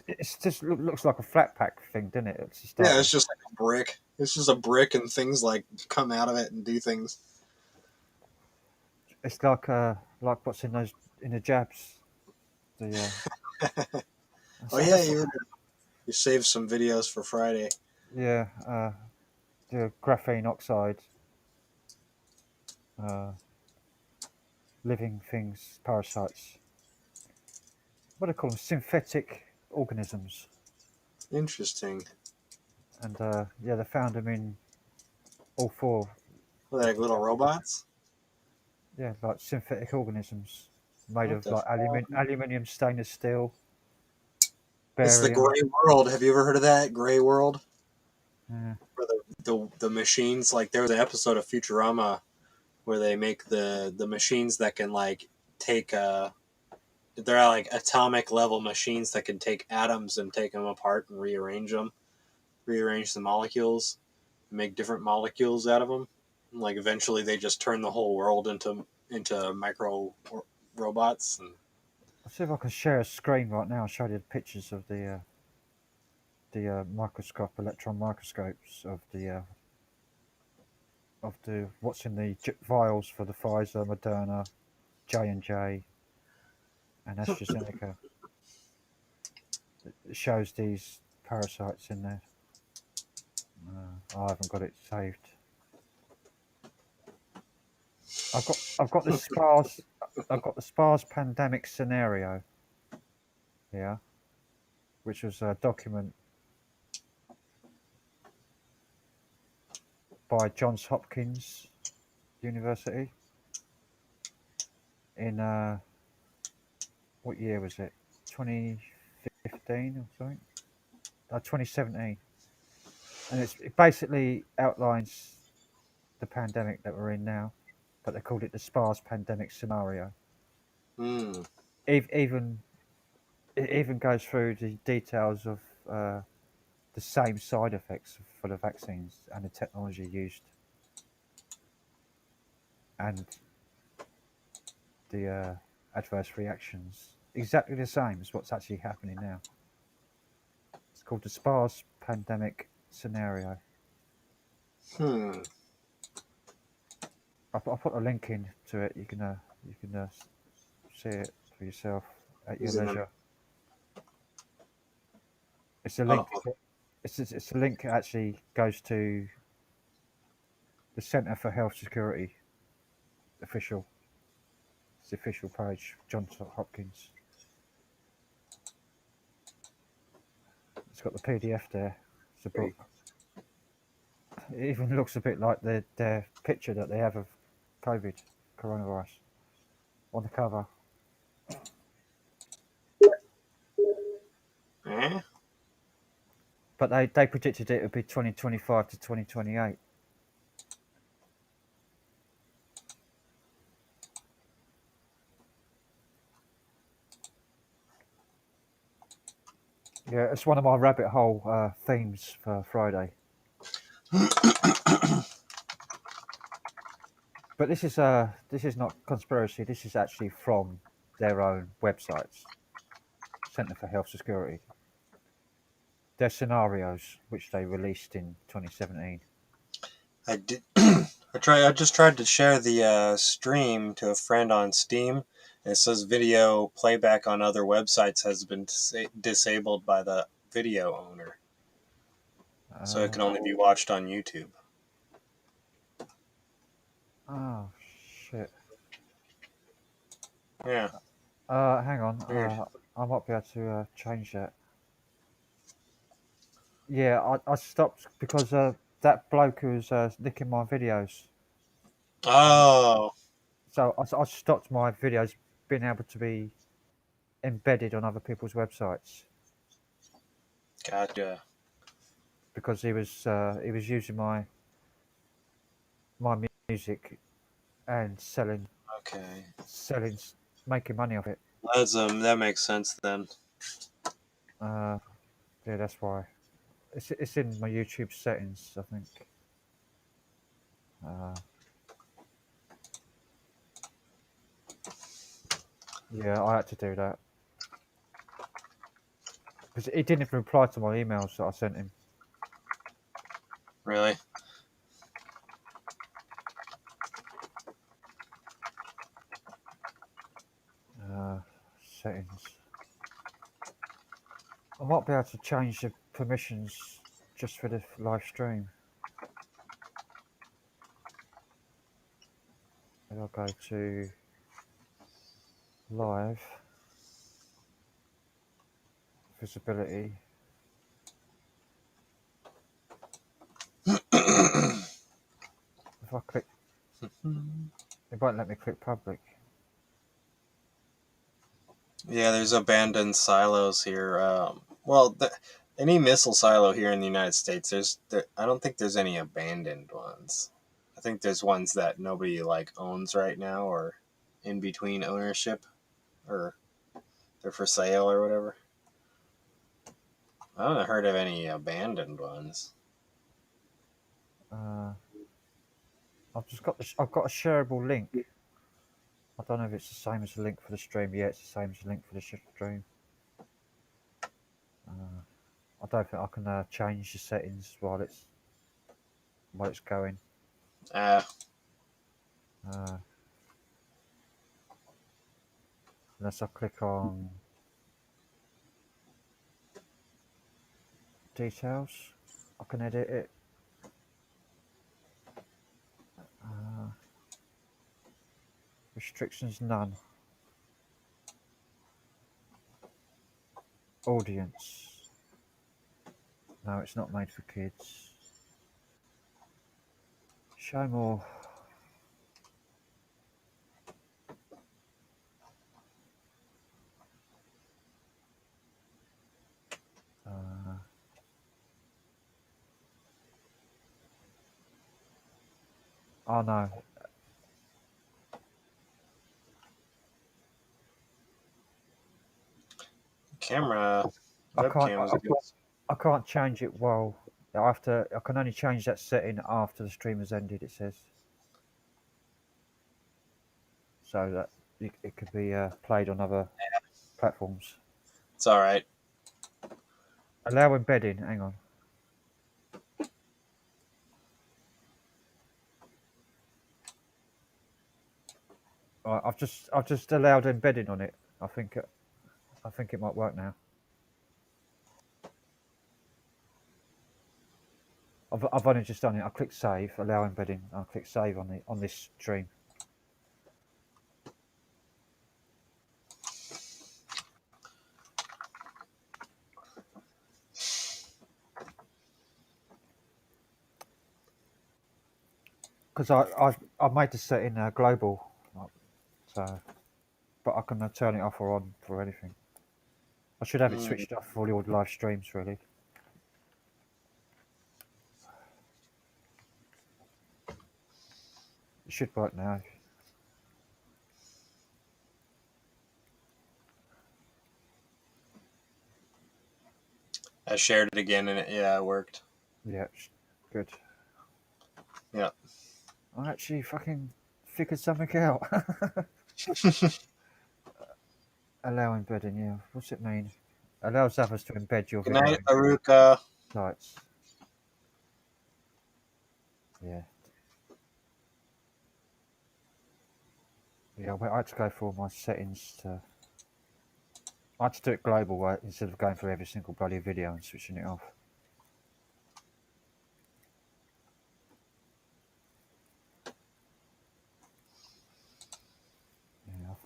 it's just looks like a flat pack thing, doesn't it? To start Yeah, it's with. just like a brick. It's just a brick, and things like come out of it and do things. It's like what's in those in the jabs. The Oh yeah, you saved some videos for Friday. yeah, the graphene oxide, uh, living things, parasites. What do they call them? Synthetic organisms. Interesting. And yeah, they found them in all four. Like little robots. Yeah, like synthetic organisms made What of the? like aluminium, stainless steel, It's the barium. Gray World. Have you ever heard of that Gray World? Yeah. Where the machines, like there was an episode of Futurama where they make the machines that can like take they're like atomic level machines that can take atoms and take them apart and rearrange the molecules, and make different molecules out of them. And like eventually they just turn the whole world into micro robots. And I'll see if I can share a screen right now and show you the pictures of the electron microscopes of the what's in the vials for the Pfizer, Moderna, J&J, and AstraZeneca. It shows these parasites in there. I haven't got it saved. I've got the SPARS pandemic scenario here, which was a document by Johns Hopkins University in what year was it? 2015 or something? 2017. and it basically outlines the pandemic that we're in now, but they called it the SPARS pandemic scenario. Hmm. Even it even goes through the details of the same side effects for the vaccines and the technology used, and the adverse reactions. Exactly the same as what's actually happening now. It's called the SPARS pandemic scenario. Hmm. I'll put a link in to it. You can see it for yourself at your Is it leisure. It's a oh, link. It's a link that actually goes to the Centre for Health Security official. It's the official page. Johns Hopkins. It's got the PDF there. It's a book. It even looks a bit like their picture that they have of COVID, coronavirus, on the cover. eh? But they predicted it would be 2025 to 2028. Yeah, it's one of my rabbit hole themes for Friday. But this is not conspiracy. This is actually from their own websites, Centre for Health Security. Their scenarios, which they released in 2017. I did. I just tried to share the stream to a friend on Steam. And it says video playback on other websites has been disabled by the video owner, so it Uh, can only be watched on YouTube. oh shit. Yeah, Hang on. weird. I might be able to change that. Yeah, I stopped because that bloke who was nicking my videos. Oh, So I stopped my videos being able to be embedded on other people's websites gotcha. because he was using my music and Okay, selling making money off it. that makes sense then. Uh, yeah, that's why it's in my YouTube settings, I think. Uh, yeah, I had to do that because he didn't even reply to my emails that I sent him. Really? Uh, settings. I might be able to change the permissions just for the live stream. And I'll go to live visibility. If I click, it won't let me click public. Yeah, there's abandoned silos here. Well, any missile silo here in the United States, I don't think there's any abandoned ones. I think there's ones that nobody like owns right now, or in between ownership, or they're for sale or whatever. I haven't heard of any abandoned ones. Uh, I've got a shareable link. I don't know if it's the same as the link for the stream. Yeah, it's the same as the link for the stream. I don't think I can change the settings while it's going. Uh, Uh, Unless I click on details, I can edit it. Uh, Restrictions none. Audience. No, it's not made for kids. Show more. Uh, Oh no, Camera I can't. webcam is good. I can't change it while after. I can only change that setting after the stream has ended. It says so that it could be played on other platforms. It's all right. Allow embedding. Hang on. Right, I've just allowed embedding on it. I think it might work now. I've only just done it. I click save, allow embedding. I'll click save on this stream. Because I've made the setting global, so but I can turn it off or on for anything. I should have it switched off for all the live streams really. It should work now. I shared it again, and it worked. Yeah, good. Yeah. I actually fucking figured something out. Allow embedding, yeah. What's it mean? Allows others to embed your Good video night, in Aruka. sites. Yeah. Yeah, I had to go through all my settings to. I had to do it global, right, instead of going through every single bloody video and switching it off.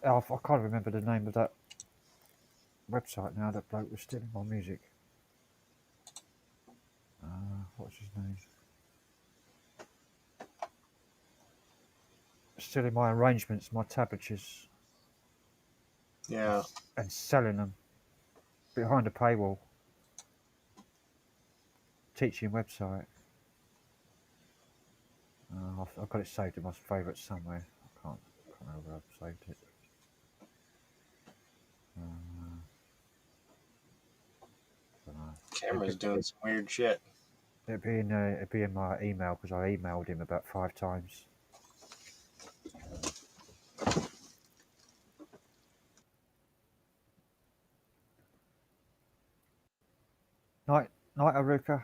Yeah, I can't remember the name of that website now. That bloke was stealing my music. What's his name? Stealing my arrangements, my tablatures. Yeah. And selling them behind a paywall. Teaching website. I've got it saved in my favourites somewhere. I can't remember where I've saved it. Camera's doing some weird shit. It'd be in my email because I emailed him about 5 times. Night, Aruka.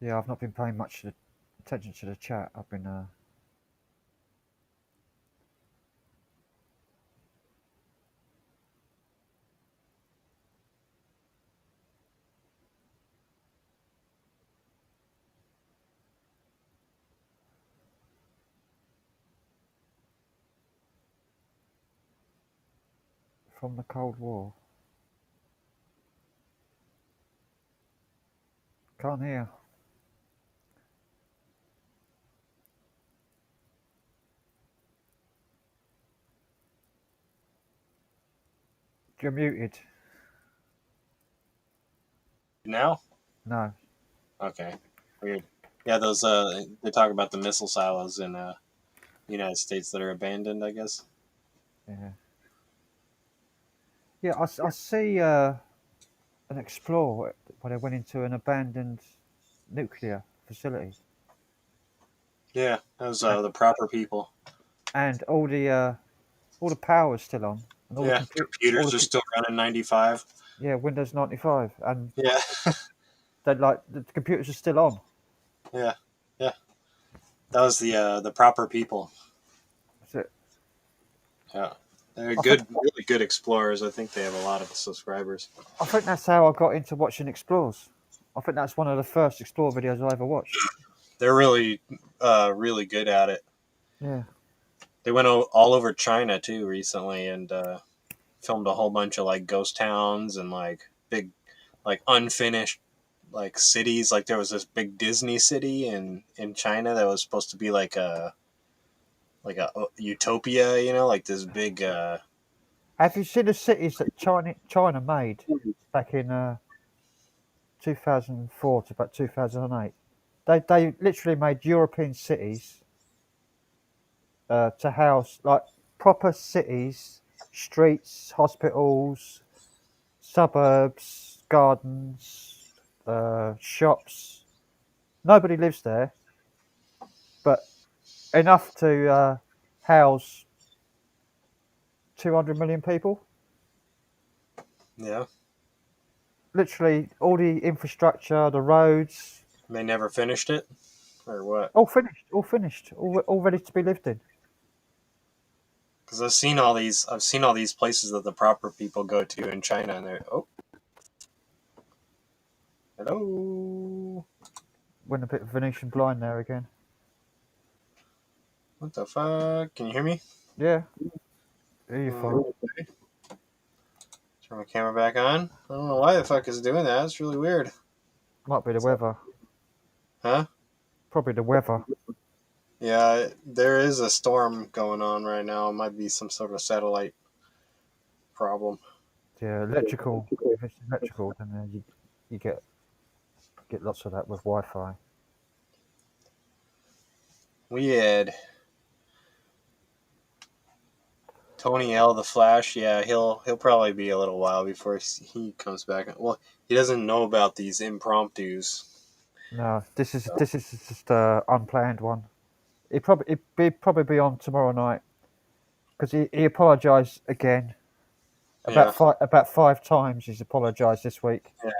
Yeah, I've not been paying much attention to the chat. I've been from the Cold War. Can't hear. You're muted. Now? No. Okay. Weird. Yeah, those they talk about the missile silos in United States that are abandoned, I guess. Yeah. Yeah, I see an Explorer when they went into an abandoned nuclear facility. Yeah, those the proper people. And all the power's still on. And all Yeah, computers are still running 95. Yeah, Windows 95, and yeah, the computers are still on. Yeah. That was the proper people. That's it. Yeah, they're really good explorers. I think they have a lot of subscribers. I think that's how I got into watching Explorers. I think that's one of the first Explorer videos I ever watched. They're really, really good at it. Yeah. They went all over China too recently and filmed a whole bunch of like ghost towns and like big, like unfinished like cities. Like there was this big Disney city in China that was supposed to be like a utopia, like this big. Have you seen the cities that China made back in 2004 to about 2008. They literally made European cities to house like proper cities, streets, hospitals, suburbs, gardens, shops. Nobody lives there, but enough to house 200 million people. Yeah. Literally, all the infrastructure, the roads, They never finished it, or what? all finished, all ready to be lived in. Because I've seen all these places that the proper people go to in China, and they're hello. Went a bit Venetian blind there again. What the fuck? Can you hear me? Yeah, you're fine. Okay. Turn my camera back on. I don't know why the fuck is doing that. It's really weird. Might be the weather. Huh? Probably the weather. Yeah, there is a storm going on right now. It might be some sort of satellite problem. Yeah, electrical. If it's electrical, then you get lots of that with Wi-Fi. We had Tony L the Flash. Yeah, he'll probably be a little while before he comes back. Well, he doesn't know about these impromptus. No, this is just a unplanned one. It'd probably be on tomorrow night because he apologised again Yeah. about 5 times. He's apologised this week. Yeah.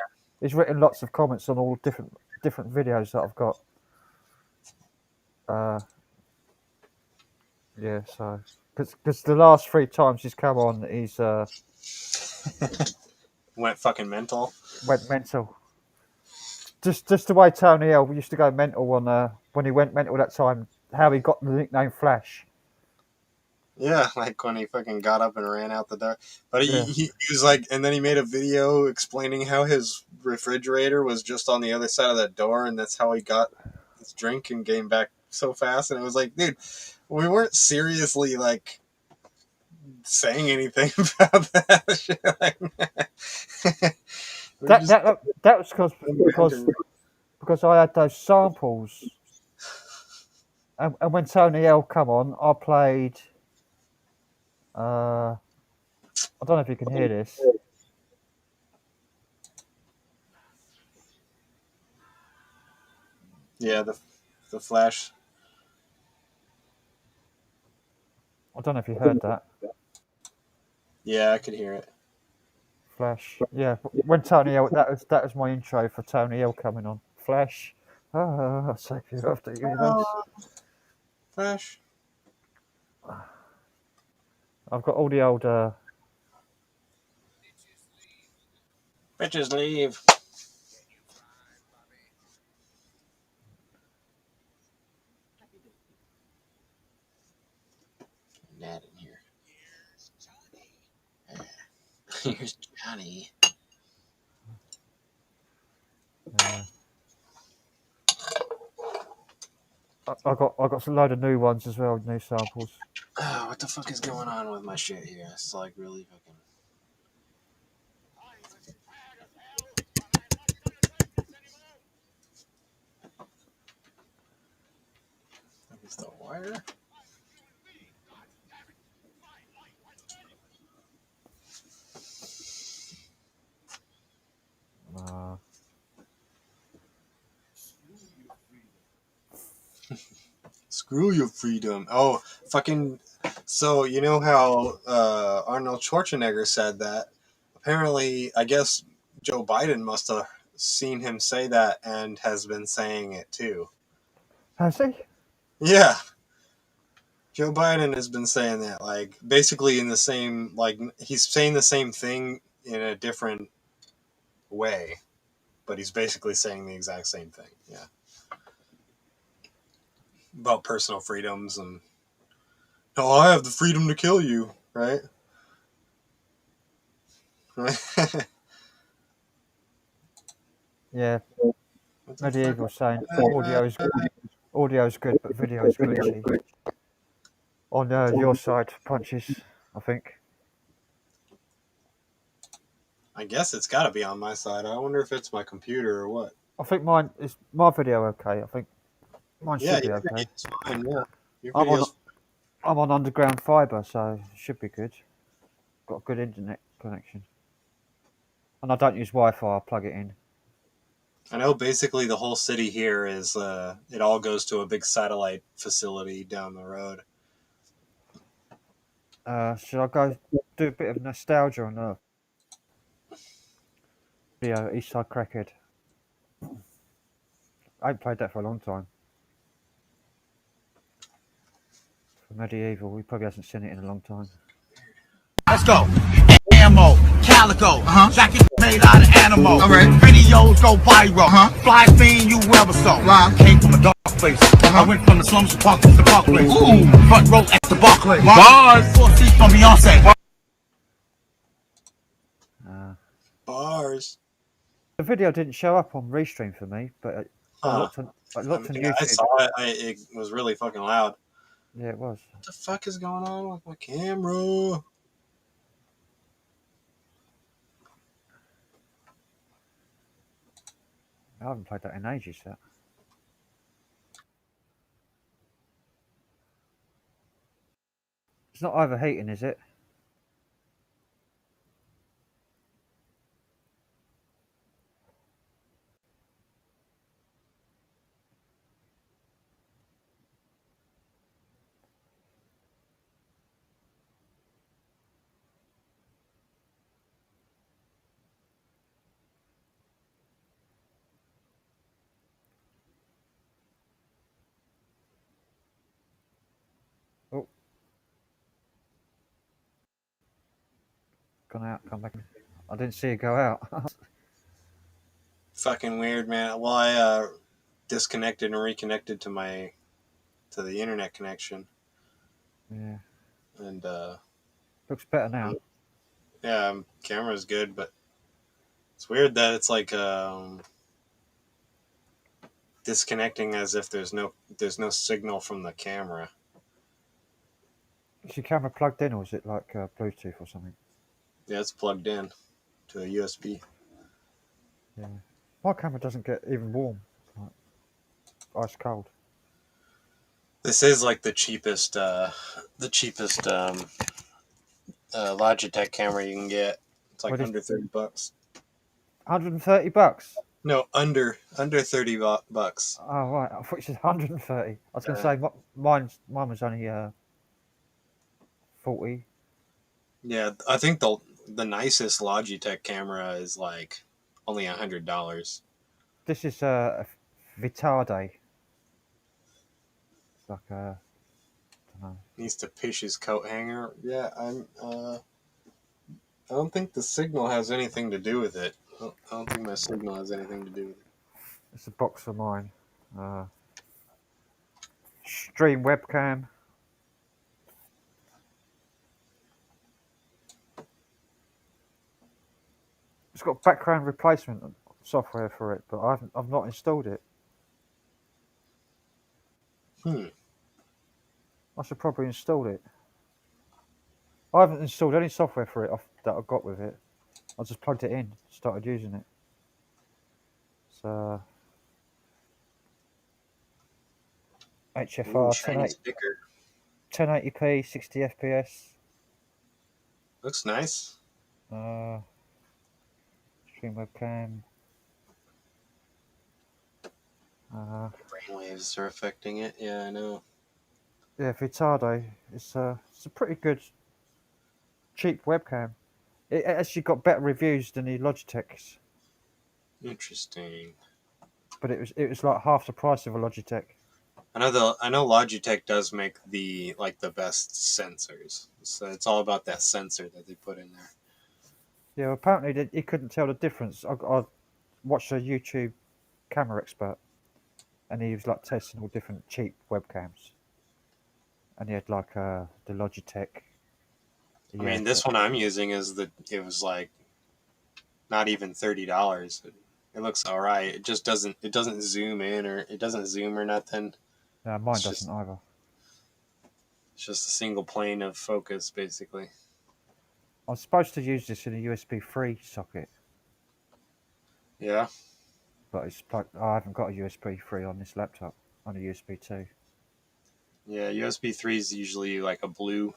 He's written lots of comments on all different videos that I've got. Yeah, so because the last 3 times he's come on, he's Went fucking mental. went mental. Just the way Tony L used to go mental on when he went mental that time. How he got the nickname Flash. Yeah, like when he fucking got up and ran out the door. But Yeah. he was like, and then he made a video explaining how his refrigerator was just on the other side of that door, and that's how he got his drink and came back so fast. And it was like, dude, we weren't seriously like saying anything about that shit. Like, That was because I had those samples, and when Tony L come on, I played. I don't know if you can hear this. Yeah, the Flash. I don't know if you heard that. Yeah, I could hear it. Flash. Yeah, when Tony L. That was my intro for Tony L. coming on. Flash. Ah, save you after the universe. Flash. I've got all the old. Bitches leave. Nat in here. Here's Johnny. I got a load of new ones as well, new samples. Oh, what the fuck is going on with my shit here? It's like really fucking. Is the wire? Screw your freedom. Oh, fucking. So, you know how Arnold Schwarzenegger said that? Apparently, I guess Joe Biden must have seen him say that and has been saying it too. Has he? Yeah. Joe Biden has been saying that, like, basically in the same, like, he's saying the same thing in a different way, but he's basically saying the exact same thing. Yeah. About personal freedoms and, oh, I have the freedom to kill you, right? Yeah. Medieval saying audio is good, but video is glitchy. On your side, punches, I think. I guess it's got to be on my side. I wonder if it's my computer or what. I think mine is my video okay. I think mine Yeah, should be your okay. video's fine. Yeah, your I'm on video's. I'm on underground fibre, so it should be good. Got a good internet connection, and I don't use Wi-Fi. I plug it in. I know basically the whole city here is. It all goes to a big satellite facility down the road. Should I go do a bit of nostalgia on the East Side Crackhead? I ain't played that for a long time. For Medieval, he probably hasn't seen it in a long time. Let's go. Ammo, calico, jacket made out of animal. All right. Videos go viral. Fly thing you ever saw. Wow. Came from a dark place. I went from the slums to Park to the Parkway. Ooh. Front row at the Barclay. Bars. 4 seats from Beyonce. Bars. The video didn't show up on Restream for me, but I looked on YouTube. I saw it. It was really fucking loud. Yeah, it was. What the fuck is going on with my camera? I haven't played that in ages. That. It's not overheating, is it? Oh, gone out, come back. I didn't see it go out. Fucking weird, man. Well, I disconnected and reconnected to the internet connection, Yeah, and looks better now. yeah, camera's good, but it's weird that it's like disconnecting as if there's no signal from the camera. Is your camera plugged in, or is it like Bluetooth or something? Yeah, it's plugged in to a USB. Yeah, my camera doesn't get even warm. Like, ice cold. This is like the cheapest Logitech camera you can get. It's like under $30. $130. No, under $30. Oh right, I thought you said 130. I was going to say mine was only 40. Yeah, I think the nicest Logitech camera is like only $100. This is a Vitarde. It's like a, I don't know. Needs to pish his coat hanger. Yeah, I don't think the signal has anything to do with it. I don't think my signal has anything to do with it. It's a box for mine. Stream webcam. It's got background replacement software for it, but I've not installed it. I should probably install it. I haven't installed any software for it that I got with it. I just plugged it in, started using it. So HFR 1080p 60 FPS. Looks nice. Stream webcam. Brainwaves are affecting it. Yeah, I know. Yeah, Vitarde. It's a pretty good, cheap webcam. It actually got better reviews than the Logitech's. Interesting. But it was like half the price of a Logitech. I know Logitech does make the best sensors. So it's all about that sensor that they put in there. Yeah, well, apparently he couldn't tell the difference. I watched a YouTube camera expert, and he was like testing all different cheap webcams, and he had like the Logitech. I mean, this one I'm using it was like not even $30. It looks all right. It just doesn't zoom in or it doesn't zoom or nothing. No, mine doesn't either. It's just a single plane of focus, basically. I'm supposed to use this in a USB 3 socket, Yeah. but it's plugged. I haven't got a USB 3 on this laptop. On a USB 2. Yeah, USB 3 is usually like a blue.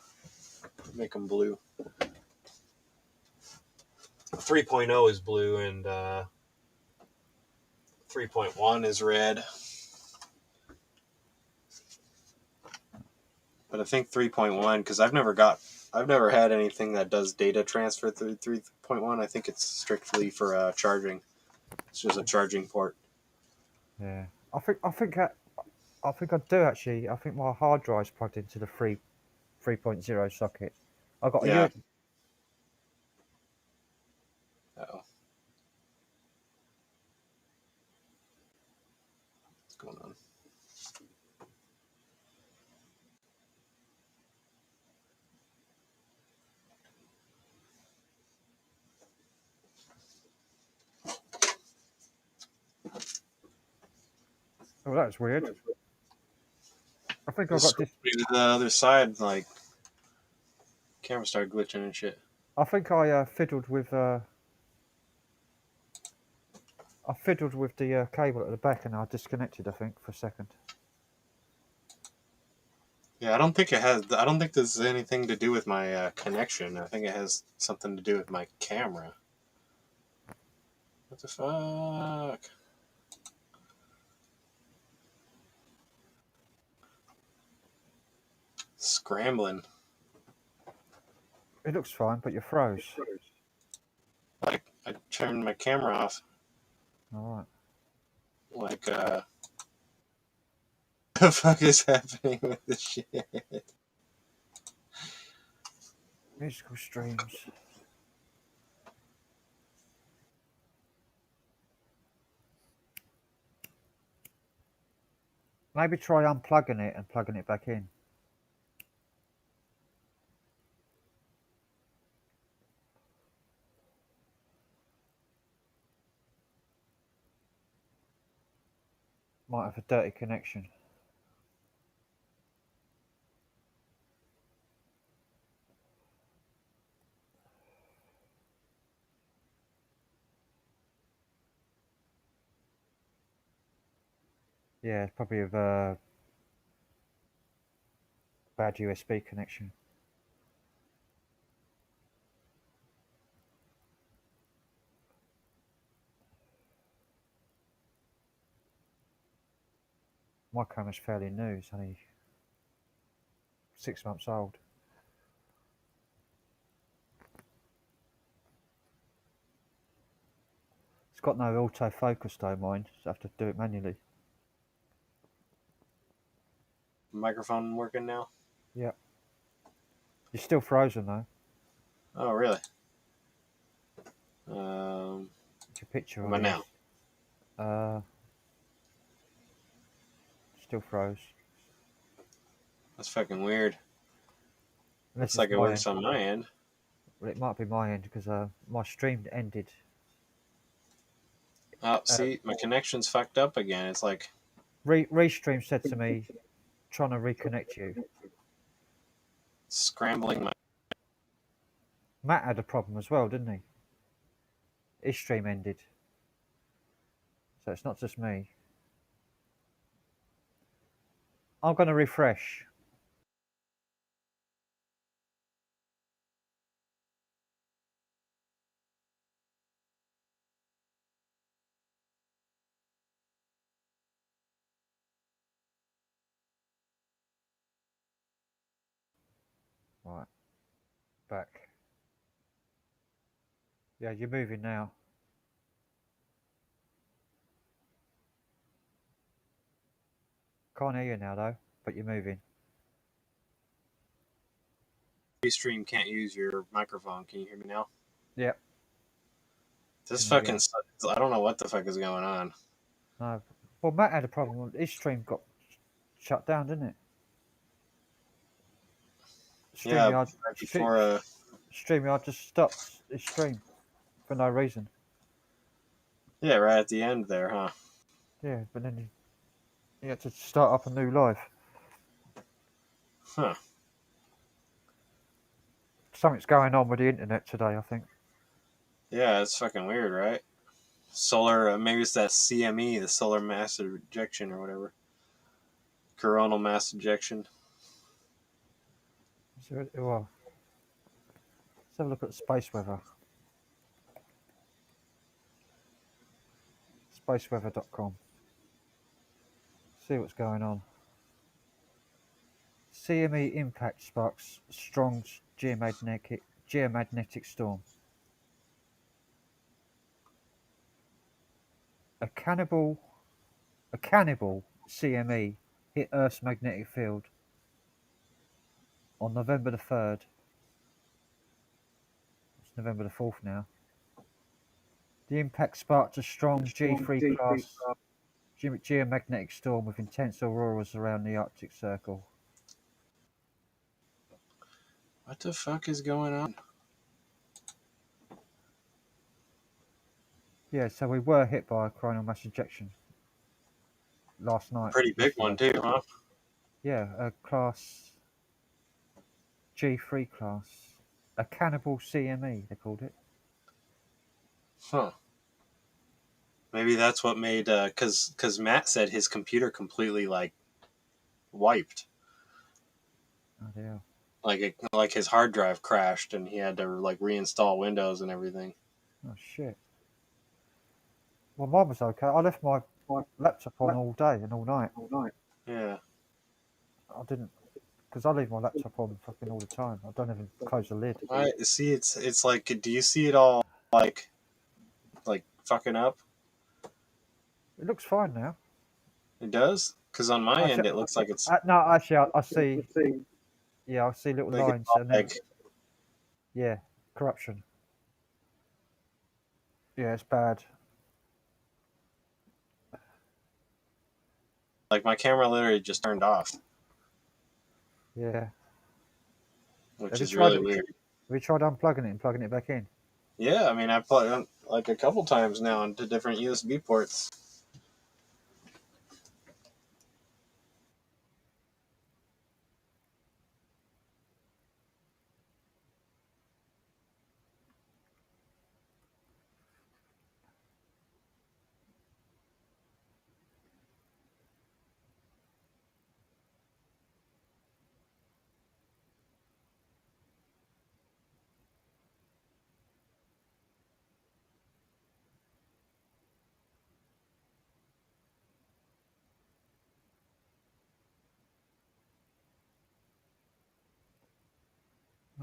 Make them blue. 3.0 is blue and 3.1 is red. But I think 3.1, because I've never had anything that does data transfer through 3.1. I think it's strictly for charging. It's just a charging port. Yeah, I think I do actually. I think my hard drive's plugged into the 3.0 socket. I got Yeah. a Uh-oh. What's going on? Oh, that's weird. I think I Just got this. to the other side, like camera started glitching and shit. I think I fiddled with the cable at the back, and I disconnected. I think for a second. Yeah, I don't think it has. I don't think this has anything to do with my connection. I think it has something to do with my camera. What the fuck? Scrambling. It looks fine, but you froze. Like I turned my camera off. All right. Like the fuck is happening with this shit? Musical streams. Maybe try unplugging it and plugging it back in. Might have a dirty connection. Yeah, it's probably a bad USB connection. My camera's fairly new. It's only 6 months old. It's got no autofocus though, mine. So I have to do it manually. Microphone working now? Yeah. You're still frozen though. Oh, really? It's your picture Am on I here. now? Still froze. That's fucking weird. Unless Looks like it's it my works end. on my end. Well, it might be my end because my stream ended. Oh, see, my connection's fucked up again. It's like Restream said to me, trying to reconnect you. scrambling my. Matt had a problem as well, didn't he? His stream ended. So it's not just me. I'm going to refresh. Right. Back. Yeah, you're moving now. Can't hear you now though, but you're moving. Restream can't use your microphone. Can you hear me now? Yep. This Can you fucking sucks. I don't know what the fuck is going on. No. Well, Matt had a problem. His stream got shut down, didn't it? Yeah, StreamYard, right before StreamYard just stopped his stream for no reason. yeah, right at the end there, huh? Yeah, but then he had to start up a new live. Huh. Something's going on with the internet today, I think. Yeah, it's fucking weird, right? Solar, maybe it's that CME, the solar mass ejection or whatever. Coronal mass ejection. Well, let's have a look at the space weather. Spaceweather.com. See what's going on. CME impact sparks strong geomagnetic storm. A cannibal CME hit Earth's magnetic field on November the 3rd. It's November the 4th now. The impact sparked a strong G3 class geomagnetic storm with intense auroras around the Arctic Circle. What the fuck is going on? Yeah, so we were hit by a coronal mass ejection last night. Pretty big one too, huh? Yeah, a class G3 class. A cannibal CME, they called it. Huh. Maybe that's what made, because Matt said his computer completely, like, wiped. Oh dear. Like his hard drive crashed and he had to, like, reinstall Windows and everything. Oh shit. Well, mine was okay. I left my laptop on all day and all night. Yeah. I didn't, because I leave my laptop on fucking all the time. I don't even close the lid. See, it's like, do you see it all, like fucking up? It looks fine now. It does? Because on my end, it looks like it's... No, actually, I see. Yeah, I see little like lines. And then, yeah, corruption. Yeah, it's bad. Like, my camera literally just turned off, Yeah. which is really weird. Have you tried unplugging it and plugging it back in? Yeah, I mean, I plugged like a couple times now into different USB ports.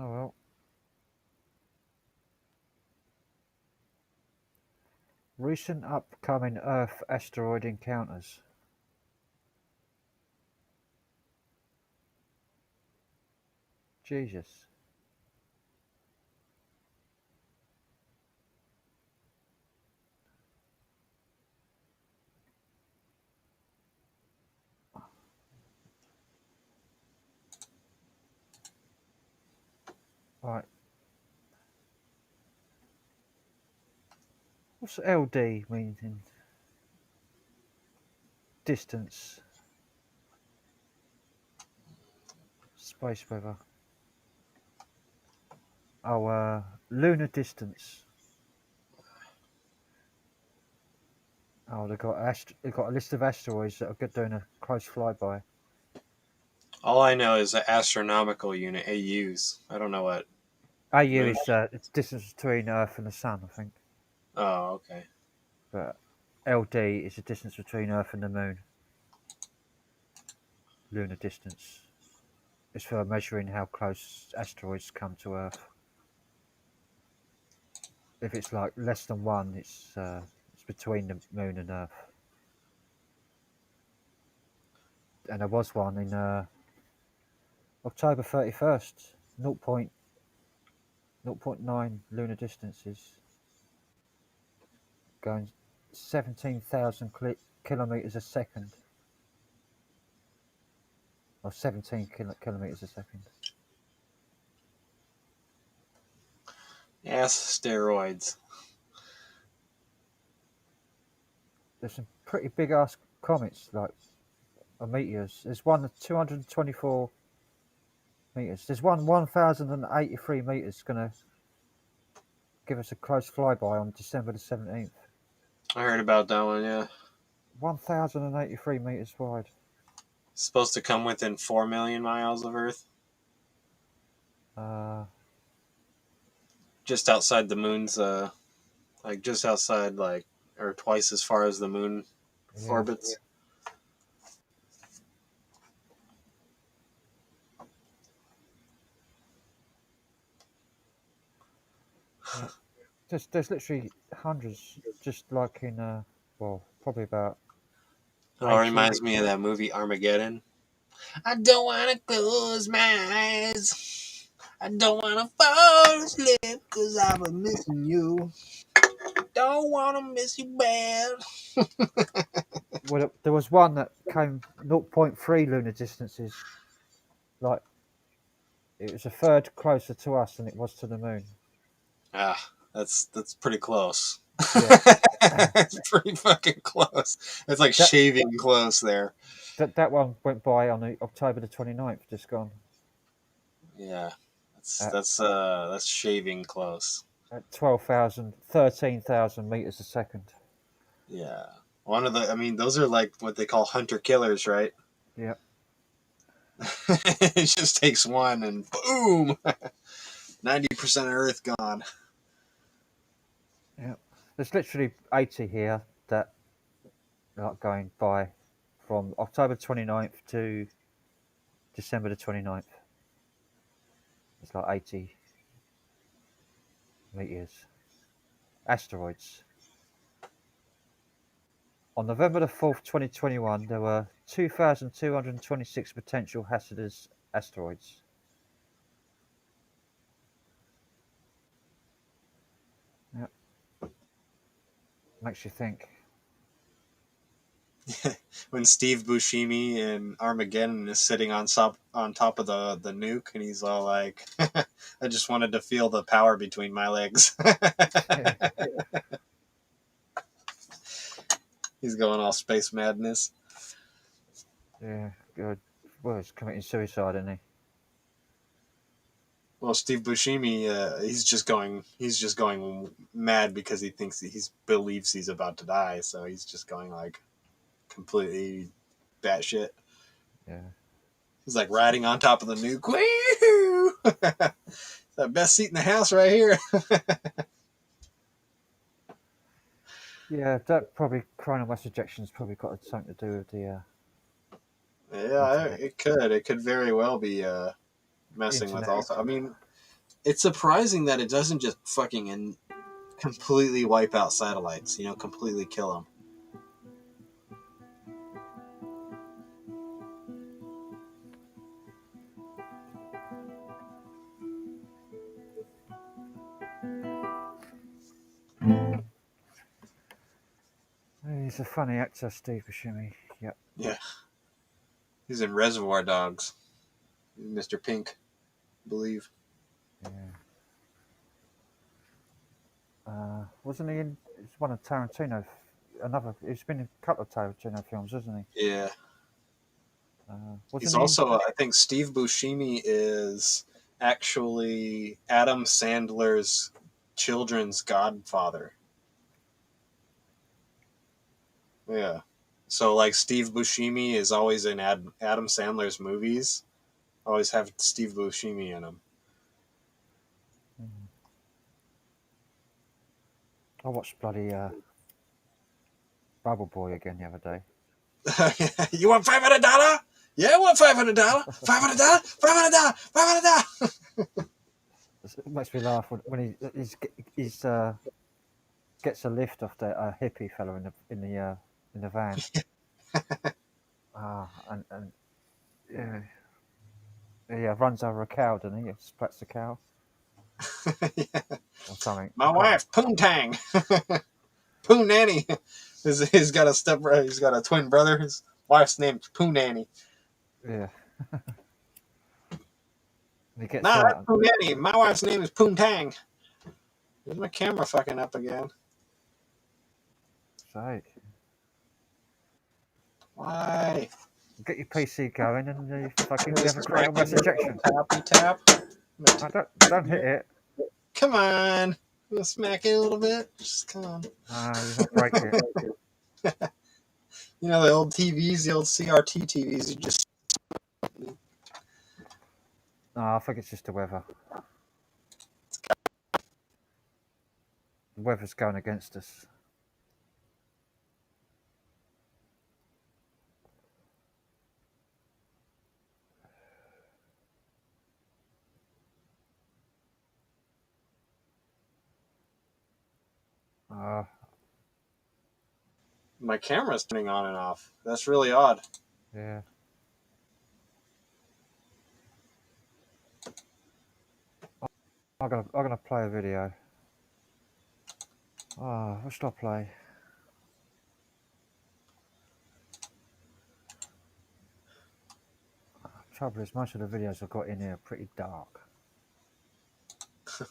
Oh well. Recent upcoming Earth asteroid encounters. Jesus. Right. What's LD mean in distance? Space weather. Oh, lunar distance. Oh, they've got a list of asteroids that are doing a close flyby. All I know is the astronomical unit, AUs. I don't know what. AU is it's distance between Earth and the Sun, I think. Oh, okay. But LD is the distance between Earth and the Moon. Lunar distance. It's for measuring how close asteroids come to Earth. If it's like less than 1, it's between the Moon and Earth. And there was one in October 31st, 0.9 lunar distances, going 17,000 kilometers a second, or 17 kilometers a second. Yes, steroids. There's some pretty big ass comets, like meteors. There's one of 224 meters. There's 1,083 meters going to give us a close flyby on December the 17th. I heard about that one. Yeah, 1,083 meters wide. it's supposed to come within 4 million miles of Earth, just outside the moon's, like just outside, like, or twice as far as the moon orbits. There's literally hundreds, just like in well, probably about. It all reminds me of that movie Armageddon. I don't want to close my eyes. I don't want to fall asleep because I've been missing you. Don't want to miss you bad. Well, there was one that came 0.3 lunar distances. Like, it was a third closer to us than it was to the moon. Ah, that's pretty close. Yeah. It's pretty fucking close. It's like shaving close there. That one went by on October the 29th, just gone. Yeah, that's shaving close. At 13,000 meters a second. Yeah, those are like what they call hunter killers, right? Yeah. It just takes one and boom, 90% of Earth gone. Yeah. There's literally 80 here that are going by from October 29th to December the 29th. It's like 80 meters. Asteroids. On November the 4th, 2021, there were 2,226 potential hazardous asteroids. Yep. Makes you think. When Steve Buscemi in Armageddon is sitting on top of the nuke, and he's all like, "I just wanted to feel the power between my legs." He's going all space madness. Yeah, good. Well, he's committing suicide, isn't he? Well, Steve Buscemi, he's just going mad because he believes he's about to die, so he's just going like completely batshit. Yeah. He's like riding on top of the nuke. Woo! The best seat in the house right here. Yeah, that probably coronal mass ejection's probably got something to do with the. Yeah, it could. It could very well be messing Internet. with also. I mean, it's surprising that it doesn't just fucking completely wipe out satellites. Completely kill them. He's a funny actor, Steve Buscemi. Yep. Yeah. He's in Reservoir Dogs. Mr. Pink, I believe. Yeah. Wasn't he in? It's one of Tarantino. He's been in a couple of Tarantino films, hasn't he? Yeah. He's he also, I think, Steve Buscemi is actually Adam Sandler's children's godfather. Yeah. So, like, Steve Buscemi is always in Adam Sandler's movies. Always have Steve Buscemi in them. I watched bloody Bubble Boy again the other day. You want $500? Yeah, I want $500. $500? $500? It makes me laugh when he gets a lift off the hippie fellow in the van. And runs over a cow, doesn't he? Splats the cow. Yeah. Or something. My wife, Poontang. Poon Nanny. He's got a twin brother. His wife's name's Poon Nanny. Yeah. That's Poon Nanny. My wife's name is Poontang. There's my camera fucking up again. Right. Why? Get your PC going and you fucking Just have a cranial mass ejection. Tappy tap. Don't hit it. Come on. We'll smack it a little bit. Just come on. No, you might break it. You know, the old TVs, the old CRT TVs, you just. No, I think it's just the weather. The weather's going against us. My camera's turning on and off. That's really odd. Yeah. I'm gonna play a video. What should I play? Trouble is, most of the videos I've got in here are pretty dark. Don't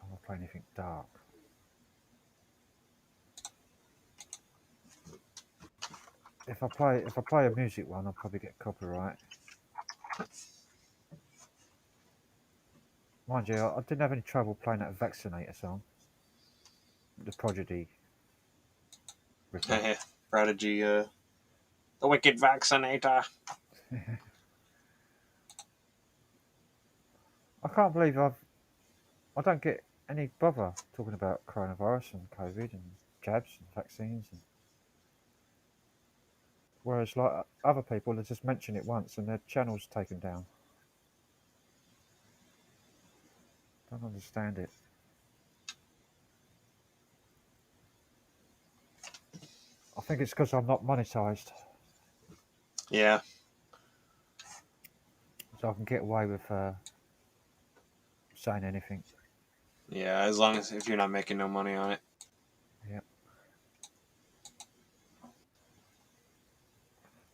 want to play anything dark. If I play a music one, I'll probably get copyright. Mind you, I didn't have any trouble playing that Vaccinator song. The Prodigy. Prodigy, the Wicked Vaccinator. I can't believe I don't get any bother talking about coronavirus and COVID and jabs and vaccines. Whereas like other people, they just mention it once and their channel's taken down. Don't understand it. I think it's because I'm not monetized. Yeah. So I can get away with saying anything. Yeah, as long as if you're not making no money on it. Yeah.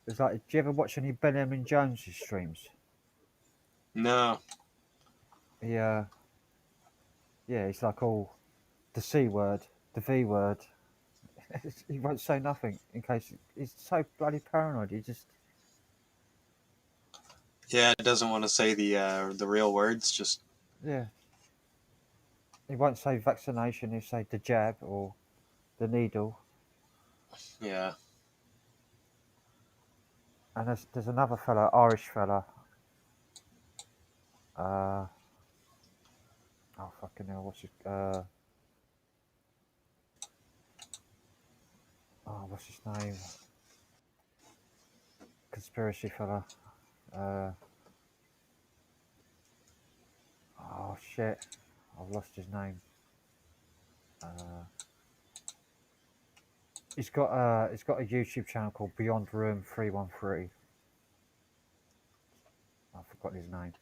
It's like, do you ever watch any Benjamin Jones's streams? No. Yeah, he's like all the C word, the V word. He won't say nothing in case he's so bloody paranoid. He just Yeah, it doesn't want to say the real words. Just he won't say vaccination. He'll say the jab or the needle. yeah. And there's another fella, Irish fella. Oh fucking hell! What's his name? Conspiracy fella. Oh shit! I've lost his name. He's got a YouTube channel called Beyond Room 313. I forgot his name.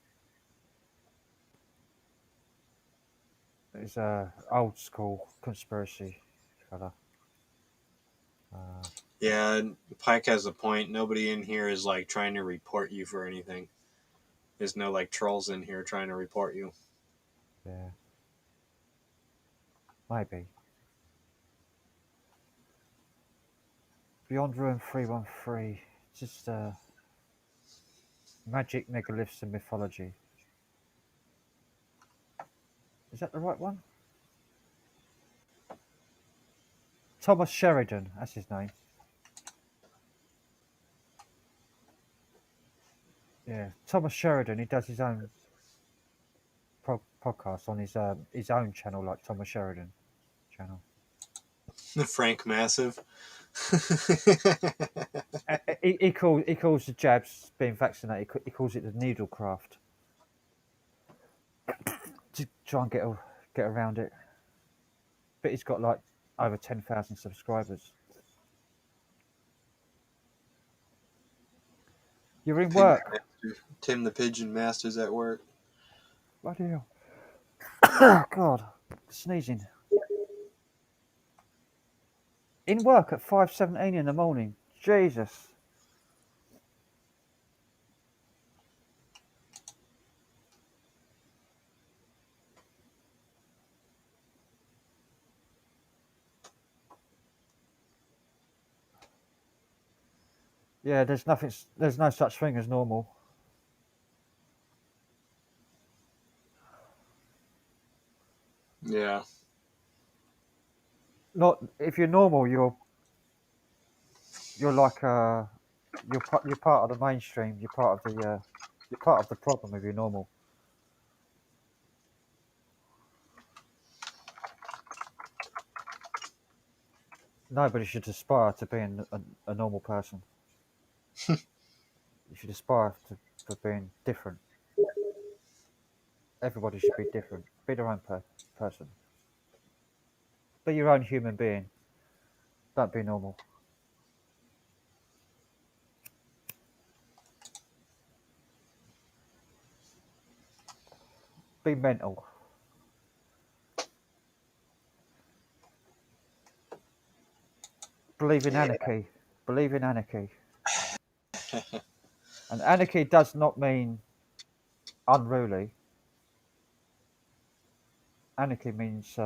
He's a old school conspiracy fella. Yeah, Pike has a point. Nobody in here is like trying to report you for anything. There's no like trolls in here trying to report you. Yeah. Maybe. Beyond Room 313. Just magic megaliths and mythology. Is that the right one? Thomas Sheridan, that's his name. Yeah, Thomas Sheridan. He does his own podcast on his own channel, like Thomas Sheridan channel. Frank Massive. He calls the jabs being vaccinated. He calls it the needlecraft. To try and get around it. But he's got like over 10,000 subscribers. You're in work. Tim the Pigeon Master's at work. Bloody hell. Oh, God. Sneezing. In work at 5:17 in the morning. Jesus. Yeah, there's nothing. There's no such thing as normal. Yeah. Not if you're normal, you're like you're part of the mainstream. You're part of the problem if you're normal. Nobody should aspire to being a normal person. You should aspire for being different. Everybody should be different. Be their own person. Be your own human being. Don't be normal. Be mental. Believe in Yeah. anarchy. Believe in anarchy. And anarchy does not mean unruly. Anarchy means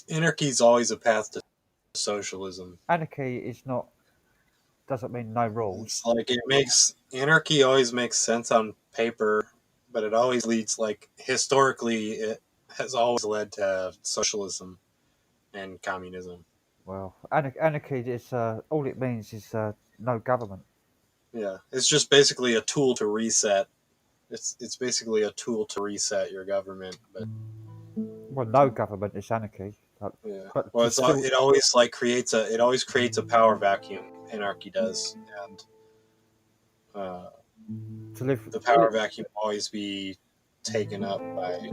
Anarchy is always a path to socialism. anarchy is not doesn't mean no rules. It's like anarchy always makes sense on paper, but it always leads, like, historically it has always led to socialism and communism. Well, anarchy is all it means is no government. Yeah, it's just basically a tool to reset. It's basically a tool to reset your government, but Well, no government is anarchy. yeah. But Well, to still it always like creates a power vacuum. Anarchy does, and to live. the power vacuum will always be taken up by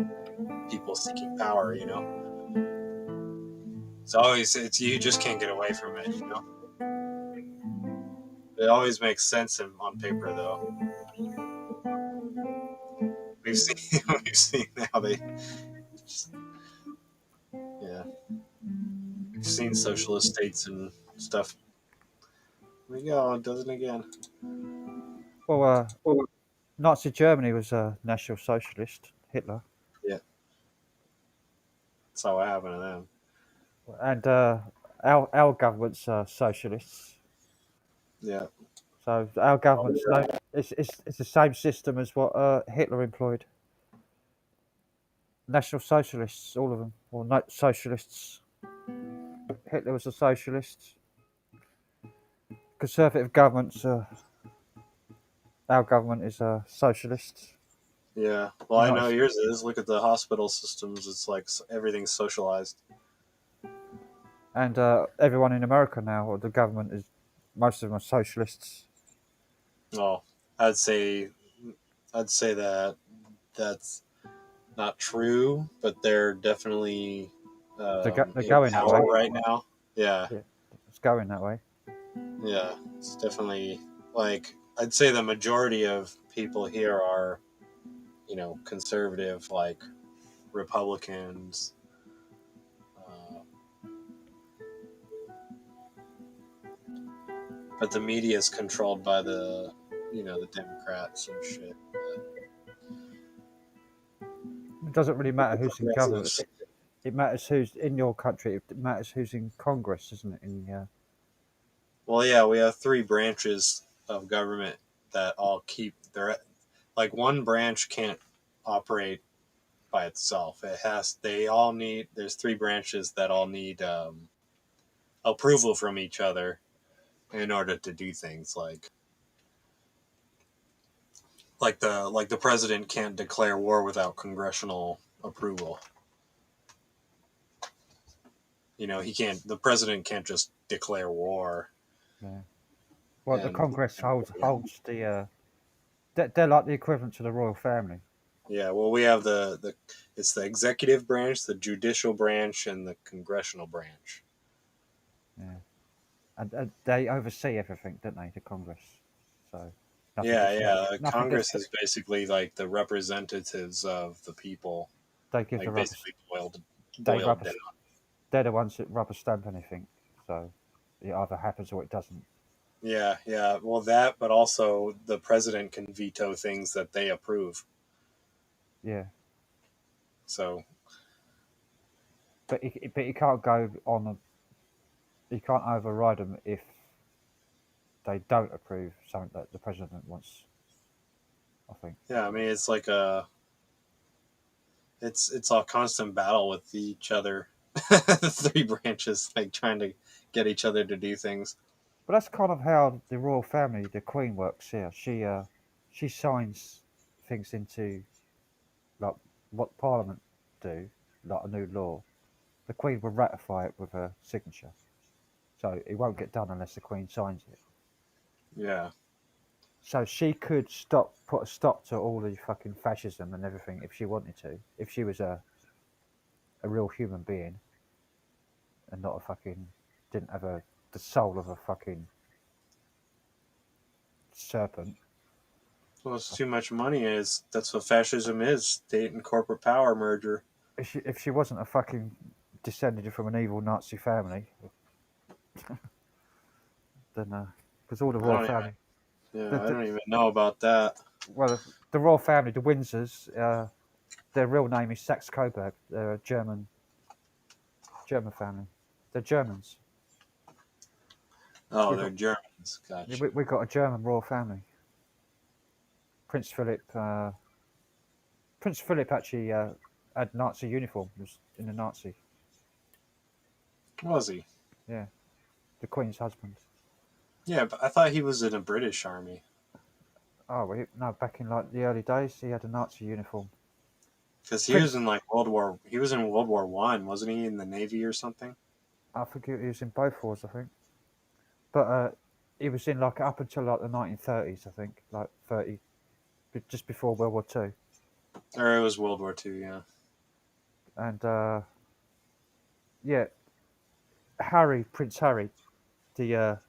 people seeking power. It's you just can't get away from it. It always makes sense on paper, though. We've seen we've seen how they, yeah, we've seen socialist states and stuff. There we go, it does it again. Well, Nazi Germany was a national socialist. Hitler. Yeah, that's how it happened to them. And our government's socialists. Yeah, So our government's no, it's the same system as what Hitler employed. National socialists, all of them, or no, socialists. Hitler was a socialist. Conservative governments. Our government is a socialist. yeah. Well, I know United, yours is. Look at the hospital systems. It's like everything's socialized. and everyone in America now, or the government is, most of them are socialists. Well, I'd say I'd say that that's not true, but they're definitely They're in going that way. power right now. Yeah, Yeah, it's going that way. yeah. It's definitely, like, I'd say the majority of people here are, conservative, like Republicans. Uh, but the media is controlled by the Democrats and shit. It doesn't really matter who's in government. Progressives. It matters who's in your country. It matters who's in Congress, isn't it? Well, yeah, we have three branches of government that all keep their, like, one branch can't operate by itself. They all need, there's three branches that all need approval from each other in order to do things, like the president can't declare war without congressional approval. The president can't just declare war. Yeah. Well, the And Congress holds the. They're like the equivalent to the royal family. yeah, well, we have it's the executive branch, the judicial branch, and the congressional branch. Yeah, and they oversee everything, don't they? The Congress. So. Yeah. Nothing Congress gets. is basically like the representatives of the people, They give the like rubber. basically They boiled rubber. down. They're the ones that rubber stamp anything. So it either happens or it doesn't. Yeah. Well, that, but also the president can veto things that they approve. Yeah. So, But he can't go on. He can't override them if they don't approve something that the president wants. I think. Yeah, I mean it's like it's a constant battle with each other. The three branches, like trying to get each other to do things. But that's kind of how the royal family, the Queen, works here. She signs things into like what Parliament do, like a new law. The Queen will ratify it with her signature, so it won't get done unless the Queen signs it. Yeah. So she could put a stop to all the fucking fascism and everything if she wanted to, if she was a real human being and not a fucking didn't have the soul of a fucking serpent. Well, it's too much money. Is that's what fascism is? State and corporate power merger. If she wasn't a fucking descended from an evil Nazi family, then because all the I royal don't even. family, Yeah, I don't even know about that. well, the royal family, the Windsors, their real name is Saxe Coburg. They're a German family. They're Germans. Oh, We they're got Germans. Gotcha. we got a German royal family. Prince Philip. Prince Philip actually had Nazi uniform. Was in the Nazi. Was he? Yeah, the Queen's husband. Yeah, but I thought he was in a British army. Oh, well, no, back in like the early days, he had a Nazi uniform. Because he was Prince, in like World War. He was in World War One, wasn't he? In the Navy or something. I forget he was in both wars, I think. But he was in like up until like the 1930s, I think, like 30, just before World War Two. Or it was World War Two. Yeah. And yeah, Prince Harry, the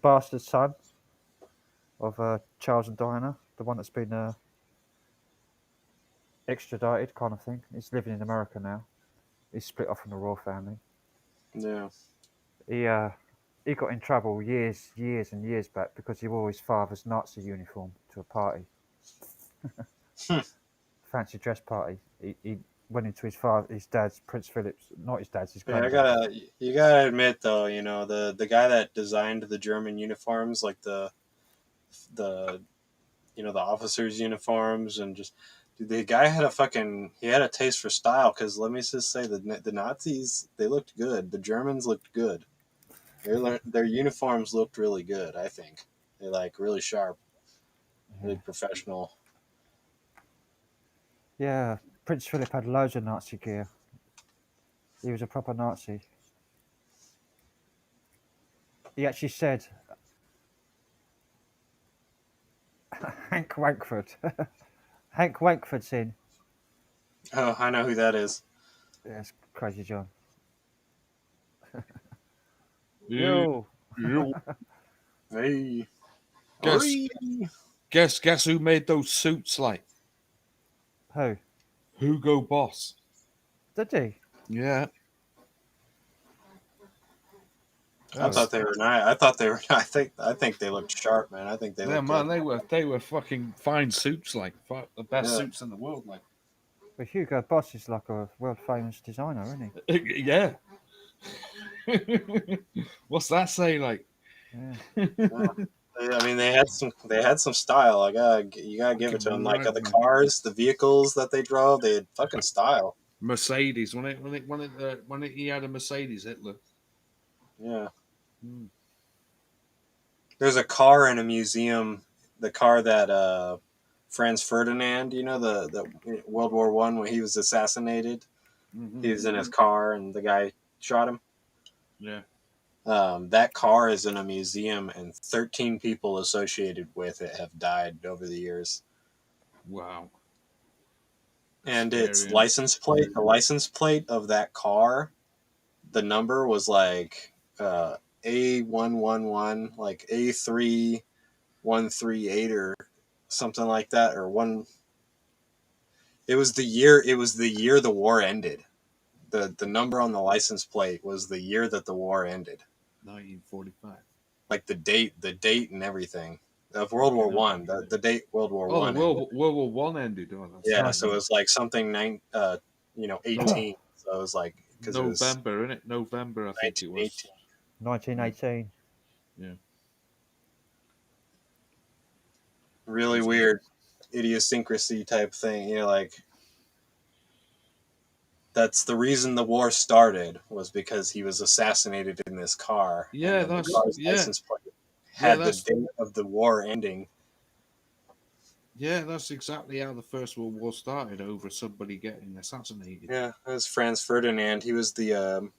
bastard son of Charles and Diana, the one that's been extradited, kind of thing. He's living in America now. He's split off from the royal family. Yeah. He got in trouble years and years back because he wore his father's Nazi uniform to a party, fancy dress party. He went into his dad's, Prince Philip's, not his dad's, his Yeah, granddad. you gotta admit though, you know, the guy that designed the German uniforms, like the the officers' uniforms, and just dude, the guy had he had a taste for style. Because let me just say, the Nazis, they looked good. The Germans looked good. Their uniforms looked really good. I think they like really sharp, really Yeah. professional. Yeah, Prince Philip had loads of Nazi gear. He was a proper Nazi. He actually said, Hank Wankford. Hank Wankford's in. Oh, I know who that is. Yeah, it's Crazy John. Yeah, Yo, yeah. Hey, Guess, Oi. guess who made those suits? Like who? Hugo Boss. Did he? Yeah, I Oh, thought they were nice. I thought they were. I think they looked sharp, man. I think they yeah, looked man. good. They were fucking fine suits. Like the best Yeah. suits in the world. Like but Hugo Boss is like a world famous designer, isn't he? yeah. What's that say? Like Yeah. I mean, they had some style. You gotta give it to them. fucking Like right, the man. cars, the vehicles that they drove, they had fucking style. Mercedes. He had a Mercedes, Hitler. Yeah. Hmm. There's a car in a museum. The car that Franz Ferdinand, you know, the World War One when he was assassinated. Mm-hmm. He was in his car and the guy shot him. Yeah. That car is in a museum, and 13 people associated with it have died over the years. Wow. And Scary, its innit? the license plate of that car, the number was like A111, like A3138 or something like that, or one. It was the year. It was the year the war ended. The number on the license plate was the year that the war ended. 1945. Like the date and everything of World War One. The date World War Oh, One. the World War One ended. Oh, that's Yeah, right. so it was like something 18. So it was like because it was November, innit? November, I think it was. 1918. 1918. Yeah. really weird idiosyncrasy type thing. Like that's the reason the war started was because he was assassinated in this car. Yeah, and then that's the car's license plate had the date of the war ending. Yeah, that's exactly how the First World War started, over somebody getting assassinated. Yeah, it was Franz Ferdinand. He was the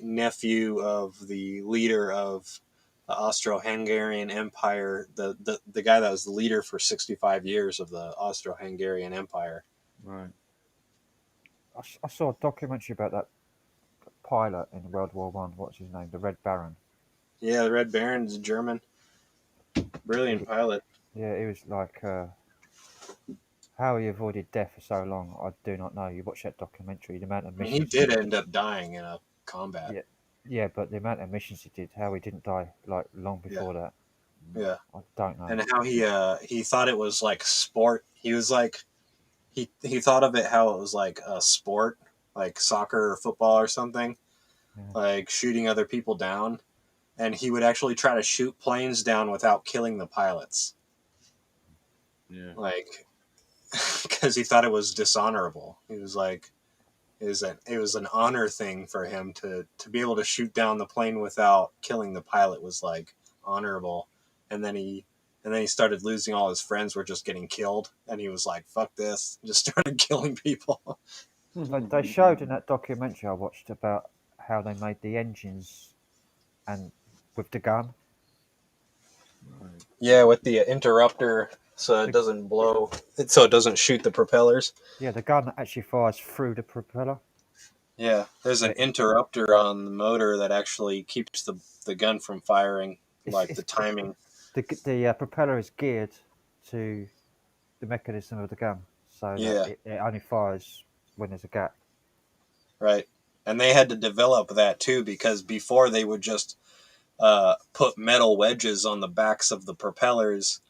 nephew of the leader of the Austro-Hungarian Empire, the guy that was the leader for 65 years of the Austro-Hungarian Empire. Right. I saw a documentary about that pilot in World War One. What's his name? The Red Baron. Yeah, the Red Baron's a German. Brilliant pilot. Yeah, he was like how he avoided death for so long. I do not know. You watch that documentary, the amount of I mean, he missions. did end up dying in a combat. Yeah, yeah, but the amount of missions he did, how he didn't die like long before that. Yeah, I don't know. and how he thought it was like sport. He was like he thought of it how it was like a sport, like soccer or football or something, like shooting other people down. And he would actually try to shoot planes down without killing the pilots. Yeah. Like, because he thought it was dishonorable. He was like, it was an honor thing for him to be able to shoot down the plane without killing the pilot was like honorable. And then he started losing all his friends were just getting killed. And he was like, fuck this. Just started killing people. They showed in that documentary I watched about how they made the engines and with the gun. Right. Yeah, with the interrupter so it doesn't blow, so it doesn't shoot the propellers. Yeah, the gun actually fires through the propeller. Yeah, there's an interrupter on the motor that actually keeps the gun from firing, like the timing. The propeller is geared to the mechanism of the gun, so that it only fires when there's a gap. Right, and they had to develop that too because before they would just put metal wedges on the backs of the propellers,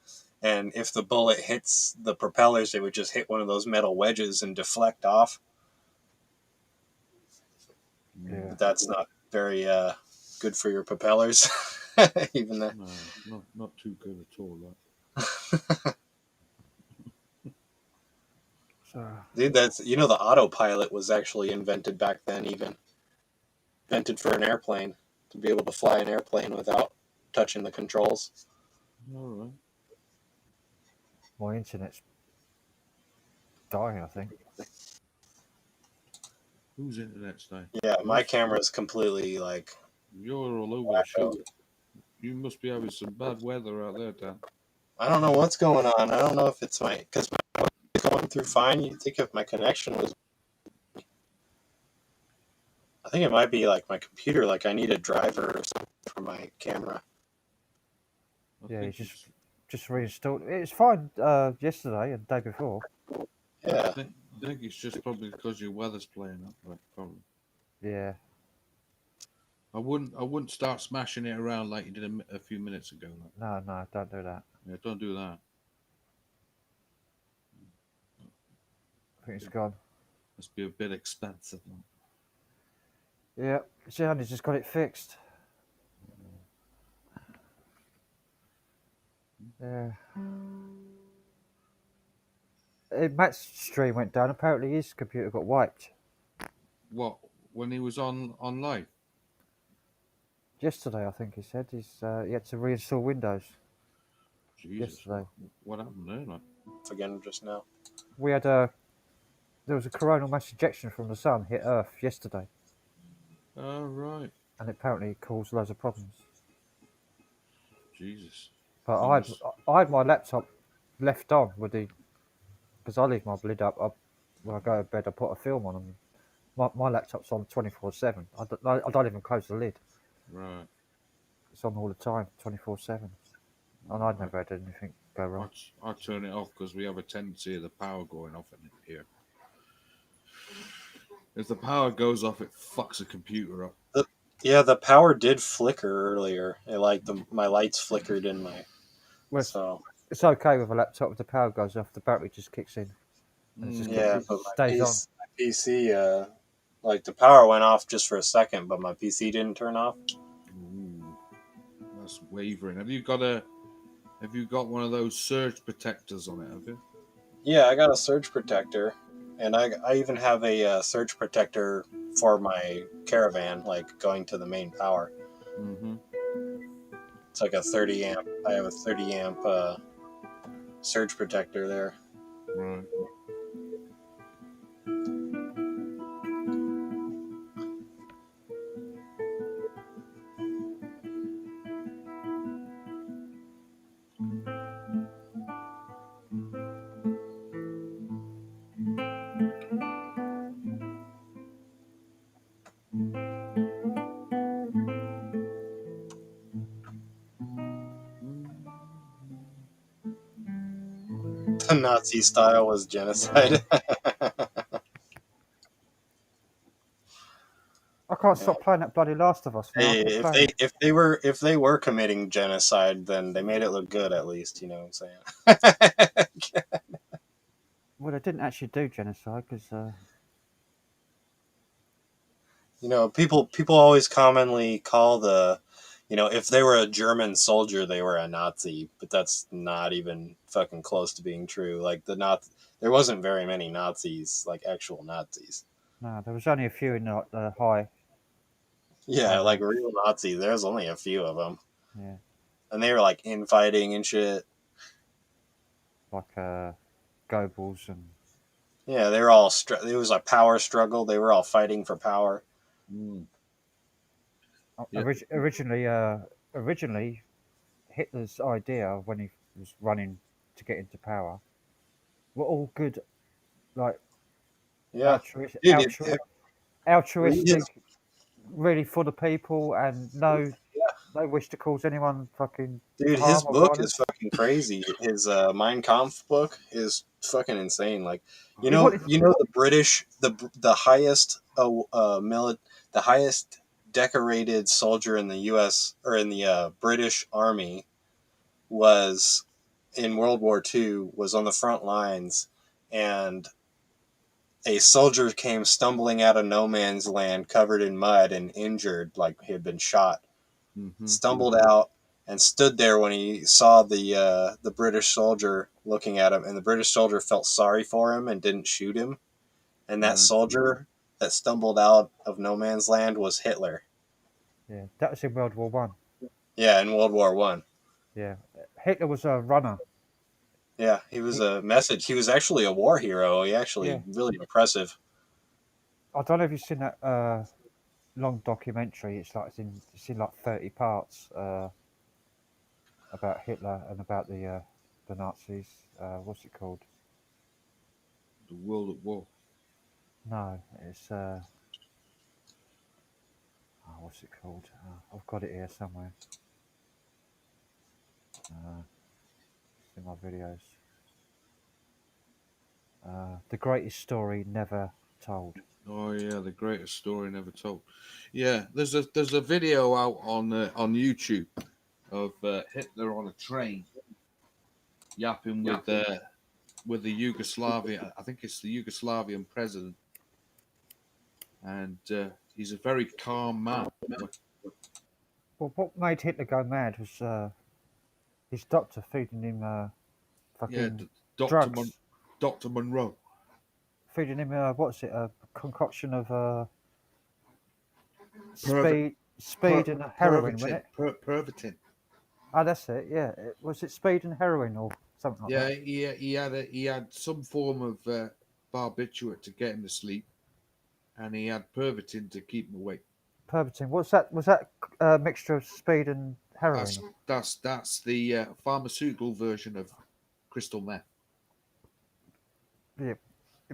and if the bullet hits the propellers, it would just hit one of those metal wedges and deflect off. Yeah. But that's not very good for your propellers, even that. No, not too good at all. Dude, that's the autopilot was actually invented back then, even invented for an airplane to be able to fly an airplane without touching the controls. All right. My internet's dying, I think. Whose internet's dying? Yeah, my camera's completely like. You're all over the show. You must be having some bad weather out there, Dan. I don't know what's going on. I don't know if it's because my going through fine. You'd think if my connection was. I think it might be like my computer. Like I need a driver or something for my camera. Yeah, you just reinstalled. It was fine yesterday and the day before. Yeah. I think it's just probably because your weather's playing up, right? Probably. Yeah. I wouldn't start smashing it around like you did a few minutes ago. No, don't do that. Yeah, don't do that. I think it's gone. Must be a bit expensive. Yeah, Johnny's just got it fixed. Yeah. Matt's stream went down. Apparently his computer got wiped. What? When he was on live? Yesterday, I think he said he had to reinstall Windows. Jesus. Yesterday. What happened there? Like? Again, just now. We had there was a coronal mass ejection from the sun hit Earth yesterday. Oh, right. And apparently it caused loads of problems. Jesus. But I had my laptop left on with because I leave my lid up. When I go to bed, I put a film on, and my laptop's on 24/7. I don't even close the lid. Right. It's on all the time, 24/7. And I'd never had anything go wrong. I turn it off because we have a tendency of the power going off in here. If the power goes off, it fucks the computer up. Yeah, the power did flicker earlier. My lights flickered in my. Well, so it's okay with a laptop. If the power goes off, the battery just kicks in. And it just but stays on. my PC, like the power went off just for a second, but my PC didn't turn off. Ooh, that's wavering. Have you got a Have you got one of those surge protectors on it? Have you? Yeah, I got a surge protector, and I even have a surge protector for my caravan, like going to the main power. Mm-hmm. It's like a 30 amp. I have a 30 amp surge protector there. Right. The Nazi style was genocide. I can't Yeah. stop playing that bloody Last of Us, man. I Hey, keep playing it. if they were committing genocide, then they made it look good at least. You know what I'm saying? Well, they didn't actually do genocide because You know, people always commonly call the, you know, if they were a German soldier, they were a Nazi, but that's not even fucking close to being true. Like there wasn't very many Nazis, like actual Nazis. no, there was only a few in the high Yeah, like ranks. real Nazis. There's only a few of them, Yeah, and they were like infighting and shit. like Goebbels and Yeah, they were all. It was a power struggle. They were all fighting for power. Mm. Yeah. originally Hitler's idea when he was running to get into power were all good, like Yeah, dude. His, altruistic, really for the people, and no wish to cause anyone fucking Dude, his harm or book is violence. fucking crazy. His Mein Kampf book is fucking insane. Like, He wanted, you know, the British, the highest the highest decorated soldier in the U.S. or in the British Army was in World War II, was on the front lines, and a soldier came stumbling out of no man's land, covered in mud and injured, like he had been shot, Mm-hmm. stumbled out and stood there when he saw the British soldier looking at him, and the British soldier felt sorry for him and didn't shoot him. And that Right. soldier that stumbled out of no man's land was Hitler. yeah, that was in World War One. Yeah, in World War One. Yeah, Hitler was a runner. Yeah, he was He, a message. He was actually a war hero. He actually yeah, really impressive. I don't know if you've seen that long documentary. It's in like 30 parts about Hitler and about the Nazis. What's it called? The World at War. No, it's what's it called? I've got it here somewhere. It's in my videos. The greatest story never told. Oh yeah, the greatest story never told. Yeah, there's a video out on YouTube of Hitler on a train yapping with the Yugoslavia. I think it's the Yugoslavian president, and he's a very calm man. Well, what made Hitler go mad was his doctor feeding him Yeah, fucking Doctor drugs, Doctor Monroe. feeding him what's it? A concoction of Perv- speed and heroin, wasn't Pervitin. it? Pervitin. Oh, that's it. Yeah, was it speed and heroin or something like Yeah, that? he had some form of barbiturate to get him to sleep, and he had Pervitin to keep him awake. Pervitin. What's that? Was that a mixture of speed and That's heroin? that's the pharmaceutical version of crystal meth. Yeah,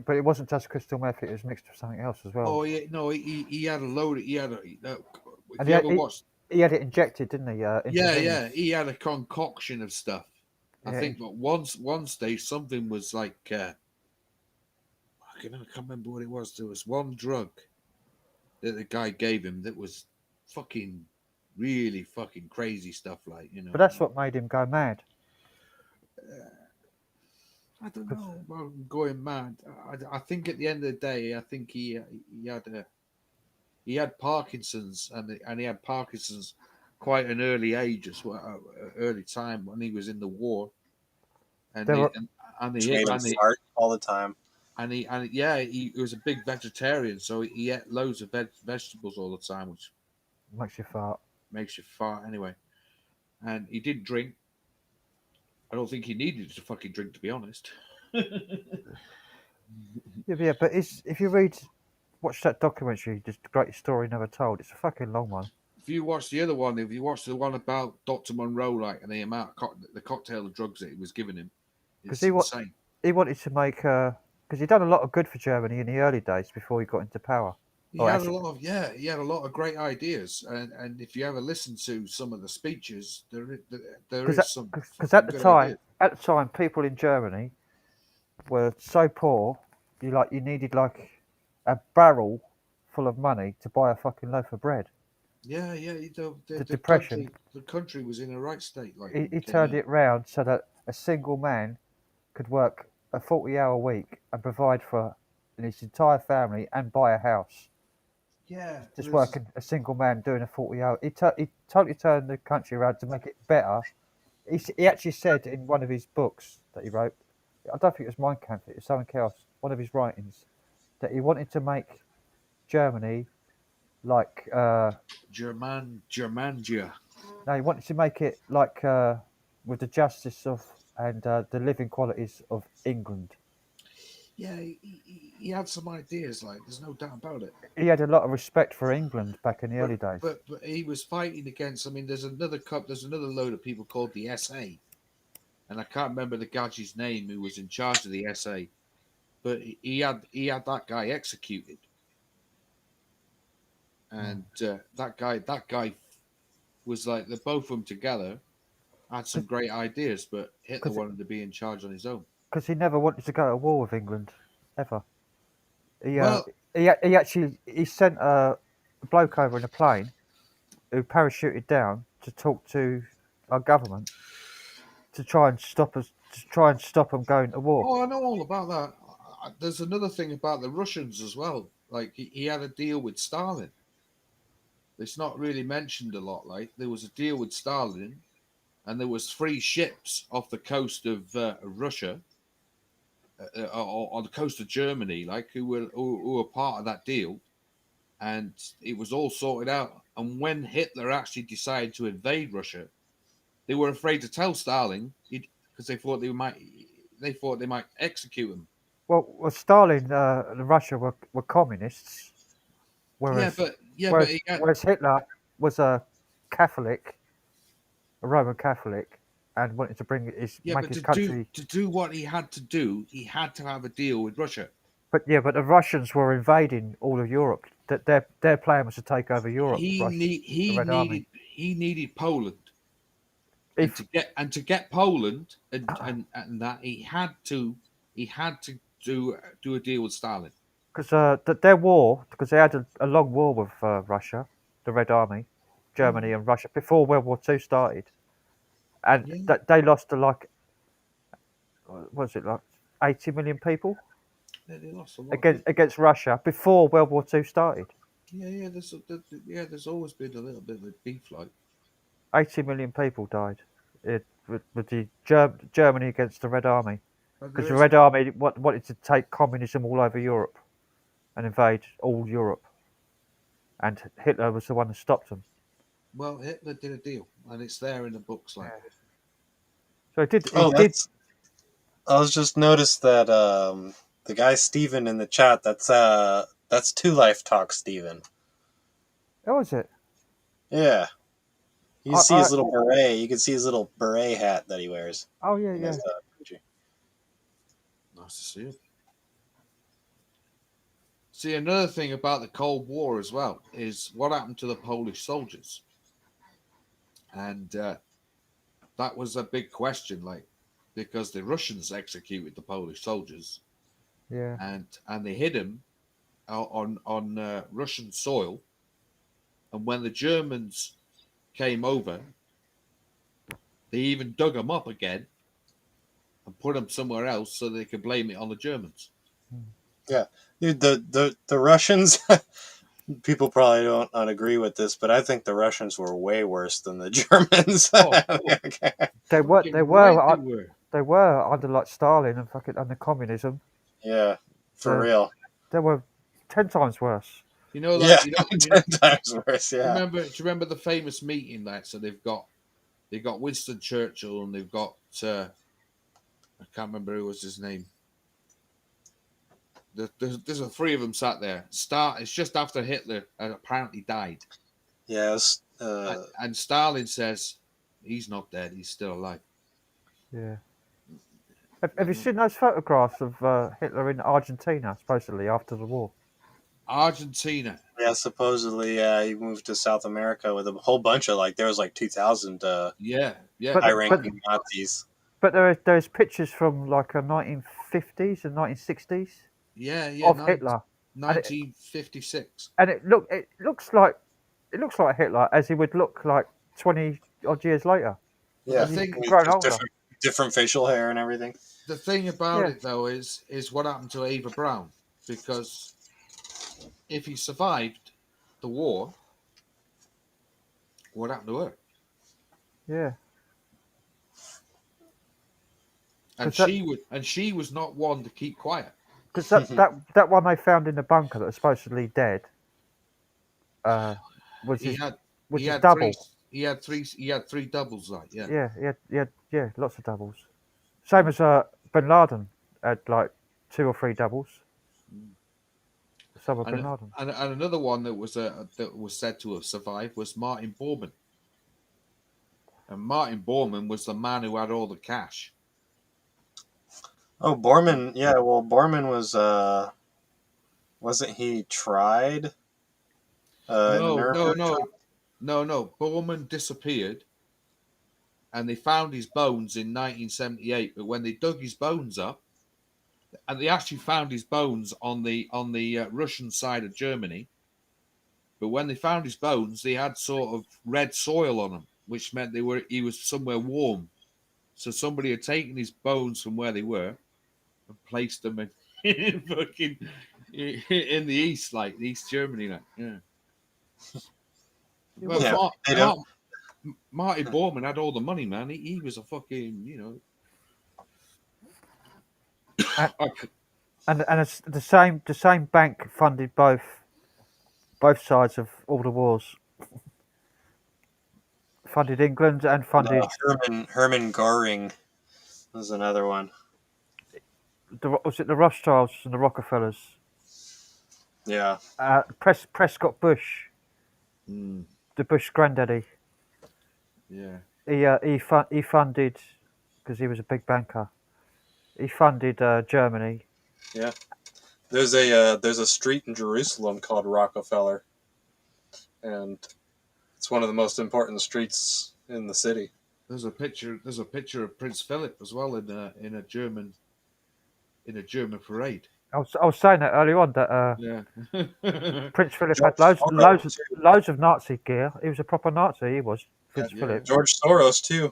but it wasn't just crystal meth. It was mixed with something else as well. Oh yeah, no, he had a load. He had a. If And you ever watched, he had it injected, didn't he? Intravenous. he had a concoction of stuff. I Yeah, think that one stage something was like I can't remember what it was. There was one drug that the guy gave him that was fucking really fucking crazy stuff, like but that's what made him go mad. I don't know about going mad. I think at the end of the day, I think he had Parkinson's and he had Parkinson's quite an early age as well, early time when he was in the war, and There he were, and Which he made him and he fart all the time. and yeah, he was a big vegetarian, so he ate loads of vegetables all the time, which makes you fart. makes you fart anyway. And he did drink. I don't think he needed to fucking drink, to be honest. Yeah, but if you watch that documentary, just the greatest story never told. It's a fucking long one. If you watch the other one, if you watch the one about Dr. Monroe, like, and the amount of the cocktail of drugs that he was giving him, Because it's insane. he wanted to make because he'd done a lot of good for Germany in the early days before he got into power. He Or had actually, he had a lot of great ideas, and if you ever listen to some of the speeches, there is some because at the good ideas. time, people in Germany were so poor, you needed like a barrel full of money to buy a fucking loaf of bread. Yeah, yeah. The The depression, country was in a right state, like when he it came turned out. it round so that a single man could work a 40-hour week and provide for his entire family and buy a house. Yeah, Just working a single man doing a 40-hour. He totally turned the country around to make it better. He actually said in one of his books that he wrote, I don't think it was Mein Kampf, it was something else, one of his writings, that he wanted to make Germany like Germangia. no, he wanted to make it like with the justice of and the living qualities of England. Yeah, he had some ideas, like there's no doubt about it. He had a lot of respect for England back in the early days. But he was fighting against. I mean, there's another load of people called the SA, and I can't remember the guy's name who was in charge of the SA, but he had that guy executed, and that guy was like the both of them together had some great ideas, but Hitler wanted to be in charge on his own. Because he never wanted to go to war with England, ever. He Well, he actually sent a bloke over in a plane who parachuted down to talk to our government to try and stop them going to war. oh, I know all about that. There's another thing about the Russians as well. Like he had a deal with Stalin. It's not really mentioned a lot. Like there was a deal with Stalin, and there was 3 ships off the coast of Russia, or on the coast of Germany, like who were part of that deal, and it was all sorted out. And when Hitler actually decided to invade Russia, they were afraid to tell Stalin because they thought they might execute him. Well, Stalin and Russia were communists, whereas whereas Hitler was a Catholic, a Roman Catholic, and wanted to make his country. To do what he had to do, he had to have a deal with Russia. But the Russians were invading all of Europe. That their plan was to take over Europe. He the Red Army. needed Poland, If and to get Poland and that he had to do a deal with Stalin. because their war, because they had a long war with Russia, the Red Army, Germany and Russia before World War II started, and that they lost to like, what was it, like 80 million people They lost a lot against Russia before World War II started. Yeah, there's always been a little bit of a beef, like 80 million people died with the Germany against the Red Army, because the Red Army wanted to take communism all over Europe and invade all Europe, and Hitler was the one that stopped them. Well, Hitler did a deal, and it's there in the books, like. So it did. I was just noticed that the guy Steven in the chat, that's Two Life Talk Steven. Oh, is it? Yeah. You see his little beret. You can see his little beret hat that he wears. Oh yeah. Nice to see it. See, another thing about the Cold War as well is what happened to the Polish soldiers, and that was a big question, like because the Russians executed the Polish soldiers, Yeah. and they hid them on Russian soil, and when the Germans came over, they even dug them up again and put them somewhere else so they could blame it on the Germans. Yeah, dude, the Russians people probably don't agree with this, but I think the Russians were way worse than the Germans. Oh, They were, fucking right they were. they were under like Stalin and fucking under communism. Yeah, for The, real. they were 10 times worse. You know, Yeah, like you know, 10 times worse. Yeah. do you remember the famous meeting that so they've got Winston Churchill and they've got I can't remember who was his name. There's a three of them sat there. It's just after Hitler apparently died. Yes. And Stalin says he's not dead, he's still alive. Yeah. Have you seen those photographs of Hitler in Argentina, supposedly after the war? Argentina. Yeah, supposedly, he moved to South America with a whole bunch of there was 2,000 Yeah. But, high-ranking Nazis. but there's pictures from like the 1950s and 1960s Yeah. of Hitler, 1956. and it looks like Hitler as he would look like 20 odd years later. Yeah, He's thing- grown older. different facial hair and everything. The thing about Yeah. it though is what happened to Eva Braun, because if he survived the war, what happened to her? Yeah. And 'Cause she was not one to keep quiet. Because that one they found in the bunker that was supposedly dead, was He his had double. he had three doubles, like Yeah, yeah, lots of doubles. Same as Bin Laden had like 2 or 3 doubles. Some of Bin Laden. And another one that was said to have survived was Martin Bormann. And Martin Bormann was the man who had all the cash. Oh, Bormann. Yeah, well, Bormann was wasn't he tried? No. Bormann disappeared, and they found his bones in 1978. But when they dug his bones up, and they actually found his bones on the Russian side of Germany. But when they found his bones, they had sort of red soil on them, which meant he was somewhere warm. So somebody had taken his bones from where they were and placed them in fucking in the east, like East Germany, like yeah. But Yeah, Marty Bormann had all the money, man. He was a fucking, And it's the same bank funded both sides of all the wars. Funded England and funded Hermann Goring was another one. was it the Rothschilds and the Rockefellers? Yeah. Prescott Bush, the Bush granddaddy. Yeah. He funded, because he was a big banker. He funded Germany. Yeah. There's a street in Jerusalem called Rockefeller, and it's one of the most important streets in the city. There's a picture of Prince Philip as well in a German parade. I was saying that earlier on that Yeah. Prince Philip had loads of Nazi gear. He was a proper Nazi. He was Prince Philip. George Soros too.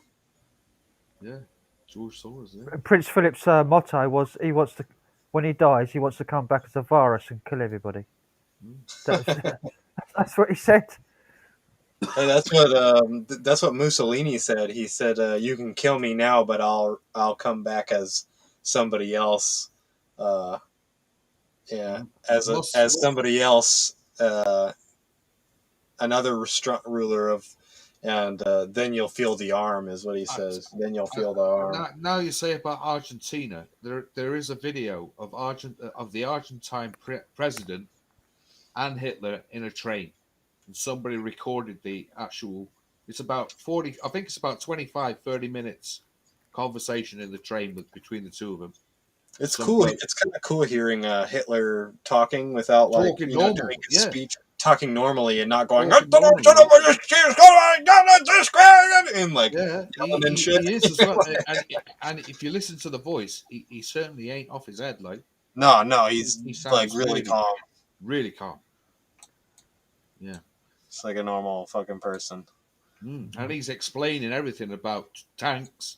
Yeah, George Soros. Yeah. Prince Philip's motto was when he dies, he wants to come back as a virus and kill everybody. That's what he said. And that's what Mussolini said. He said, "You can kill me now, but I'll come back as somebody else." As somebody else, another ruler of, and then you'll feel the arm, is what he says. Then you'll feel the arm. Now you say about Argentina, there is a video of the Argentine president and Hitler in a train, and somebody recorded the actual. It's about 40. I think it's about 25, 30 minutes conversation in the train between the two of them. It's cool. It's kind of cool hearing Hitler talking without doing his speech, talking normally and not going, "I don't know, shut up, and yelling and shit." He is as well. and if you listen to the voice, he certainly ain't off his head. Like no, he's sounds really calm. Really calm. Yeah, it's like a normal fucking person. And he's explaining everything about tanks,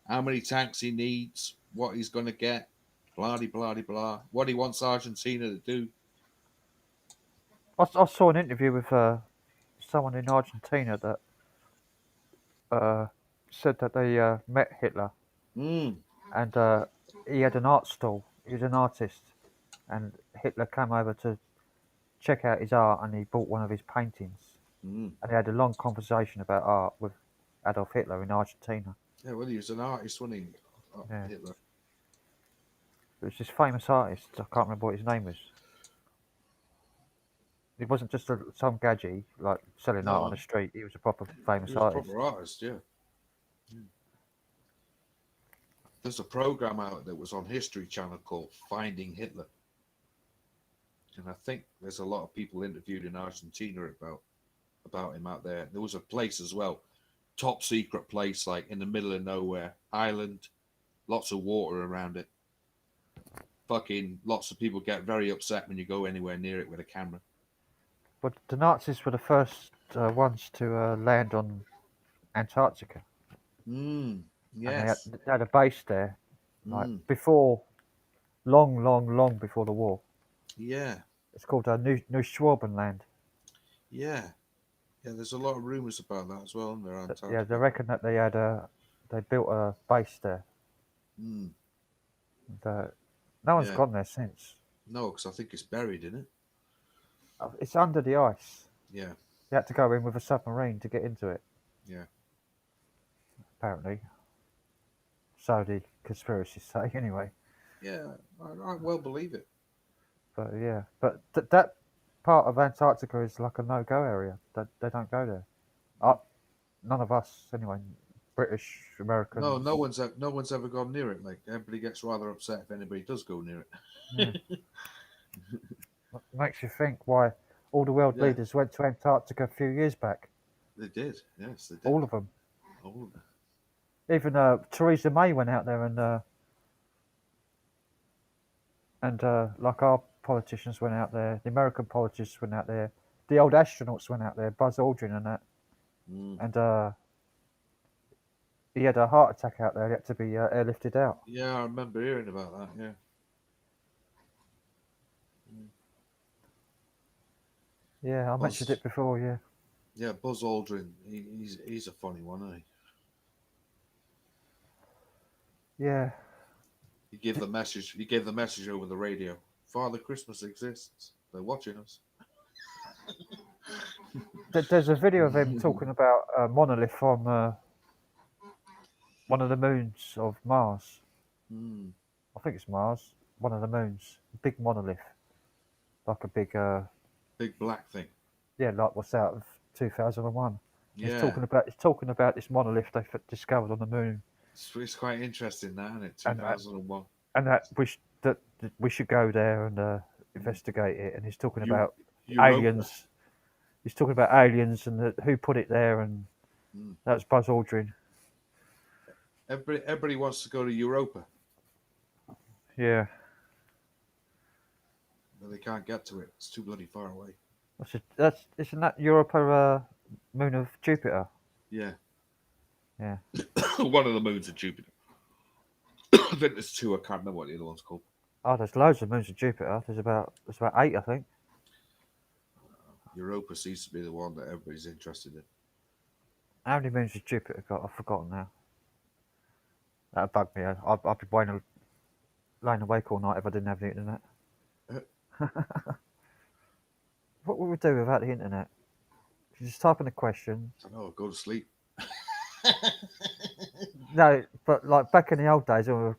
how many tanks he needs, what he's going to get, blah, blah, blah, blah, what he wants Argentina to do. I saw an interview with someone in Argentina that said that they met Hitler, Mm. and he had an art stall. He was an artist, and Hitler came over to check out his art, and he bought one of his paintings. Mm. And he had a long conversation about art with Adolf Hitler in Argentina. Yeah, well, he was an artist, wasn't he? Yeah. Hitler. It was this famous artist. I can't remember what his name was. He wasn't just some gadget like selling art on the No, street. He was a proper famous he was a artist. proper artist, yeah. There's a program out that was on History Channel called Finding Hitler. And I think there's a lot of people interviewed in Argentina about him out there. There was a place as well, top secret place, like in the middle of nowhere, island, lots of water around it. Fucking lots of people get very upset when you go anywhere near it with a camera. But the Nazis were the first ones to land on Antarctica, and Yes. they had a base there, like Mm, before, long before the war. yeah. It's called Neuschwabenland. Yeah. Yeah. There's a lot of rumors about that as well in there, Yeah, they Antarctica. reckon that they built a base there. Mm, And, no one's yeah. gone there since. No, because I think it's buried in it. It's under the ice. Yeah. You had to go in with a submarine to get into it. Yeah. Apparently, so the conspiracies say. Anyway, Yeah. I well believe it. but yeah, but that part of Antarctica is like a no-go area. They don't go there. None of us, anyway, British, No, Americans. no one's ever gone near it. Like everybody gets rather upset if anybody does go near Yeah. it. Makes you think why all the world Yeah, leaders went to Antarctica a few years back. they did. Yes, they did. All of them. All of them. Even Theresa May went out there, and like our politicians went out there. The American politicians went out there. The old astronauts went out there. Buzz Aldrin and that. Mm. And he had a heart attack out there. He had to be airlifted out. Yeah, I remember hearing about that. Yeah. Yeah, I mentioned it before. Yeah. Yeah, Buzz Aldrin. He's a funny one, isn't he? Yeah. He gave the message. He gave the message over the radio. Father Christmas exists. They're watching us. There's a video of him talking about a monolith on one of the moons of Mars. Mm. I think it's Mars. One of the moons. A big monolith. Like a big, Big black thing. yeah, like what's out of 2001. Yeah, He's talking about this monolith they discovered on the moon, it's quite interesting, that, isn't it? And, 2001. and that we should go there and investigate it. And he's talking about Europa. aliens. He's talking about aliens and who put it there, and Mm. that's Buzz Aldrin. Everybody wants to go to Europa, Yeah. but they can't get to it. It's too bloody far away. Isn't that Europa moon of Jupiter? Yeah. Yeah. One of the moons of Jupiter. I think there's two. I can't remember what the other one's called. Oh, there's loads of moons of Jupiter. There's about 8, I think. Europa seems to be the one that everybody's interested in. How many moons has Jupiter got? I've forgotten now. That'd bug me. I'd be laying awake all night if I didn't have the internet. What would we do without the internet? You just type in a question. I don't know. Go to sleep. No, but like back in the old days when we were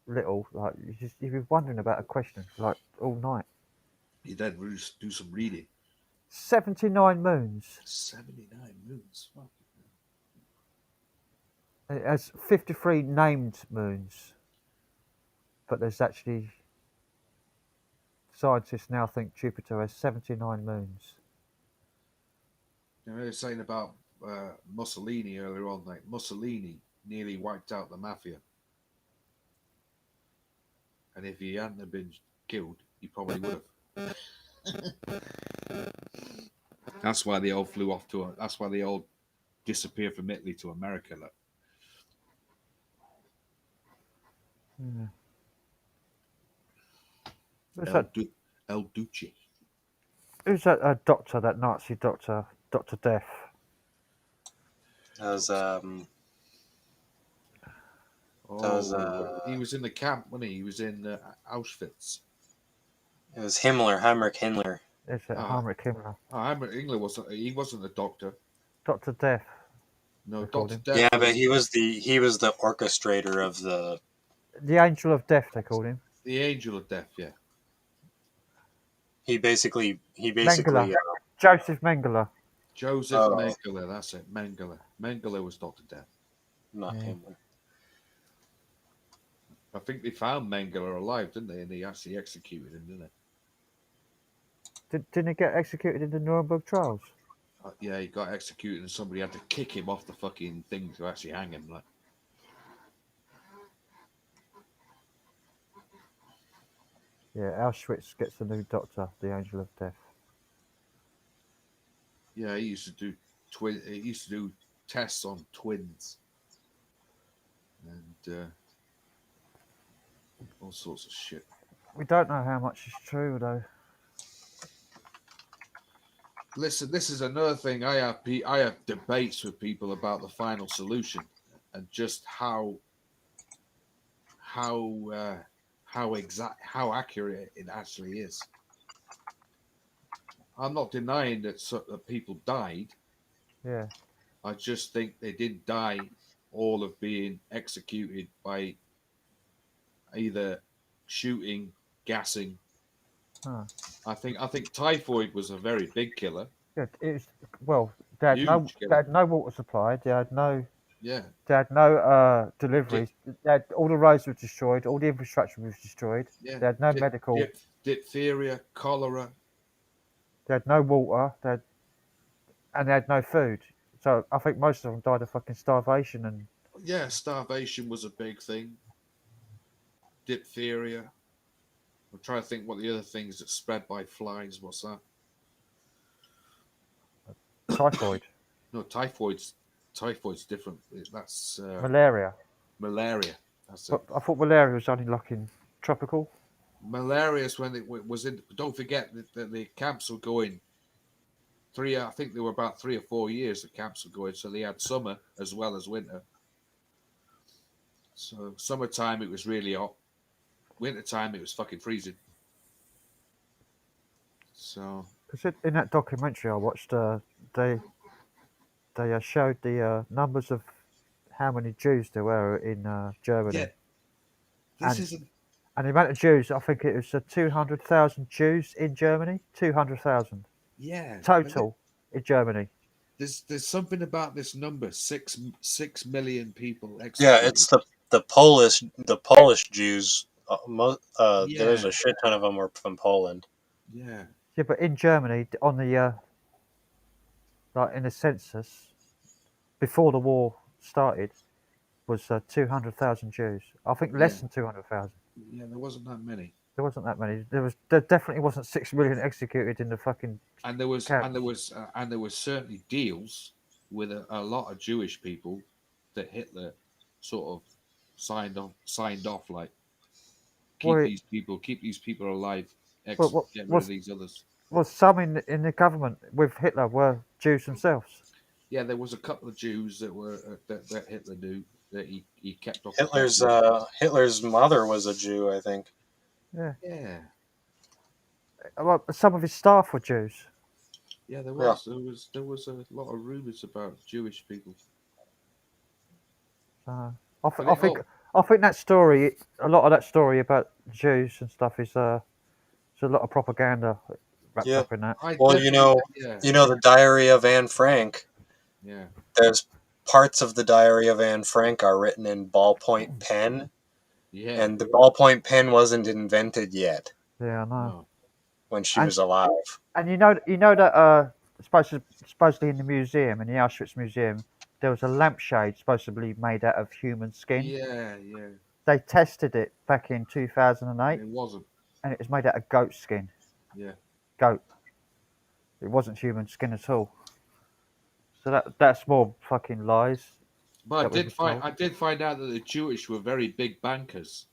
little, like you'd be wondering about a question like all night. You then do some reading. 79 moons. 79 moons. Fuck. It has 53 named moons, but there's actually scientists now think Jupiter has 79 moons. You know, they were saying about Mussolini earlier on. Like Mussolini nearly wiped out the mafia, and if he hadn't have been killed, he probably would have. That's why they all flew off to. That's why they all disappeared from Italy to America. Like. What's that? El Duce. Who's that doctor? That Nazi doctor, Doctor Death. That was He was in the camp, wasn't he? He was in Auschwitz. it was Heinrich Himmler. Is it Ah. Heinrich Himmler? England wasn't. He wasn't a doctor. Doctor Death. No, They called Doctor him. Death. Yeah, was, but he was the orchestrator of the. The Angel of Death. They called him. the Angel of Death. Yeah. He basically Mengele. Joseph Mengele. Joseph Oh. Mengele. That's it. Mengele. Mengele was Doctor Death. Not Yeah. Himmler. I think they found Mengele alive, didn't they? And they actually executed him, didn't they? Didn't he get executed in the Nuremberg trials? Yeah, he got executed, and somebody had to kick him off the fucking thing to actually hang him. Like, Yeah, Auschwitz gets a new doctor, the Angel of Death. yeah, he used to do He used to do tests on twins, and all sorts of shit. We don't know how much is true though. Listen, this is another thing. I have debates with people about the final solution and just how accurate it actually is. I'm not denying that people died. Yeah. I just think they didn't die all of being executed by either shooting, gassing. Huh. I think typhoid was a very big killer. Yeah, it was, well, they had Huge killer. no water supply. They had no Yeah. deliveries. All the roads were destroyed. All the infrastructure was destroyed. Yeah. They had no medical. Diphtheria, cholera. They had no water. And they had no food. So I think most of them died of fucking starvation and. Yeah, starvation was a big thing. Diphtheria. I'm trying to think what the other things that spread by flies. What's that? Typhoid. No, typhoid's different. That's Malaria. malaria. That's it. But I thought malaria was only like in tropical. Malaria is when it was in. Don't forget that the camps were going. I think they were about 3 or 4 years. The camps were going, so they had summer as well as winter. So summertime it was really hot. Wintertime it was fucking freezing. So Because in that documentary I watched, they showed the numbers of how many Jews there were in Germany. yeah, And the amount of Jews, I think it was 200,000 Jews in Germany. 200,000 yeah total in Germany. There's something about this number 6 million people executed. Yeah, it's the Polish Jews. There's a shit ton of them were from Poland. Yeah. Yeah, but in Germany, on the like in the census before the war started, was 200,000 Jews. I think less than 200,000. Yeah, there wasn't that many. There wasn't that many. There definitely wasn't 6 million executed in the fucking. And there was camps. and there was certainly deals with a lot of Jewish people that Hitler sort of signed off like keep these people alive, get rid of these others. Well, some in the government with Hitler were Jews themselves. Yeah, there was a couple of Jews that were that Hitler knew that he kept off. Hitler's mother was a Jew, I think. Yeah. Yeah. Well, some of his staff were Jews. Yeah, there was a lot of rumors about Jewish people. I think that story, a lot of that story about Jews and stuff is there's a lot of propaganda wrapped up in that. Well, you know the Diary of Anne Frank. Yeah. There's parts of the Diary of Anne Frank are written in ballpoint pen. Yeah. And the ballpoint pen wasn't invented yet. Yeah, I know. When she was alive. And you know that supposedly in the museum, in the Auschwitz museum, there was a lampshade supposedly made out of human skin. Yeah, yeah. They tested it back in 2008. It wasn't. And it was made out of goat skin. Yeah. Goat. It wasn't human skin at all. So that's more fucking lies. But I did find out that the Jewish were very big bankers,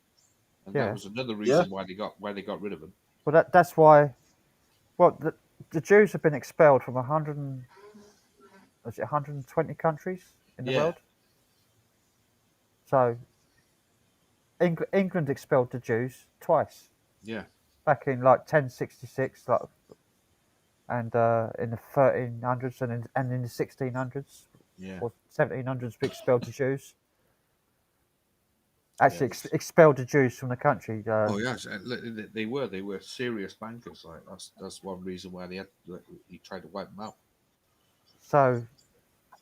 and that was another reason why they got rid of them. Well, that's why. Well, the Jews have been expelled from 120 countries in the Yeah. world. So England expelled the Jews twice, Yeah. back in like 1066, like, and in the 1300s and in the 1600s Yeah. or 1700s, we expelled the Jews. Yeah. Actually, expelled the Jews from the country. Oh yes, they were serious bankers. Like that's one reason why he tried to wipe them out. So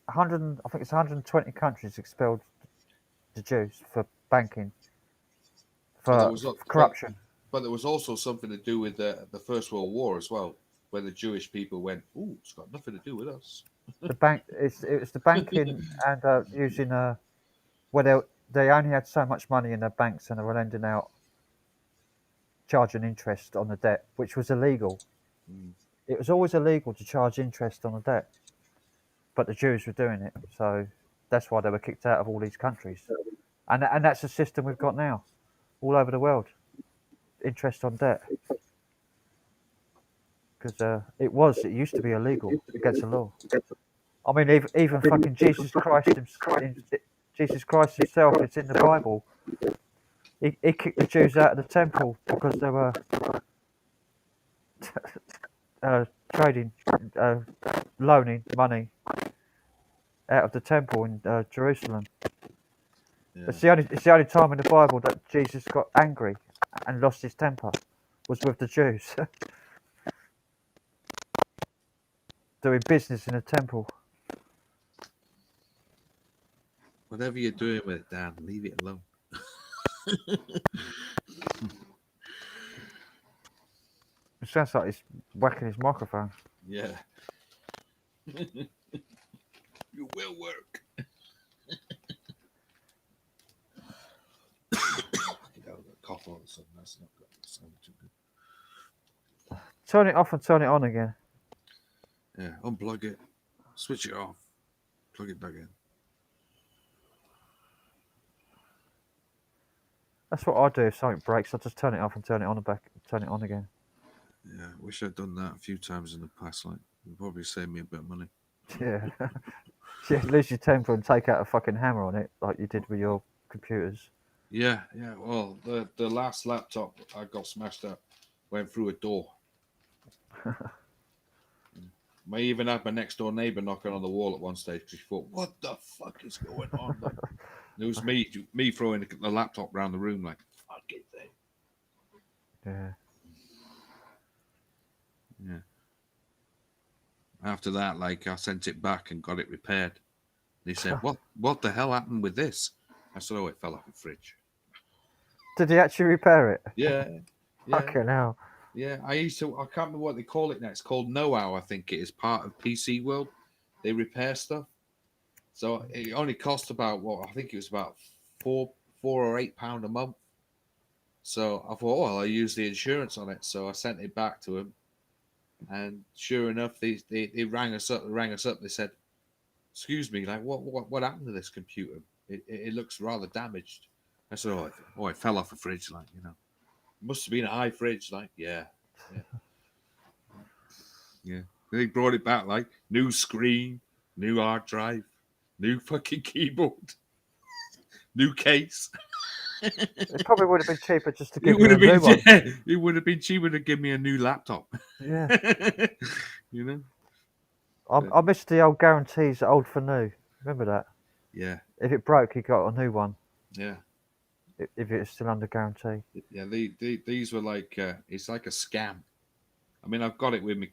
100, I think it's 120 countries expelled the Jews for banking, But there for, was for but corruption. but there was also something to do with the First World War as well, where the Jewish people went, "Ooh, it's got nothing to do with us." It was the banking and using where they only had so much money in their banks and they were lending out, charging interest on the debt, which was illegal. Mm. It was always illegal to charge interest on the debt, but the Jews were doing it, so that's why they were kicked out of all these countries. And that's the system we've got now, all over the world, interest on debt, because it used to be illegal against the law. I mean, even fucking Jesus Christ himself, it's in the Bible. He kicked the Jews out of the temple because they were trading, uh, loaning money out of the temple in Jerusalem. Yeah. It's the only time in the Bible that Jesus got angry and lost his temper was with the Jews doing business in a temple. Whatever you're doing with it, Dan, leave it alone. It sounds like he's whacking his microphone. Yeah. You will work. I got a cough all of a sudden. That's not good. That's not too good. Turn it off and turn it on again. Yeah, unplug it, switch it off, plug it back in. That's what I do if something breaks. I just turn it off and turn it on and back, turn it on again. Yeah, wish I'd done that a few times in the past. Like, it would probably save me a bit of money. Yeah. Yeah, lose your temper and take out a fucking hammer on it like you did with your computers. Yeah. Well, the last laptop I got smashed up went through a door. I even had my next door neighbor knocking on the wall at one stage because she thought, "What the fuck is going on?" Like, it was me throwing the laptop around the room like, "Fucking thing." Yeah. Yeah. After that, like, I sent it back and got it repaired. They said, "What the hell happened with this?" I said, "Oh, it fell off the fridge." Did he actually repair it? Yeah. Fucking hell. Yeah, I can't remember what they call it now. It's called Know-How, I think it is part of PC World. They repair stuff. So it only cost about I think it was about four or £8 a month. So I thought, oh, well, I'll use the insurance on it. So I sent it back to them. And sure enough, they rang us up. They said, "Excuse me, like what happened to this computer? It looks rather damaged." I said, "Oh, it fell off a fridge, like, you know. Must have been a high fridge, like, yeah. They brought it back, like, new screen, new hard drive, new fucking keyboard, new case." It probably would have been cheaper just to It give would you a have been new one. it would have been cheaper to give me a new laptop. Yeah. You know? I missed the old guarantees, old for new. Remember that? Yeah. If it broke, you got a new one. Yeah. If it's still under guarantee. Yeah, these were like it's like a scam. I mean, I've got it with me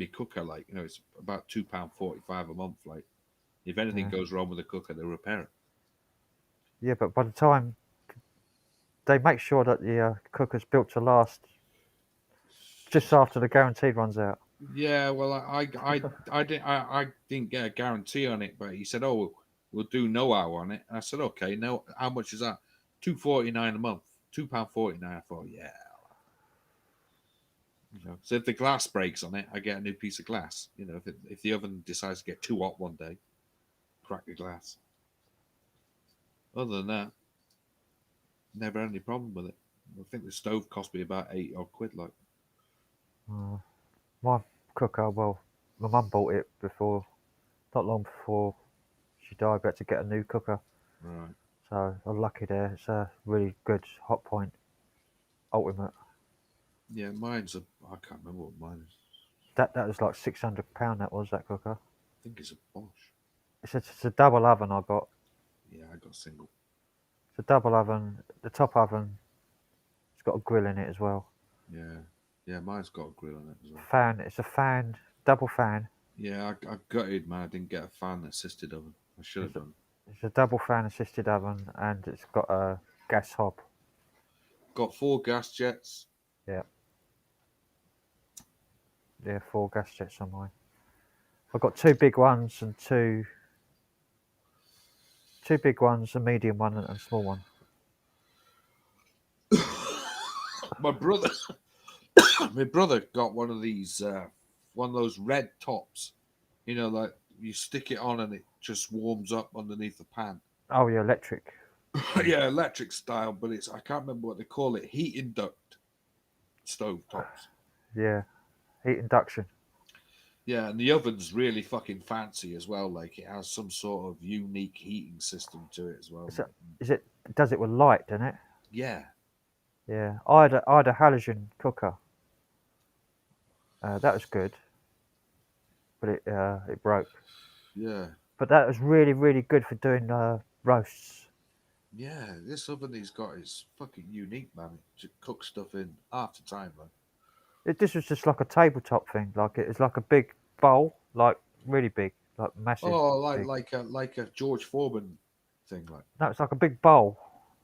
cooker. Like, you know, it's about £2.45 a month. Like, if anything Yeah. goes wrong with the cooker, they'll repair it. Yeah, but by the time they make sure that the cooker's built to last just after the guarantee runs out. Yeah, well, I didn't get a guarantee on it, but he said, "Oh, we'll do Know-How on it." And I said, "Okay, no, how much is that?" £2.49 a month, £2.49. I thought, yeah. You know, so if the glass breaks on it, I get a new piece of glass. You know, if the oven decides to get too hot one day, crack the glass. Other than that, never had any problem with it. I think the stove cost me about £8 odd. Like, My cooker. Well, my mum bought it before, not long before she died. We had to get a new cooker, Right. so I'm lucky there. It's a really good hot point, ultimate. Yeah, mine's a. I can't remember what mine is. That was like £600. That was that cooker. I think it's a Bosch. It's a double oven I got. Yeah, I got single. It's a double oven. The top oven, it's got a grill in it as well. Yeah, yeah, mine's got a grill on it as well. Fan. It's a fan, double fan. Yeah, I gutted, man. I didn't get a fan assisted oven. I should have done. It's a double fan assisted oven, and it's got a gas hob. Got 4 gas jets. Yeah. Yeah, 4 gas jets on mine. I've got 2 big ones and two big ones, a medium one and a small one. My brother, my brother got one of these, one of those red tops. You know, like you stick it on and it just warms up underneath the pan. Oh yeah, electric. Yeah, electric style, but it's I can't remember what they call it. Heat induct stove tops. Yeah, heat induction. Yeah, and the oven's really fucking fancy as well. Like it has some sort of unique heating system to it as well. Is it? Does it with light, doesn't it? Yeah, Yeah. I had a halogen cooker. That was good, but it broke. yeah, But that was really really good for doing roasts. yeah. This oven he's got is fucking unique, man. It cooks stuff in half the time, man. This was just like a tabletop thing. Like it was like a big bowl, like really big, like massive. Oh, big. like a George Foreman thing, like. No, it's like a big bowl,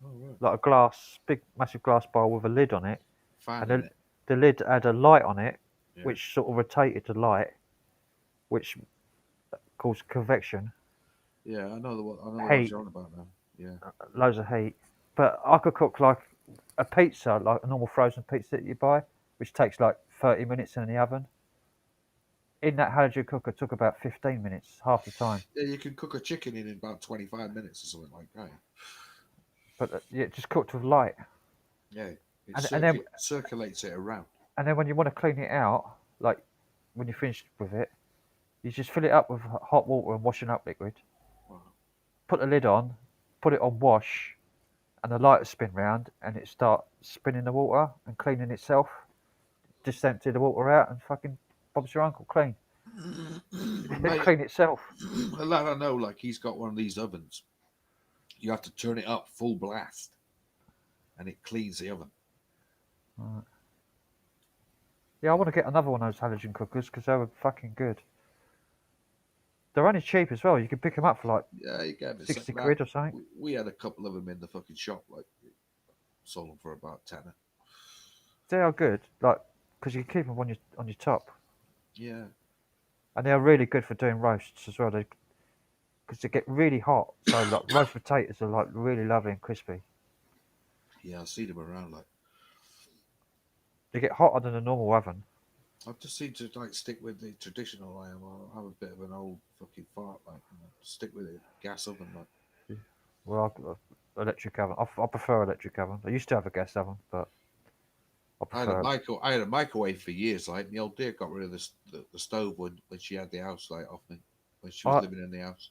Oh right. like a glass, big massive glass bowl with a lid on it, Fan and in it. the lid had a light on it, Yeah. which sort of rotated the light, which caused convection, Yeah, I know what heat, you're on about now. Yeah. loads of heat. But I could cook like a pizza, like a normal frozen pizza that you buy, which takes like 30 minutes in the oven. In that halogen cooker, it took about 15 minutes, half the time. Yeah, you can cook a chicken in about 25 minutes or something like that. But yeah, it just cooked with light. Yeah, it And then circulates it around. and then when you want to clean it out, like when you're finished with it, you just fill it up with hot water and washing up liquid. Wow. Put the lid on, put it on wash, and the light will spin round, and it start spinning the water and cleaning itself. Just empty the water out and fucking Bob's your uncle clean. Mate, Clean itself. a lad I know, like he's got one of these ovens. You have to turn it up full blast, and it cleans the oven. Right. Yeah, I want to get another one of those halogen cookers because they were fucking good. They're only cheap as well. You can pick them up for like Yeah, you get it. 60 quid or something. We had a couple of them in the fucking shop, like sold them for about tenner. They are good, like because you can keep them on your top, Yeah, and they are really good for doing roasts as well. Because they get really hot. So like roast potatoes are like really lovely and crispy. yeah, I see them around. Like They get hotter than a normal oven. I just seem to like stick with the traditional. I'm a bit of an old fucking fart, like stick with the gas oven, like. Well, electric oven. I prefer electric oven. I used to have a gas oven, but I prefer. I had a microwave for years. Like the old dear got rid of the stove when she had the house, like off me when she was living in the house.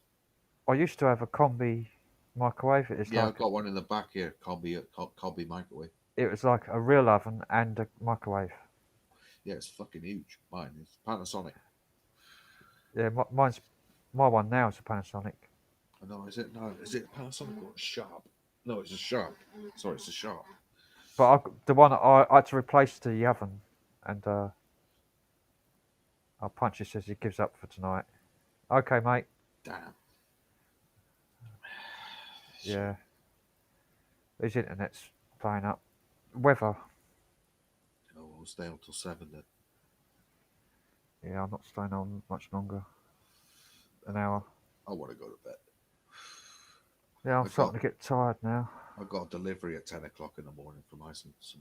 I used to have a combi microwave. It's Yeah, like, I've got one in the back here, combi microwave. it was like a real oven and a microwave. Yeah, it's fucking huge. Mine is Panasonic. Yeah, my one now is a Panasonic. No, is it Panasonic or a Sharp? No, it's a Sharp. Sorry, it's a Sharp. But the one I had to replace the oven, and our Punchy says he gives up for tonight. Okay, mate. Damn. Yeah. His internet's playing up. Weather. Oh, we'll stay until 7 then. Yeah, I'm not staying on much longer. An hour. I want to go to bed. Yeah, I'm starting to get tired now. I got a delivery at 10 o'clock in the morning from Iceland. So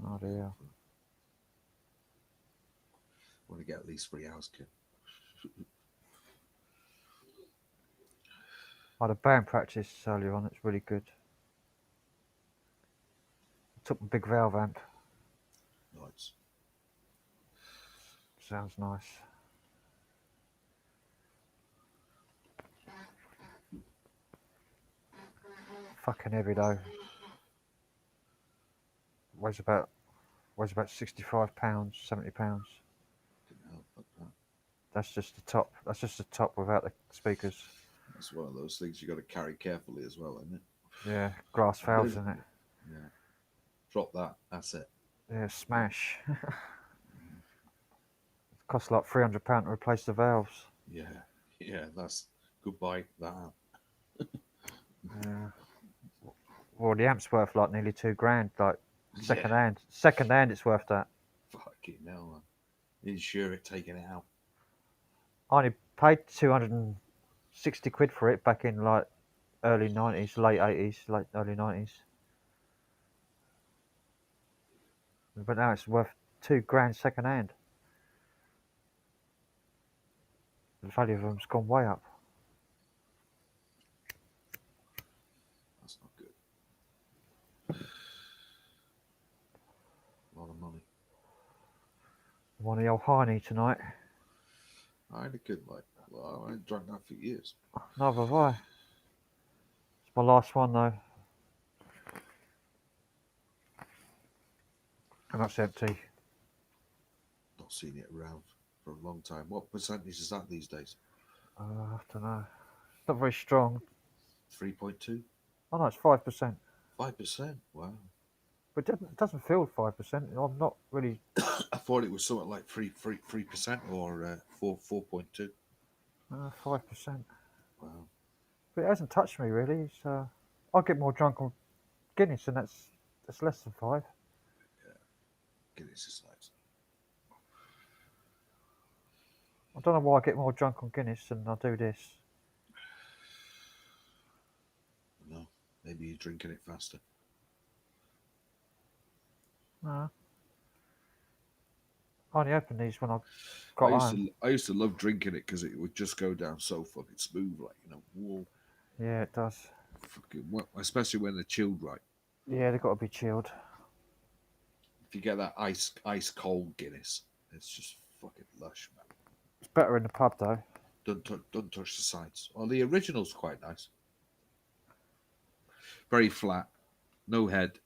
Oh dear. I want to get at least 3 hours, kid. I had a band practice earlier on. It's really good. I took my big valve amp. Nice. Sounds nice. Fucking heavy though. Weighs about 65 pounds, 70 pounds. That's just the top. That's just the top without the speakers. That's one of those things you got to carry carefully as well, isn't it? Yeah, glass valves in it. Yeah. Drop that. That's it. Yeah, smash. It costs like £300 to replace the valves. Yeah. Yeah. That's goodbye. That. Yeah. Well, the amp's worth like nearly £2,000. Like second Yeah. hand. Second hand, it's worth that. Fucking hell, man. Insure it, taking it out. I only paid 260 quid for it back in like early 90s, late 80s, late early 90s. But now it's worth £2,000 second hand. The value of them's gone way up. That's not good. A lot of money. One of the old Heine tonight. I had a good like. Well, I ain't drunk that for years. Neither have I. It's my last one though. And that's empty. Not seen it around for a long time. What percentage is that these days? I don't know. It's not very strong. 3.2? Oh no, it's 5%. 5%? Wow. But it doesn't feel 5%. I'm not really. I thought it was something like 3% or 4.2. 5%. Wow. But it hasn't touched me really. It's, I get more drunk on Guinness, and that's less than 5. Guinness is nice. I don't know why I get more drunk on Guinness than I do this. No, maybe you're drinking it faster. No. I only opened these when I got home. I used to love drinking it because it would just go down so fucking smooth, like, you know, whoa. Yeah, it does. Fucking, especially when they're chilled right. Yeah, they've got to be chilled. If you get that ice cold Guinness, it's just fucking lush, man. It's better in the pub though. Don't touch the sides. Well, the original's quite nice. Very flat, no head,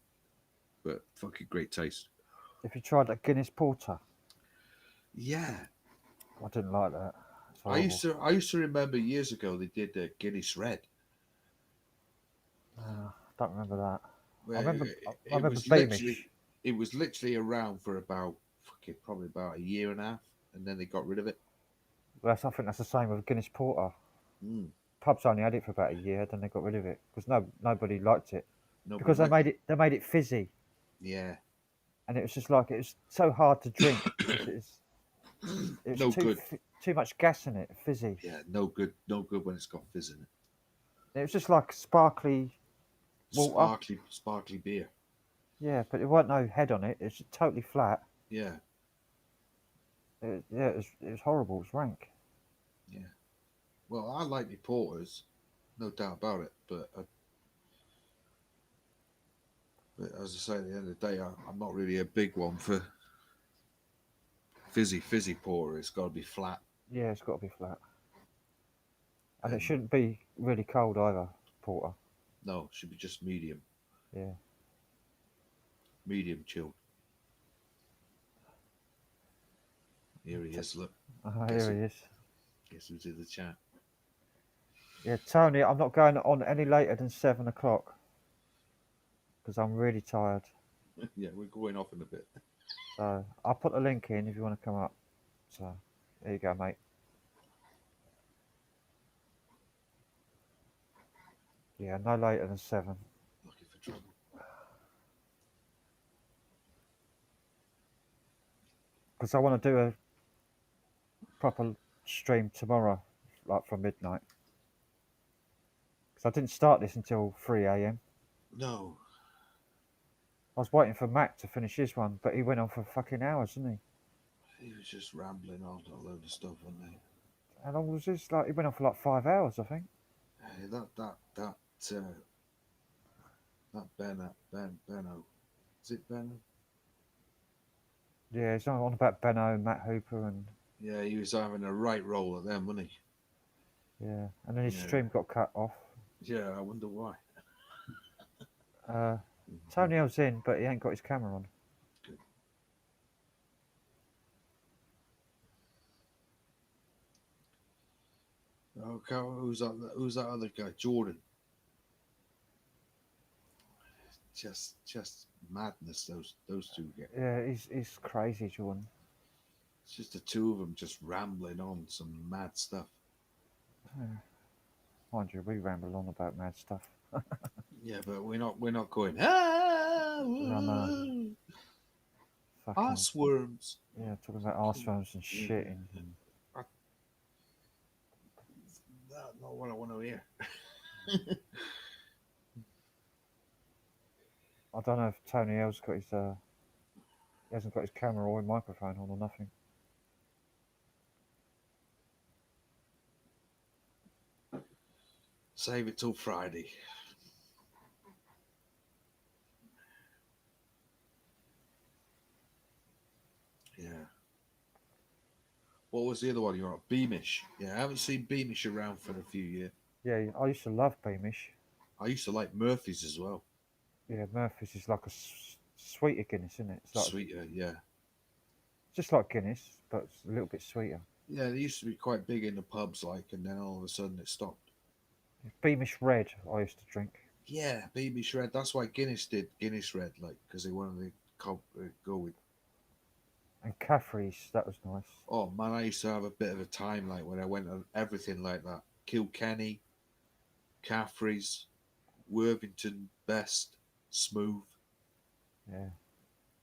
but fucking great taste. If you tried that Guinness Porter, Yeah, I didn't like that. It's I horrible. used to remember years ago they did Guinness Red. Don't remember that. Where I remember was Beamish. it was literally around for about probably about a year and a half, and then they got rid of it. I think that's the same with Guinness Porter. Mm. Pubs only had it for about a year, then they got rid of it because nobody liked it. Nobody Because liked they made it fizzy, Yeah, and it was just like it was so hard to drink because it was no good. too much gas in it, fizzy. Yeah, no good when it's got fizz in it. It was just like sparkly water. Sparkly beer. Yeah, but there weren't no head on it. It's just totally flat. Yeah, It was horrible. It was rank. yeah. Well, I like my porters, no doubt about it. But as I say, at the end of the day, I'm not really a big one for fizzy porter. It's got to be flat. Yeah, it's got to be flat. And it shouldn't be really cold either, porter. No, it should be just medium. Yeah. Medium chilled. Here he is, look. Here he is. Guess who's in the chat? Yeah, Tony, I'm not going on any later than 7 o'clock because I'm really tired. Yeah, we're going off in a bit. So I'll put the link in if you want to come up. So there you go, mate. Yeah, no later than 7. Looking for trouble. Because I want to do a proper stream tomorrow, like from midnight. Because I didn't start this until 3 a.m. No. I was waiting for Mac to finish his one, but he went on for fucking hours, didn't he? He was just rambling on a load of stuff, wasn't he? How long was this? Like he went on for like 5 hours, I think. Hey, that Benno. Is it Benno? Yeah, he's on about Benno, Matt Hooper, and Yeah, he was having a right roll at them, wasn't he? yeah, and then his Yeah. stream got cut off. Yeah, I wonder why. Tony L's in, but he ain't got his camera on. Okay, who's that? Who's that other guy? Jordan. Just madness. Those two get. Yeah, he's crazy, Jordan. It's just the two of them just rambling on some mad stuff. Mind you, we ramble on about mad stuff. Yeah, but we're not going. Ah, no. Fucking, arse worms. yeah, talking about arseworms and shitting. And That's not what I want to hear. I don't know if Tony L's got his he hasn't got his camera or microphone on or nothing. Save it till Friday. Yeah. What was the other one you're on? Beamish. Yeah, I haven't seen Beamish around for a few years. Yeah, I used to love Beamish. I used to like Murphy's as well. Yeah, Murphy's is like a sweeter Guinness, isn't it? It's like Sweeter, yeah. just like Guinness, but it's a little bit sweeter. Yeah, they used to be quite big in the pubs, like, and then all of a sudden it stopped. Beamish Red, I used to drink. Yeah, Beamish Red. That's why Guinness did Guinness Red, like, because they wanted to go with. And Caffrey's, that was nice. Oh man, I used to have a bit of a time, like, when I went on everything like that. Kilkenny, Caffrey's, Worthington, Best, Smooth. Yeah.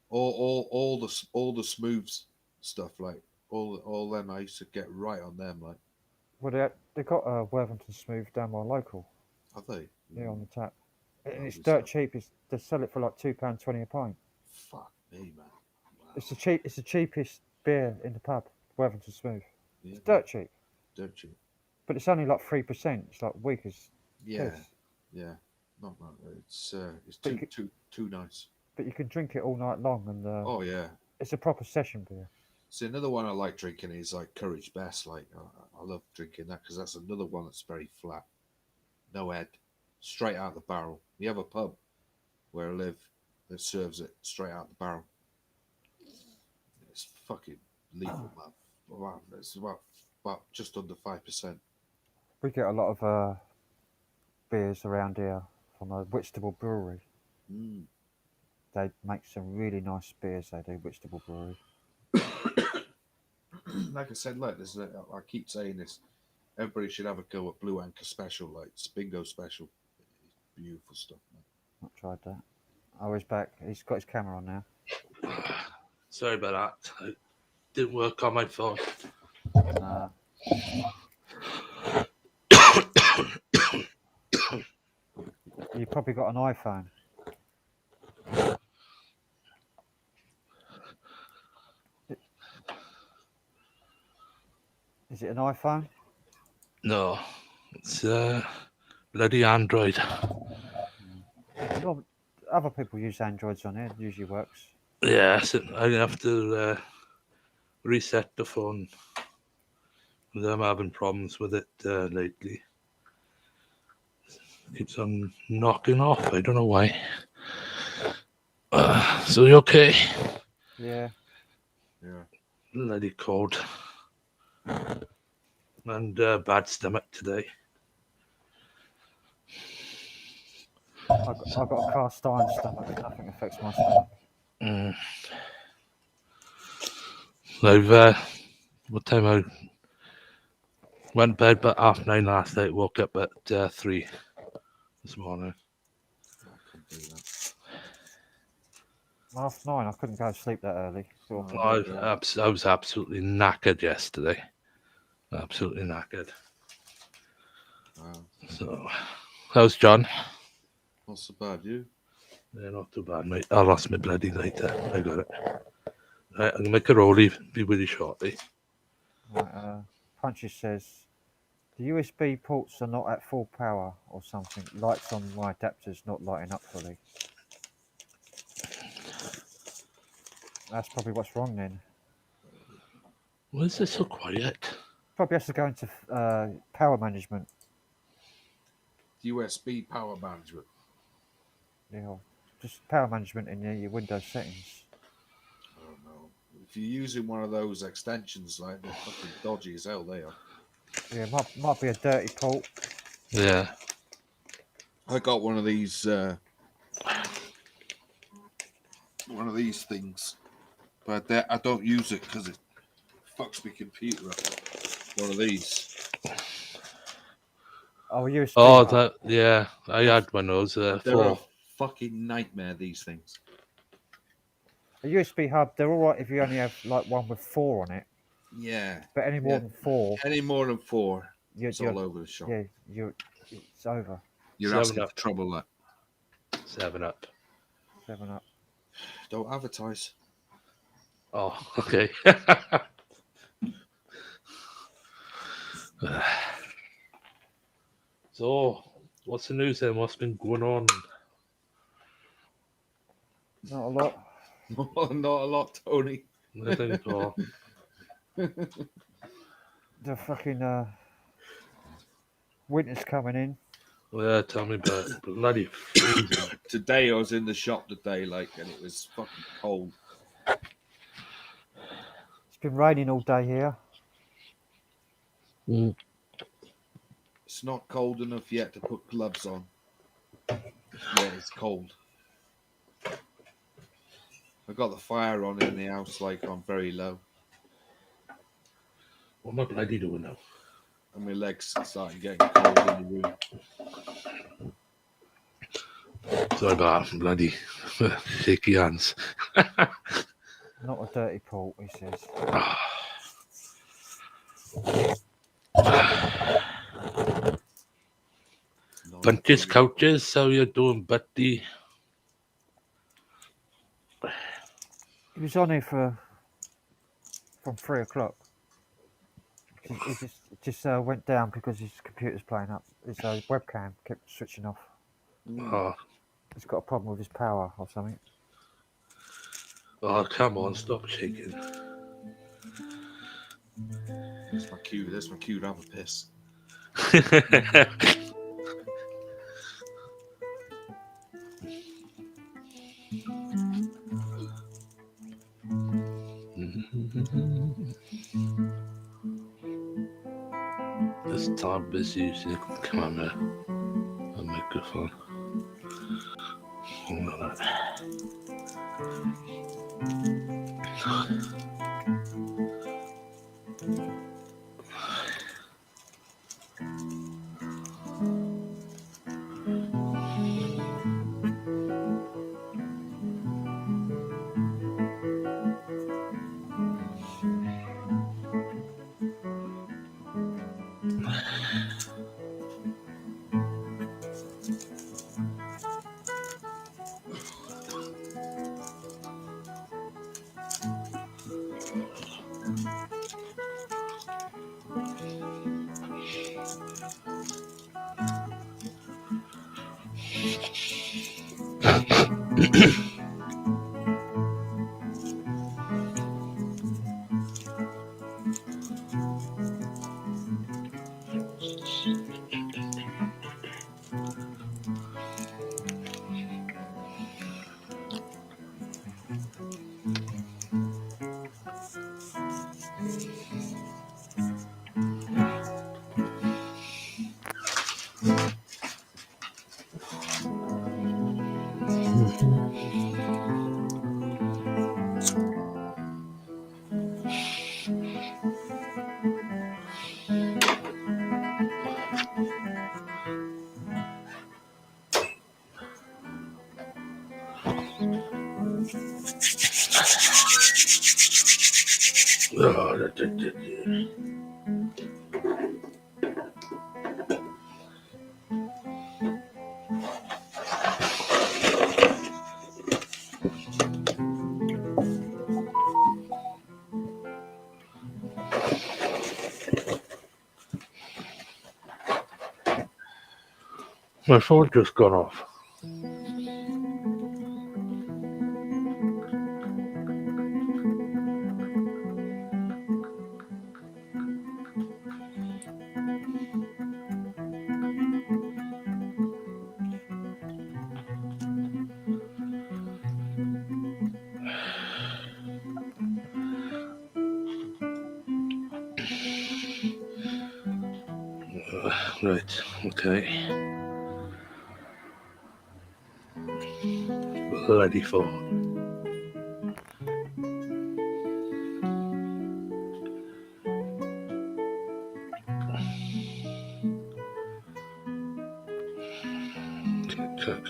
All the smooth stuff, like all them. I used to get right on them, like. Well, they got a Worthington Smooth down my local. Have they? Yeah, on the tap. And it's Lovely dirt stuff. cheap. They sell it for like £2.20 a pint. Fuck me, man. Wow. It's the cheapest beer in the pub. Worthington Smooth. Yeah, It's dirt cheap, dirt cheap. but it's only like 3%. It's like weak as Yeah, piss. yeah. Not it's But you too nice. But you can drink it all night long, and Oh yeah. it's a proper session beer. See, another one I like drinking is like Courage Best. Like I love drinking that because that's another one that's very flat, no head, straight out the barrel. You have a pub where I live that serves it straight out the barrel. It's fucking lethal, man. Wow, it's about just under 5%. We get a lot of beers around here from a Whitstable brewery. Mm. They make some really nice beers. They do, Whitstable brewery. Like I said, look, I keep saying this. Everybody should have a go at Blue Anchor Special, like it's Bingo Special. It's beautiful stuff, man. Not tried that. Oh, he's back. He's got his camera on now. Sorry about that. It didn't work on my phone. Nah. You probably got an iPhone. Is it an iPhone? No, it's bloody Android. Well, other people use Androids on here. It usually works. Yeah, so I have to reset the phone. I'm having problems with it lately. Keeps on knocking off. I don't know why. So you okay? Yeah. Yeah. Bloody cold. And bad stomach today. I've got a cast iron stomach. Nothing affects my stomach. I've what time I went to bed about 9:30 last night. Woke up at 3 this morning. I couldn't do that. 9:30. I couldn't go to sleep that early. So I was absolutely knackered yesterday. Absolutely knackered. Wow. So, how's John? Not so bad, you? Yeah, not too bad, mate. I lost my bloody lighter. I got it. Right, I'm gonna make a rollie. Be with you shortly. Right, Punchy says the USB ports are not at full power or something. Lights on my adapters not lighting up fully. That's probably what's wrong then. Why is it so quiet? Probably has to go into power management. USB power management. Yeah, just power management in your Windows settings. I don't know. If you're using one of those extensions, like they're fucking dodgy as hell, they are. Yeah, might be a dirty port. Yeah. I got one of these things, but I don't use it because it fucks my computer up. One of these. Oh, a USB Oh, hub. that, yeah. I had one of those They're a for. fucking nightmare. These things. A USB hub. They're all right if you only have like one with 4 on it. Yeah. But any more Yeah. than 4, Any more than 4, it's you're all over the shop. yeah, it's over. You're 7 asking Up. for trouble. That 7 Up. 7 Up. don't advertise. Oh, okay. So, what's the news then? What's been going on? Not a lot. Not a lot, Tony. Nothing at all. The fucking winter's coming in. Yeah, tell me about it. Bloody freezing. Today I was in the shop today, and it was fucking cold. It's been raining all day here. Mm. It's not cold enough yet to put gloves on. Yeah, it's cold. I got the fire on in the house, on very low, What am I bloody doing now? and my legs starting getting cold in the room. Sorry about that, bloody shaky hands. Not a dirty port, he says. Bunches, couches, how you doing, buddy? He was on here from 3 o'clock. It just went down because his computer's playing up. His webcam kept switching off. Oh, He's got a problem with his power or something. oh, come on, stop shaking. That's my cue. That's my cue to have a piss. This time busy, so you can come on there. A microphone. Hold on that. My phone just gone off. 'Cause Right. Okay. Ready for. Okay.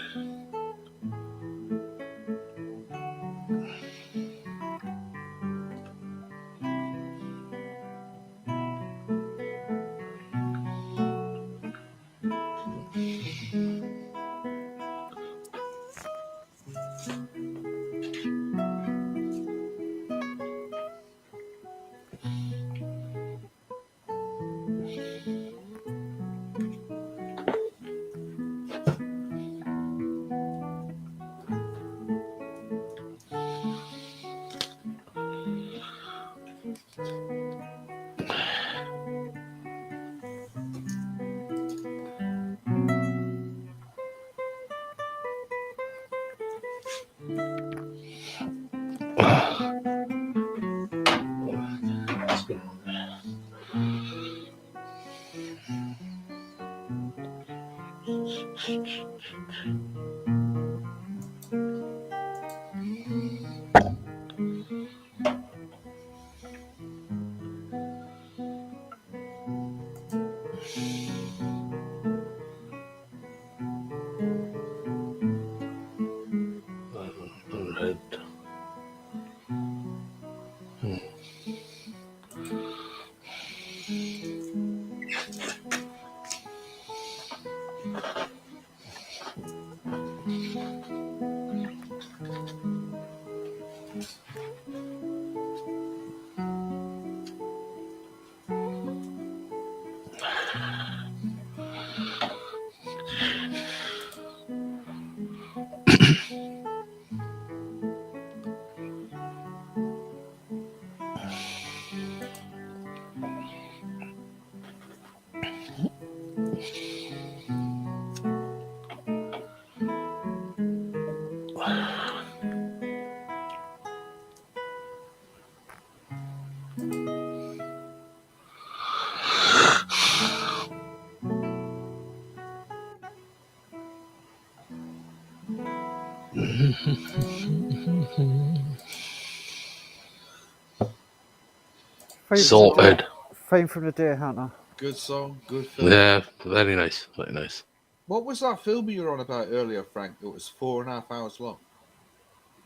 Right. Sorted. Theme from the Deer Hunter. Good song, good film. Yeah, very nice. Very nice. What was that film you were on about earlier, Frank? It was 4.5 hours long.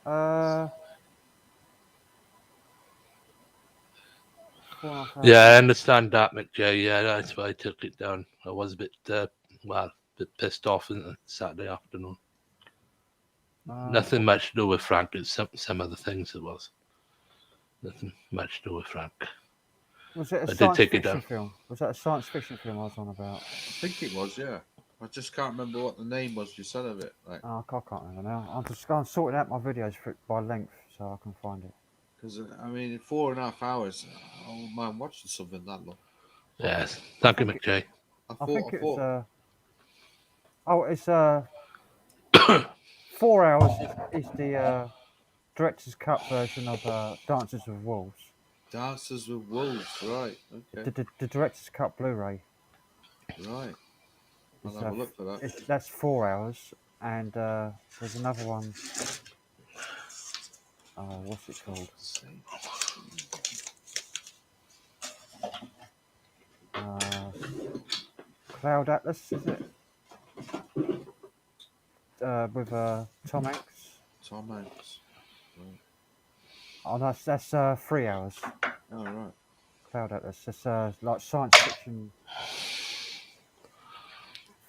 4.5 hours. Yeah, I understand that, McJay. Yeah, that's why I took it down. I was a bit, a bit pissed off on Saturday afternoon. Nothing much to do with Frank. It's some other things it was. Nothing much to do with Frank. Was it a I did science take it fiction down. film? Was that a science fiction film I was on about? I think it was, yeah. I just can't remember what the name was you said of it. Like, Oh, I can't remember now. I'm sorting out my videos by length so I can find it. because I mean, in 4.5 hours, I wouldn't mind watching something that long. Yes. Thank you, McJay. I think it was. It's 4 hours is the director's cut version of Dances with Wolves. Dances with Wolves, right? Okay, The director's cut Blu-ray. right. I'll have a look for that. That's 4 hours, and there's another one. What's it called? Cloud Atlas, is it? With Tom Hanks. Tom Hanks. Right. Oh, that's 3 hours. Oh, right. Cloud Atlas. It's like science fiction.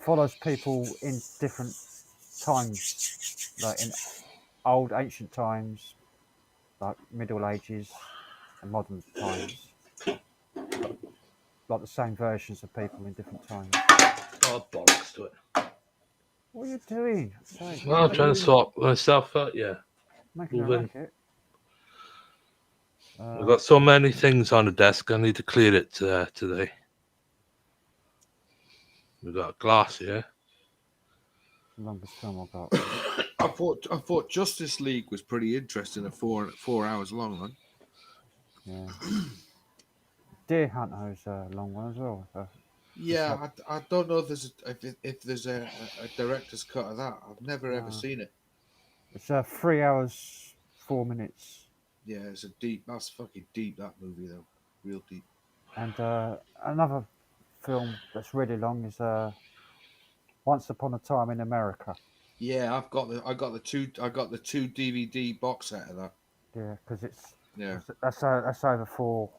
Follows people in different times, like in old ancient times, like Middle Ages and modern times. Like the same versions of people in different times. Oh, bollocks to it. What are you doing? Well, I'm trying to sort myself out, yeah. Making a Moving. racket. I've got so many things on the desk, I need to clear it today. We got glass here. Longest film I got. I thought Justice League was pretty interesting. At 4 hours long, man. Yeah. Deer Hunter is a long one as well. Yeah, I don't know if there's a director's cut of that. I've never ever No. seen it. It's 3 hours 4 minutes. Yeah, it's a deep. That's fucking deep. That movie though, real deep. And another film that's really long is Once Upon a Time in America. Yeah, I got the two DVD box set of that. Yeah, because it's Yeah, that's over 4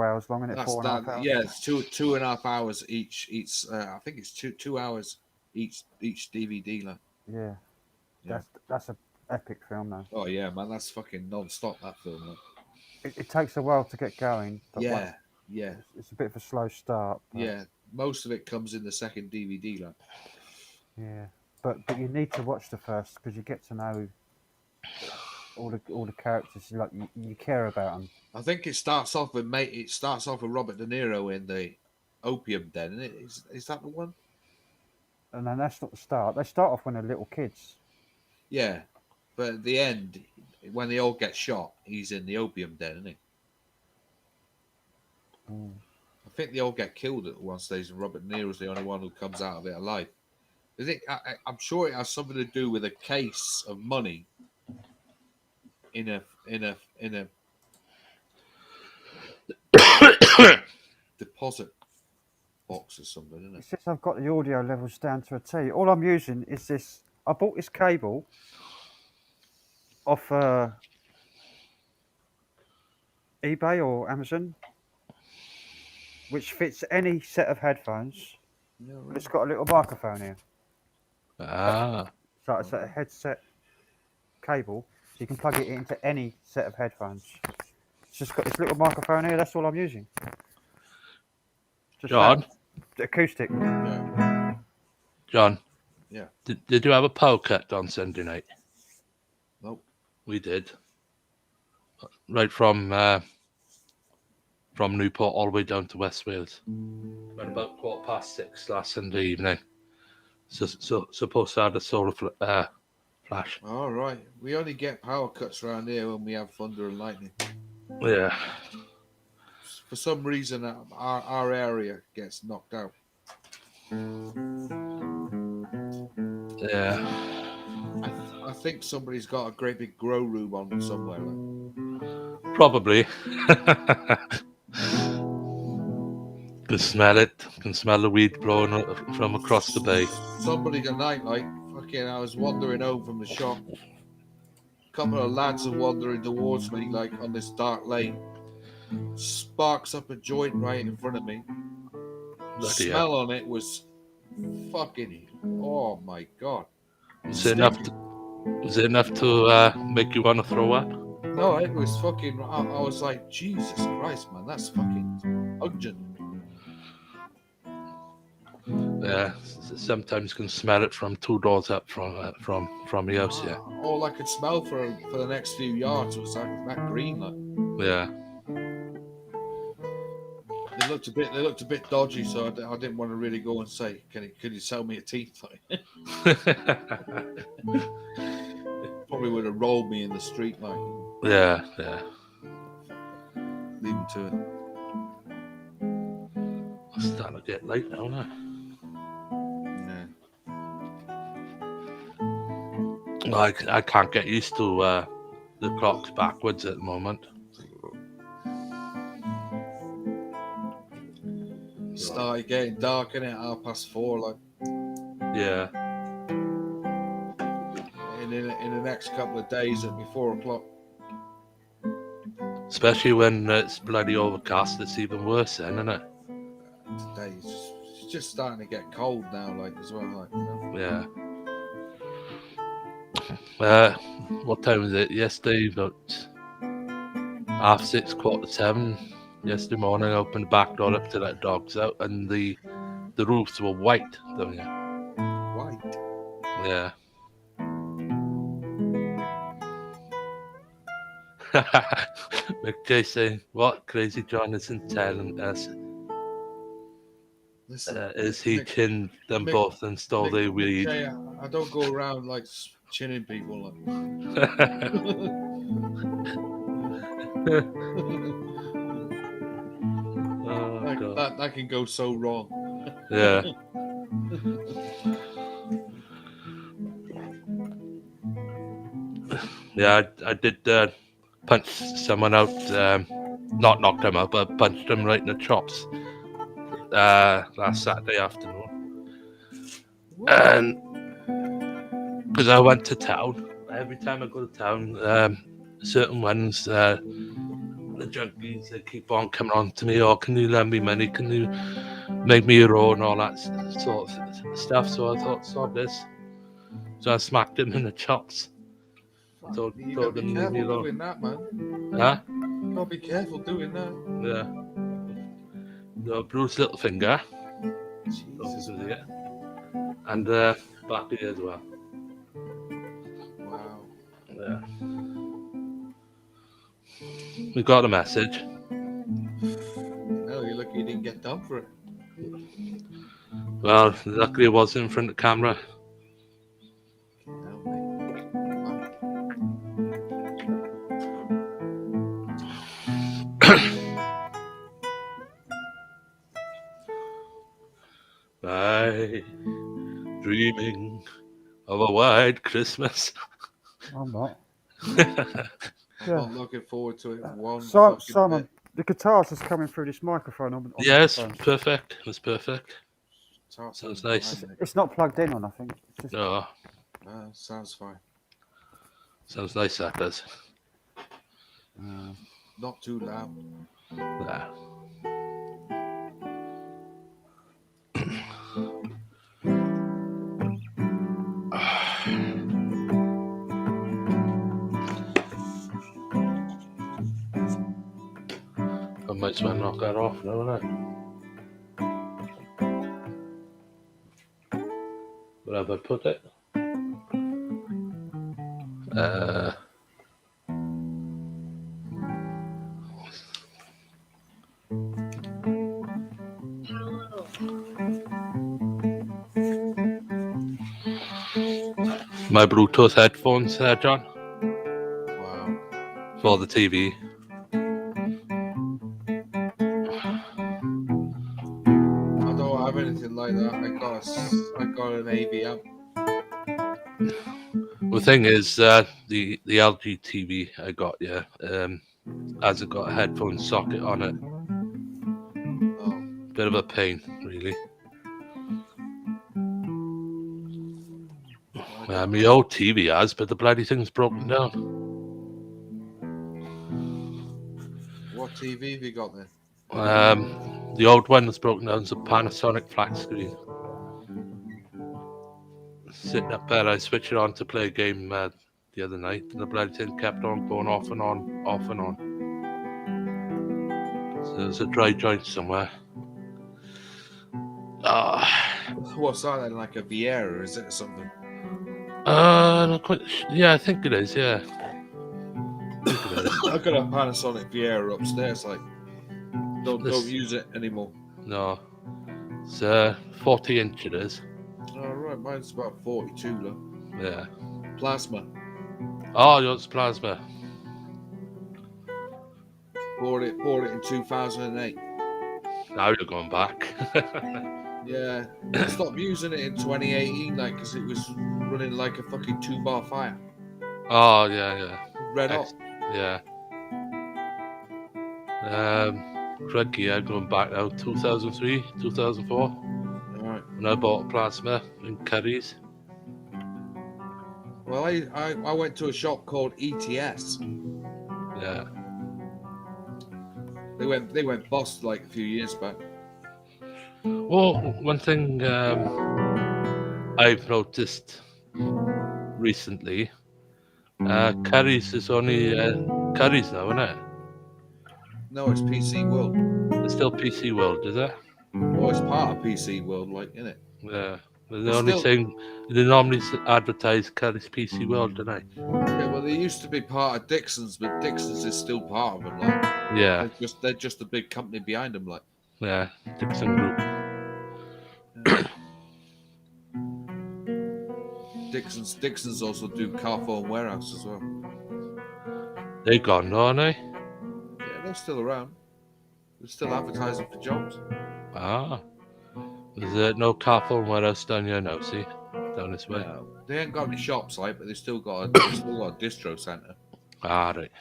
hours long, isn't it? that's 4.5 that. hours. Yeah, it's 2.5 hours each. I think it's 2 hours each DVD. Like. Yeah, Yeah. that's a epic film though. Oh yeah, man, that's fucking non-stop. That film. Like. It takes a while to get going, but Yeah, yeah, it's a bit of a slow start. But, yeah. Most of it comes in the second DVD. Like. yeah, but you need to watch the first because you get to know all the characters like you care about them. I think it starts off with Robert De Niro in the opium den. Isn't it? Is that the one? And then that's not the start. They start off when they're little kids. Yeah, but at the end, when they all get shot, he's in the opium den, isn't he? I think they all get killed at one stage, and Robert De Niro's the only one who comes out of it alive. I'm sure it has something to do with a case of money in a deposit box or something, isn't It it? says I've got the audio levels down to a T. All I'm using is this. I bought this cable off eBay or Amazon, which fits any set of headphones. Yeah, But it's got a little microphone here. Ah, So it's a headset cable, so you can plug it into any set of headphones. It's just got this little microphone here. That's all I'm using. Just John. that acoustic. Yeah. John. Yeah. Did you have a power cut on Sunday night? Nope. We did. Right from Newport all the way down to West Wales. Went about 6:15 last Sunday evening. So supposed to have a solar flash. All right. We only get power cuts around here when we have thunder and lightning. Yeah. For some reason, our area gets knocked out. Yeah. I think somebody's got a great big grow room on somewhere. Like. Probably. Can smell it. Can smell the weed blowing from across the bay. Somebody tonight, like, fucking, I was wandering home from the shop. A couple of lads are wandering towards me, like, on this dark lane. Sparks up a joint right in front of me. The smell on it was fucking, oh my God. Was it enough to make you want to throw up? No, it was fucking, I was like, Jesus Christ, man, that's fucking pungent. Yeah, sometimes can smell it from 2 doors up from the house. Yeah. All I could smell for the next few yards was that green. Like. Yeah. They looked a bit dodgy, so I didn't want to really go and say, "Can you sell me a teeth?" Probably would have rolled me in the street, like. Yeah. Leave him to it. It's starting to get late now, isn't it? I can't get used to the clocks backwards at the moment. Started getting dark in it 4:30, like. Yeah. And in the next couple of days, it'll be 4:00. Especially when it's bloody overcast, it's even worse then, isn't it? Today it's just starting to get cold now, like, as well, like. You know? Yeah. What time was it? Yesterday, about 6:30, 7:15. Yesterday morning, I opened the back door up to let dogs out, and the roofs were white, don't you? White. Yeah. McJay saying, "What crazy John isn't telling us?" Listen, Is he Mick- chinned them Mick- both and stole their Mick weed? Jay, I don't go around like chinning people. Oh, God. That can go so wrong. Yeah. Yeah, I did punch someone out. Not knocked them out, but punched them right in the chops last Saturday afternoon. And because I went to town, every time I go to town, certain ones, the junkies, they keep on coming on to me, oh, can you lend me money? Can you make me your own? All that sort of stuff. So I thought, sod this. So I smacked him in the chops. Told You gotta him be to leave me careful alone. doing that, man. Huh? You gotta be careful doing that. Yeah. No, bruised little finger. Jesus, man. And back here as well. Wow. Yeah. We got a message. No, you're lucky you didn't get done for it. Well, luckily it was in front of the camera. No, mate. By dreaming of a white Christmas. I'm not. I'm Yeah. not looking forward to it one Simon, fucking bit. the guitar's just coming through this microphone on the Yes, headphones. perfect. It was perfect. Sounds nice. fine, Nick. It's not plugged in or nothing. It's just, No, Sounds fine. sounds nice, that does. Not too loud. Yeah. I might as well knock that off now, innit? Where have I put it? My Bluetooth headphones there, John, Wow. for the TV. I don't have anything like that. I got an AV amp. The thing is, the LG TV I got, yeah, hasn't got a headphone socket on it. Oh, Bit of a pain, really. My old TV has, but the bloody thing's broken down. what TV have you got then? The old one that's broken down is a Panasonic flat screen. Sitting up there, I switched it on to play a game the other night, and the bloody thing kept on going off and on, off and on. So there's a dry joint somewhere. What's that then? Like a Viera, is it or something? Not quite. Yeah, I think it is. Yeah. I've got a Panasonic Viera upstairs. Like, don't use it anymore. No, it's 40-inch it is. Oh, right, mine's about 42 though. Yeah. Plasma. Oh, yours plasma. Bought it in 2008. Now you're going back. Yeah, I stopped using it in 2018, like, because it was running like a fucking 2-bar fire. Oh yeah. Red hot. Yeah. Crudgy, I'm going back now, 2003, 2004. All right. When I bought a plasma in Curry's. Well, I went to a shop called ETS. Yeah. They went bust like a few years back. Well, one thing I've noticed recently, Curry's is only Curry's now, isn't it? No, it's PC World. It's still PC World, is it? Well, it's part of PC World, like, isn't it? Yeah. They normally advertise Curry's PC World, don't they? Yeah, well, they used to be part of Dixon's, but Dixon's is still part of them. Like, Yeah. they're just a big company behind them. Like, Yeah. Dixon Group. Dixon's also do car phone warehouse as well. They gone, aren't they? Yeah, they're still around. They're still advertising for jobs. Ah. There's no car phone warehouse down here now, see? Down this way. No, they ain't got any shops, like, but they still got a distro center. Ah, right.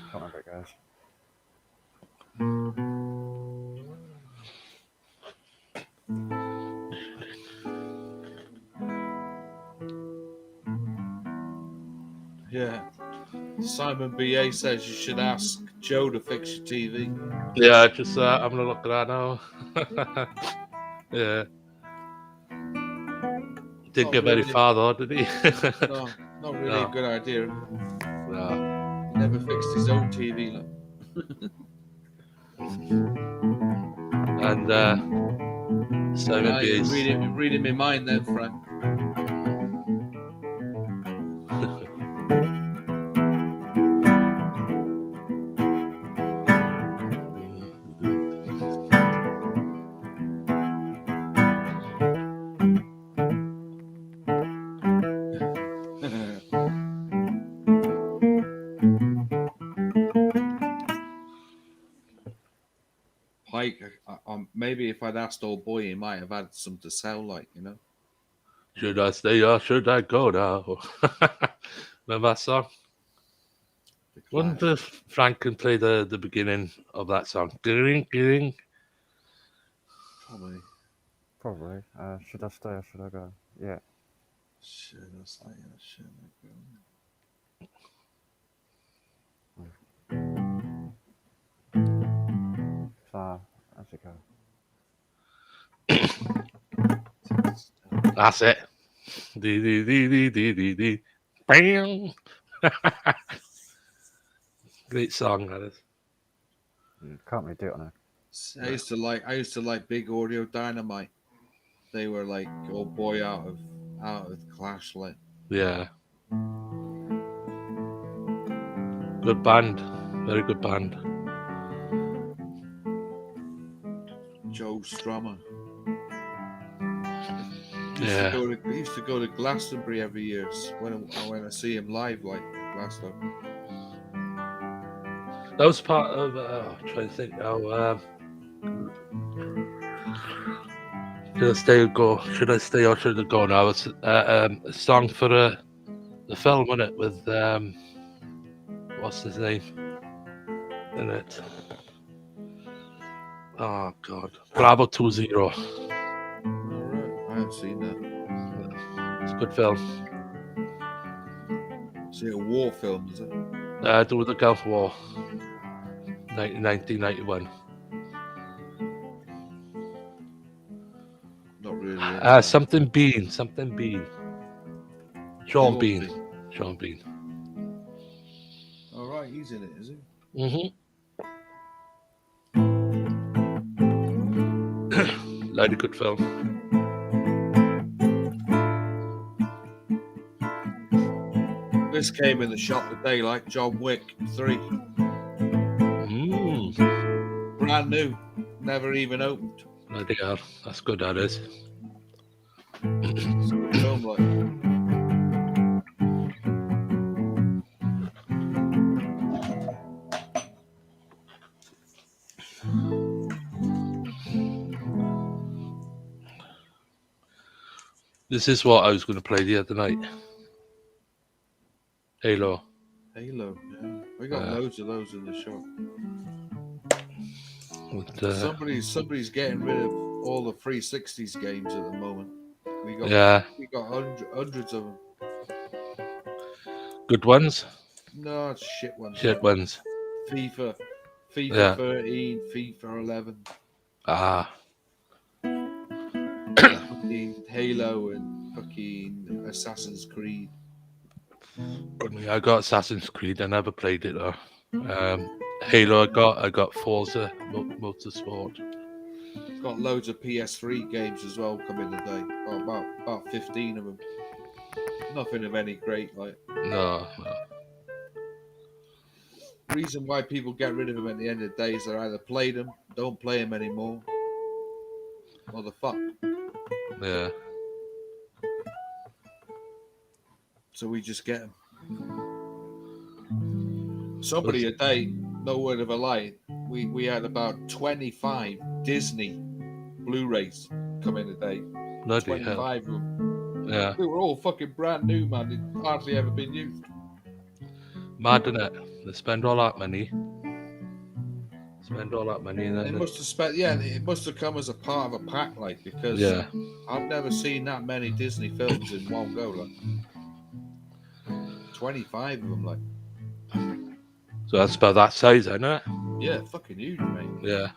Can't remember it, guys. Yeah. Simon BA says you should ask Joe to fix your TV. Yeah, just having a look at that now. Yeah. Didn't Not get very really. far though, did he? No, not really a No. good idea. No. He never fixed his own TV. Like. And Simon You're BA's. reading my mind then, Frank. Pike, maybe if I'd asked old boy, he might have had some to sell, like, you know. Should I stay or should I go now? Remember that song? Wonder if Frank can play the beginning of that song. Ding, ding. Probably. Should I stay or should I go? Yeah. Should I stay or should I go? So, how's it go? That's it. Dee. Bam. Great song, that is. Can't really do it on a. I used to like Big Audio Dynamite. They were like old boy out of Clash, like. Yeah. Good band. Very good band. Joe Strummer. Yeah. He used to go to Glastonbury every year when I see him live, like last time. That was part of. I'm trying to think now. Should I stay or go? Should I stay or should I go now? It's a song for the film, wasn't it? With what's his name in it? Oh God, Bravo 20. All right, I haven't seen that. It's a good film. Is it a war film? Is it? Do with the Gulf War, 1991. Not really. Something Bean. Sean Bean. All right, he's in it, is he? Mm-hmm. Like a good film. This came in the shop today, like John Wick 3. Brand new, never even opened. Bloody hell, that's good. That is. It's a good film, like. This is what I was going to play the other night. Halo. Yeah. We got loads of those in the shop. But, Somebody's getting rid of all the 360s games at the moment. We got hundreds of them. Good ones. No, it's shit ones. Shit ones. FIFA Yeah. 13, FIFA 11. Ah. Fucking Halo and fucking Assassin's Creed. I got Assassin's Creed. I never played it though. Halo. I got Forza Motorsport. It's got loads of PS3 games as well coming today. About 15 of them. Nothing of any great like. No. Reason why people get rid of them at the end of the day is they either played them, don't play them anymore, or the fuck. Yeah. So we just get them. Somebody a day, no word of a lie, we had about 25 Disney Blu-rays come in a day. Bloody hell. 25 of them. Yeah. They were all fucking brand new, man. They'd hardly ever been used. Mad, innit? They spend all that money. And They then must have spent, it must have come as a part of a pack, like, because yeah. I've never seen that many Disney films in one go, like. 25 of them, like. So that's about that size, isn't it? Yeah, fucking huge, mate. Yeah.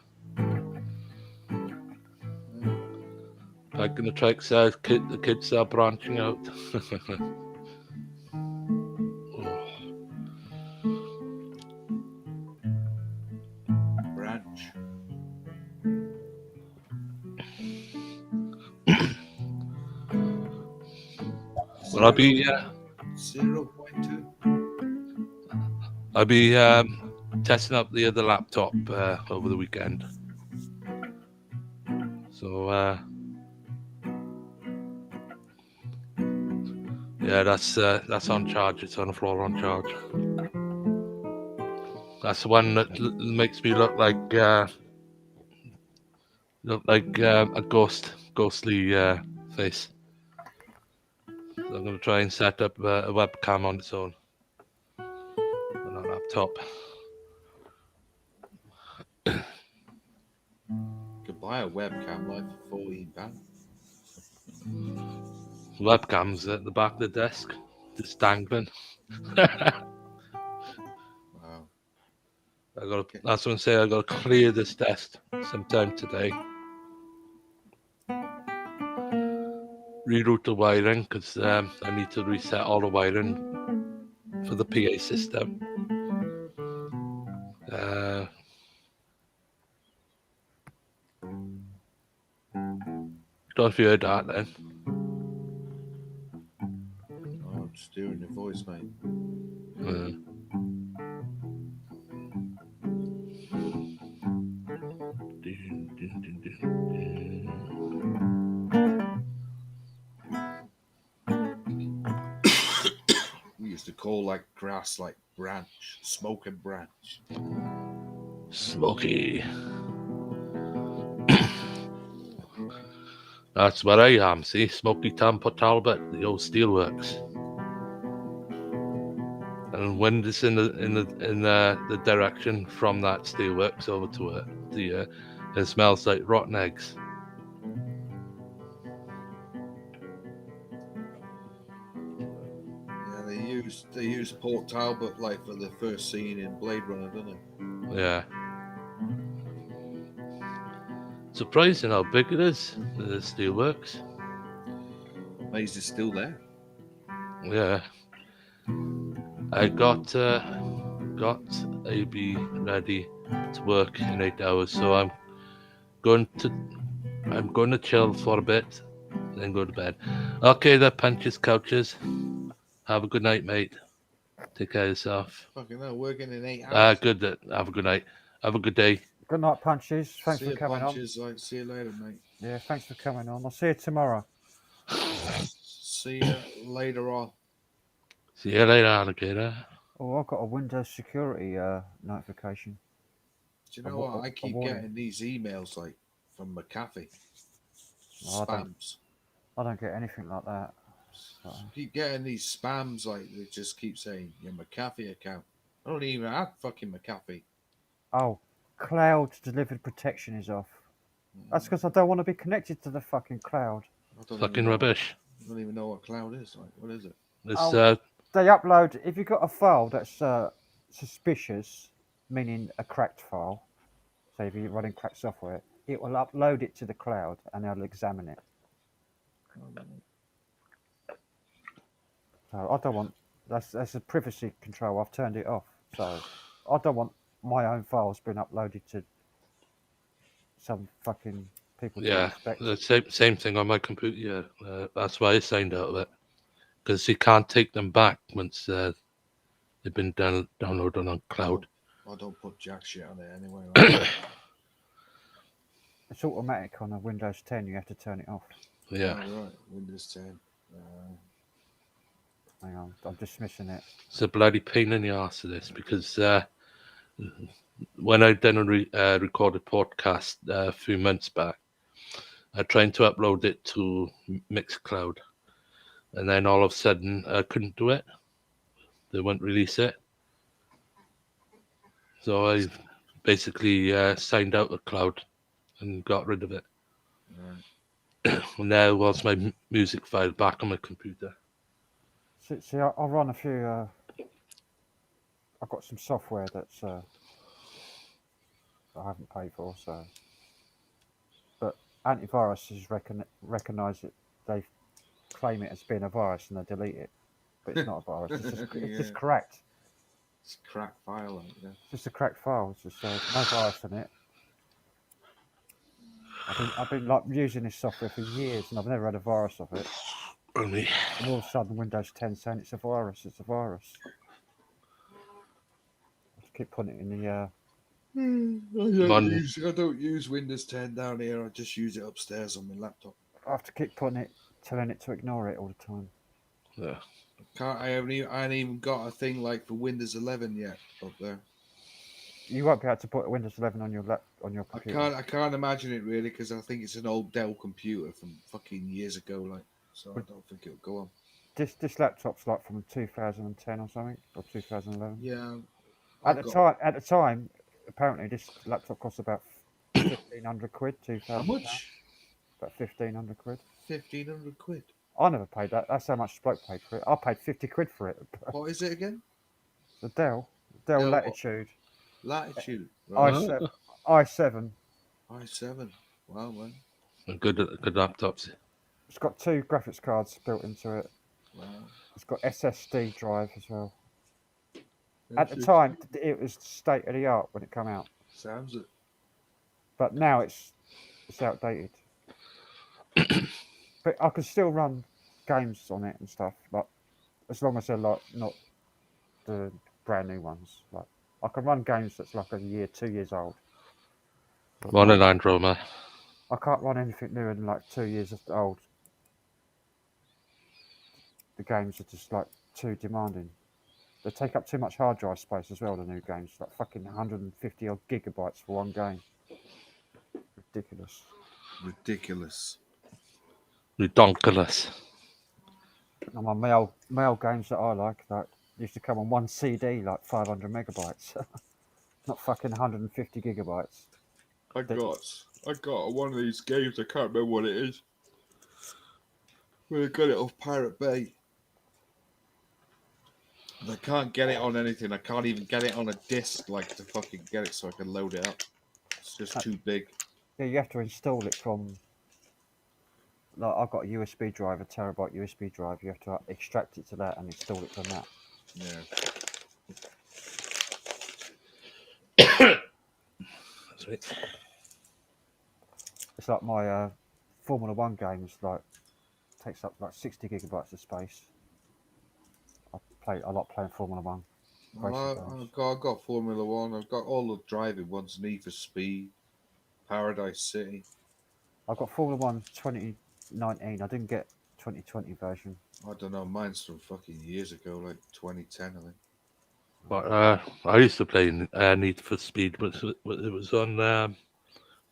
Back in the track says the kids are branching out. Branch. Well, I'll be 0.2. I'll be testing up the other laptop over the weekend. So yeah, that's on charge. It's on the floor on charge. That's the one that makes me look like a ghostly face. So I'm going to try and set up a webcam on its own on a laptop. Could buy a webcam like for £14. Webcams at the back of the desk, just dangling. Wow. That's what I'm saying. I got to clear this desk sometime today. Reroute the wiring because I need to reset all the wiring for the PA system. Don't know if you heard that then. Oh, I'm just hearing your voice, mate. We used to call like grass like branch, smoking branch. Smoky. That's what I am. See, Smoky Tampa Talbot, the old steelworks. And wind is in the direction from that steelworks over to it smells like rotten eggs. Yeah, they use Port Talbot like for the first scene in Blade Runner, don't they? Yeah. Surprising how big it is, the steelworks. Maze is still there. Yeah. I got AB ready to work in 8 hours, so I'm going to chill for a bit, then go to bed. Okay, that punches couches. Have a good night, mate. Take care of yourself. Fucking hell, working in 8 hours. Good. Have a good night. Have a good day. Good night, Punches. Thanks See for you, coming Punches. Like, see you later, mate. on. Yeah, thanks for coming on. I'll see you tomorrow. See you later on. See you later, alligator. Oh, I've got a Windows security notification. Do you know what? I keep getting these emails like from McAfee. Spams. I don't get anything like that. So. I keep getting these spams like they just keep saying your McAfee account. I don't even have fucking McAfee. Oh, cloud delivered protection is off. That's because I don't want to be connected to the fucking cloud. Fucking rubbish. I don't even know what cloud is. Like, what is it? It's, they upload, if you've got a file that's suspicious, meaning a cracked file, say if you're running cracked software, it will upload it to the cloud and they'll examine it. So I don't want, that's a privacy control, I've turned it off. So I don't want my own files being uploaded to some fucking people didn't Yeah, expect. the same thing on my computer. Yeah, that's why I signed out of it, because you can't take them back once they've been downloaded on cloud. I don't put jack shit on it anyway. Like. It's automatic on a Windows 10. You have to turn it off. Yeah, Oh, right. Windows 10. Hang on, I'm dismissing it. it's a bloody pain in the arse of this, because when I done a recorded podcast a few months back, I tried to upload it to Mixcloud, and then all of a sudden I couldn't do it. They wouldn't release it. So I basically signed out of cloud and got rid of it. Right. And now was my music file back on my computer. See, I run a few. I've got some software that's I haven't paid for, so. But antiviruses recognise it. They claim it as being a virus and they delete it, but it's not a virus. It's just cracked. It's a cracked file. Like, yeah. It's just a cracked file. It's just no virus in it. I've been like using this software for years and I've never had a virus of it. Only And all of a sudden, Windows 10 saying it's a virus. It's a virus. I just keep putting it in the. I don't use Windows 10 down here. I just use it upstairs on my laptop. I have to keep telling it to ignore it all the time. yeah. I haven't even got a thing like for Windows 11 yet up there. You won't be able to put Windows 11 on your computer. I can't imagine it really because I think it's an old Dell computer from fucking years ago, like. So I don't think it'll go on. This laptop's like from 2010 or something, or 2011. Yeah. At the time, apparently this laptop cost about 1,500 quid. 2,000. How much? About 1,500 quid. 1,500 quid. I never paid that. That's how much bloke paid for it. I paid 50 quid for it. What is it again? The Dell Dell what? Latitude. Latitude. Right. i7. i7. Wow, man. Good laptops. It's got 2 graphics cards built into it. Wow. It's got SSD drive as well. At the time, it was state of the art when it came out. Sounds it. But now it's outdated. But I can still run games on it and stuff, like as long as they're like not the brand new ones. Like I can run games that's like 2 years old. One and Android, man. I can't run anything newer than like 2 years old. The games are just like too demanding. They take up too much hard drive space as well. The new games, like fucking 150 odd gigabytes for one game. Ridiculous. Redonkulous. And my mail games that I like used to come on one CD, like 500 megabytes. Not fucking 150 gigabytes. I got one of these games. I can't remember what it is. But I got it off Pirate Bay. I can't get it on anything. I can't even get it on a disc, like to fucking get it so I can load it up. It's just too big. Yeah, you have to install it from. Like I've got a USB drive, a terabyte USB drive. You have to extract it to that and install it from that. Yeah. Sweet. It's like my Formula 1 games. Like takes up like 60 gigabytes of space. I like playing Formula 1. I've got Formula 1. I've got all the driving ones. Need for Speed, Paradise City. I've got Formula 1 2019. I didn't get 2020 version. I don't know. Mine's from fucking years ago, like 2010, I think. But I used to play Need for Speed, but it was on the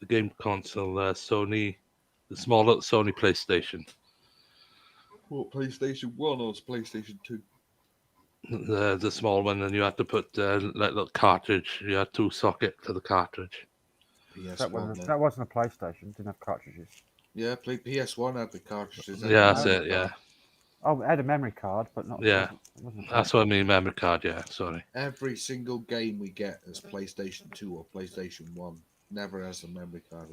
game console, Sony, the small little Sony PlayStation. What, PlayStation 1 or PlayStation 2? The small one, and you had to put like little cartridge. You had 2 sockets to the cartridge. That wasn't a PlayStation. Didn't have cartridges. Yeah, PS1 had the cartridges. Yeah, that's it. Yeah. Oh, it had a memory card, but not. Yeah, it wasn't that's what I mean. Memory card. Yeah, sorry. Every single game we get is PlayStation 2 or PlayStation 1. Never has a memory card.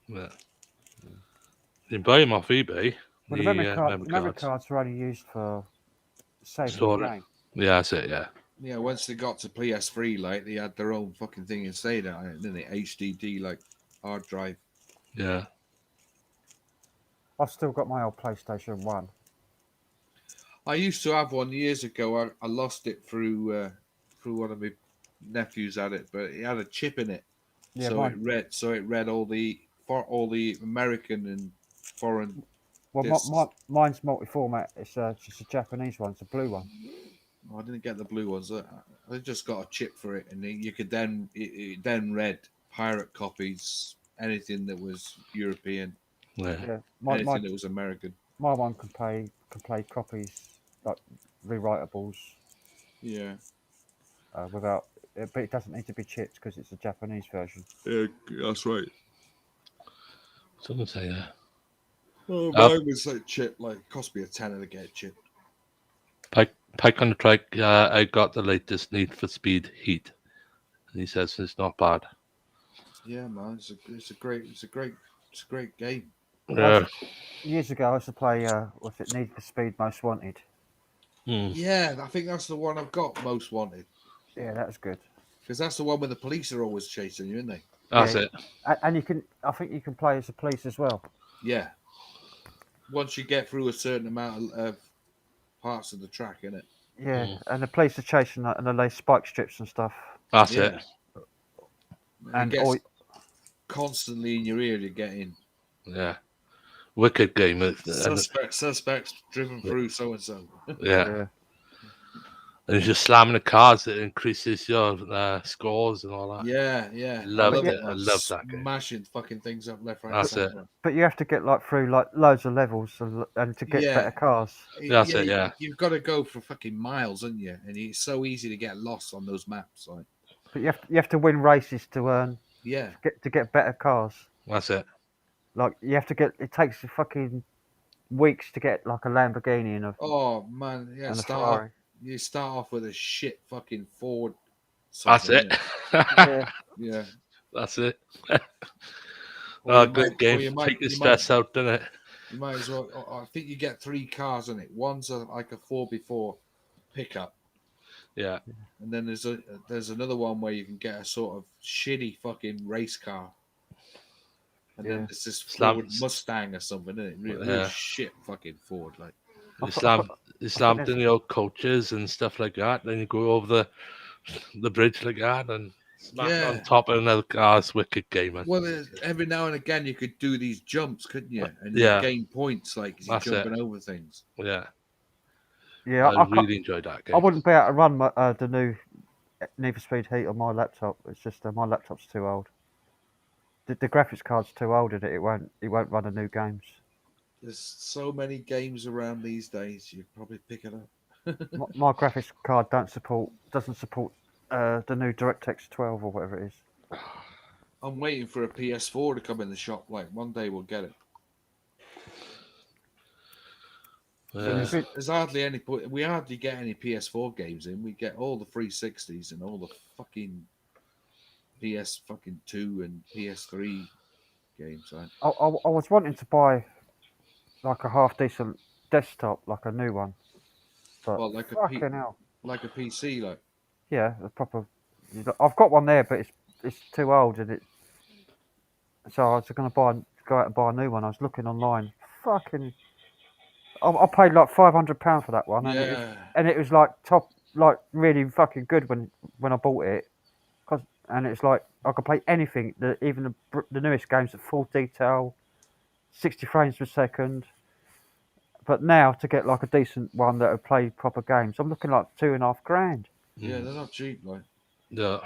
Yeah. You can buy them off eBay. Well, the memory cards were only used for saving the game. Yeah, that's it. Yeah. Yeah, once they got to PS3, like they had their own fucking thing inside it, didn't they? HDD, like. hard drive. Yeah. I've still got my old PlayStation 1. I used to have one years ago. I lost it through one of my nephews had it, but it had a chip in it, Yeah, so mine. it read all the American and foreign Well, discs. mine's multi-format. It's just a Japanese one. It's a blue one. Oh, I didn't get the blue ones. I just got a chip for it, and you could then it then read pirate copies, anything that was European, Yeah. Yeah, anything that was American. my one can play copies like rewritables Yeah, without. But it doesn't need to be chipped because it's a Japanese version. yeah, that's right. So I'm gonna say yeah. Oh, mine was like chip. Like cost me $10 to get a chip. Pike on the track. I got the latest Need for Speed Heat, and he says it's not bad. Yeah, man, it's a great game. Yeah. Years ago, I used to play. What's it? Need for Speed Most Wanted. Mm. Yeah, I think that's the one I've got most wanted, Yeah, that was good. because that's the one where the police are always chasing you, isn't they? That's Yeah. it. And you can. I think you can play as a police as well. Yeah. Once you get through a certain amount of parts of the track, innit? Yeah, and the police are chasing that, and they lay spike strips and stuff. That's Yeah. it. And it gets or, constantly in your ear. You're getting Yeah. Wicked game. And, suspects driven through so and so. yeah. yeah, And you're just slamming the cars. It increases your scores and all that. Yeah. Loved it. I love that game. Smashing fucking things up left, right, That's and it. centre. but you have to get like through like loads of levels and to get Yeah. better cars. That's it, yeah. You've got to go for fucking miles, haven't you? And it's so easy to get lost on those maps. Like, But you have to win races to earn yeah, to get better cars. That's it. Like you have to get. It takes fucking weeks to get like a Lamborghini and oh man, yeah. and a Ferrari. You start off with a shit fucking Ford. That's something, it. Yeah, Yeah. That's it. Or you Good might- game. or you might- Take the you might- stress out, doesn't it? You might as well. I think you get 3 cars in it. One's like a 4x4 pickup, Yeah. and then there's another one where you can get a sort of shitty fucking race car, and then Yeah. there's this Slam- Ford Mustang or something, isn't it? Real Yeah. shit fucking Ford, like. You slam there's- in the old coaches and stuff like that. Then you go over the bridge like that and smack it on Yeah. top of another car. It's wicked game, man. Well, every now and again you could do these jumps, couldn't you? And Yeah. you gain points like 'cause you're That's it. jumping over things. Yeah. yeah. I really enjoyed that game. I wouldn't be able to run the new Need for Speed Heat on my laptop. It's just my laptop's too old. The graphics card's too old, and it won't run the new games. There's so many games around these days. You probably pick it up. My graphics card doesn't support the new DirectX 12 or whatever it is. I'm waiting for a PS4 to come in the shop. Like one day we'll get it. Yeah. There's hardly any. We hardly get any PS4 games in. We get all the 360s and all the fucking PS fucking 2 and PS3 games. Right? I was wanting to buy like a half decent desktop, like a new one. But Well, like fucking hell. like a PC, like. Yeah, the proper. I've got one there, but it's too old, and it. So I was going to go out and buy a new one. I was looking online. Fucking. I paid like £500 for that one, and it was like top, like really fucking good when I bought it. And it's like I could play anything, even the newest games at full detail, 60 frames per second. But now to get like a decent one that would play proper games, I'm looking like $2,500. Yeah, they're not cheap, like. Yeah.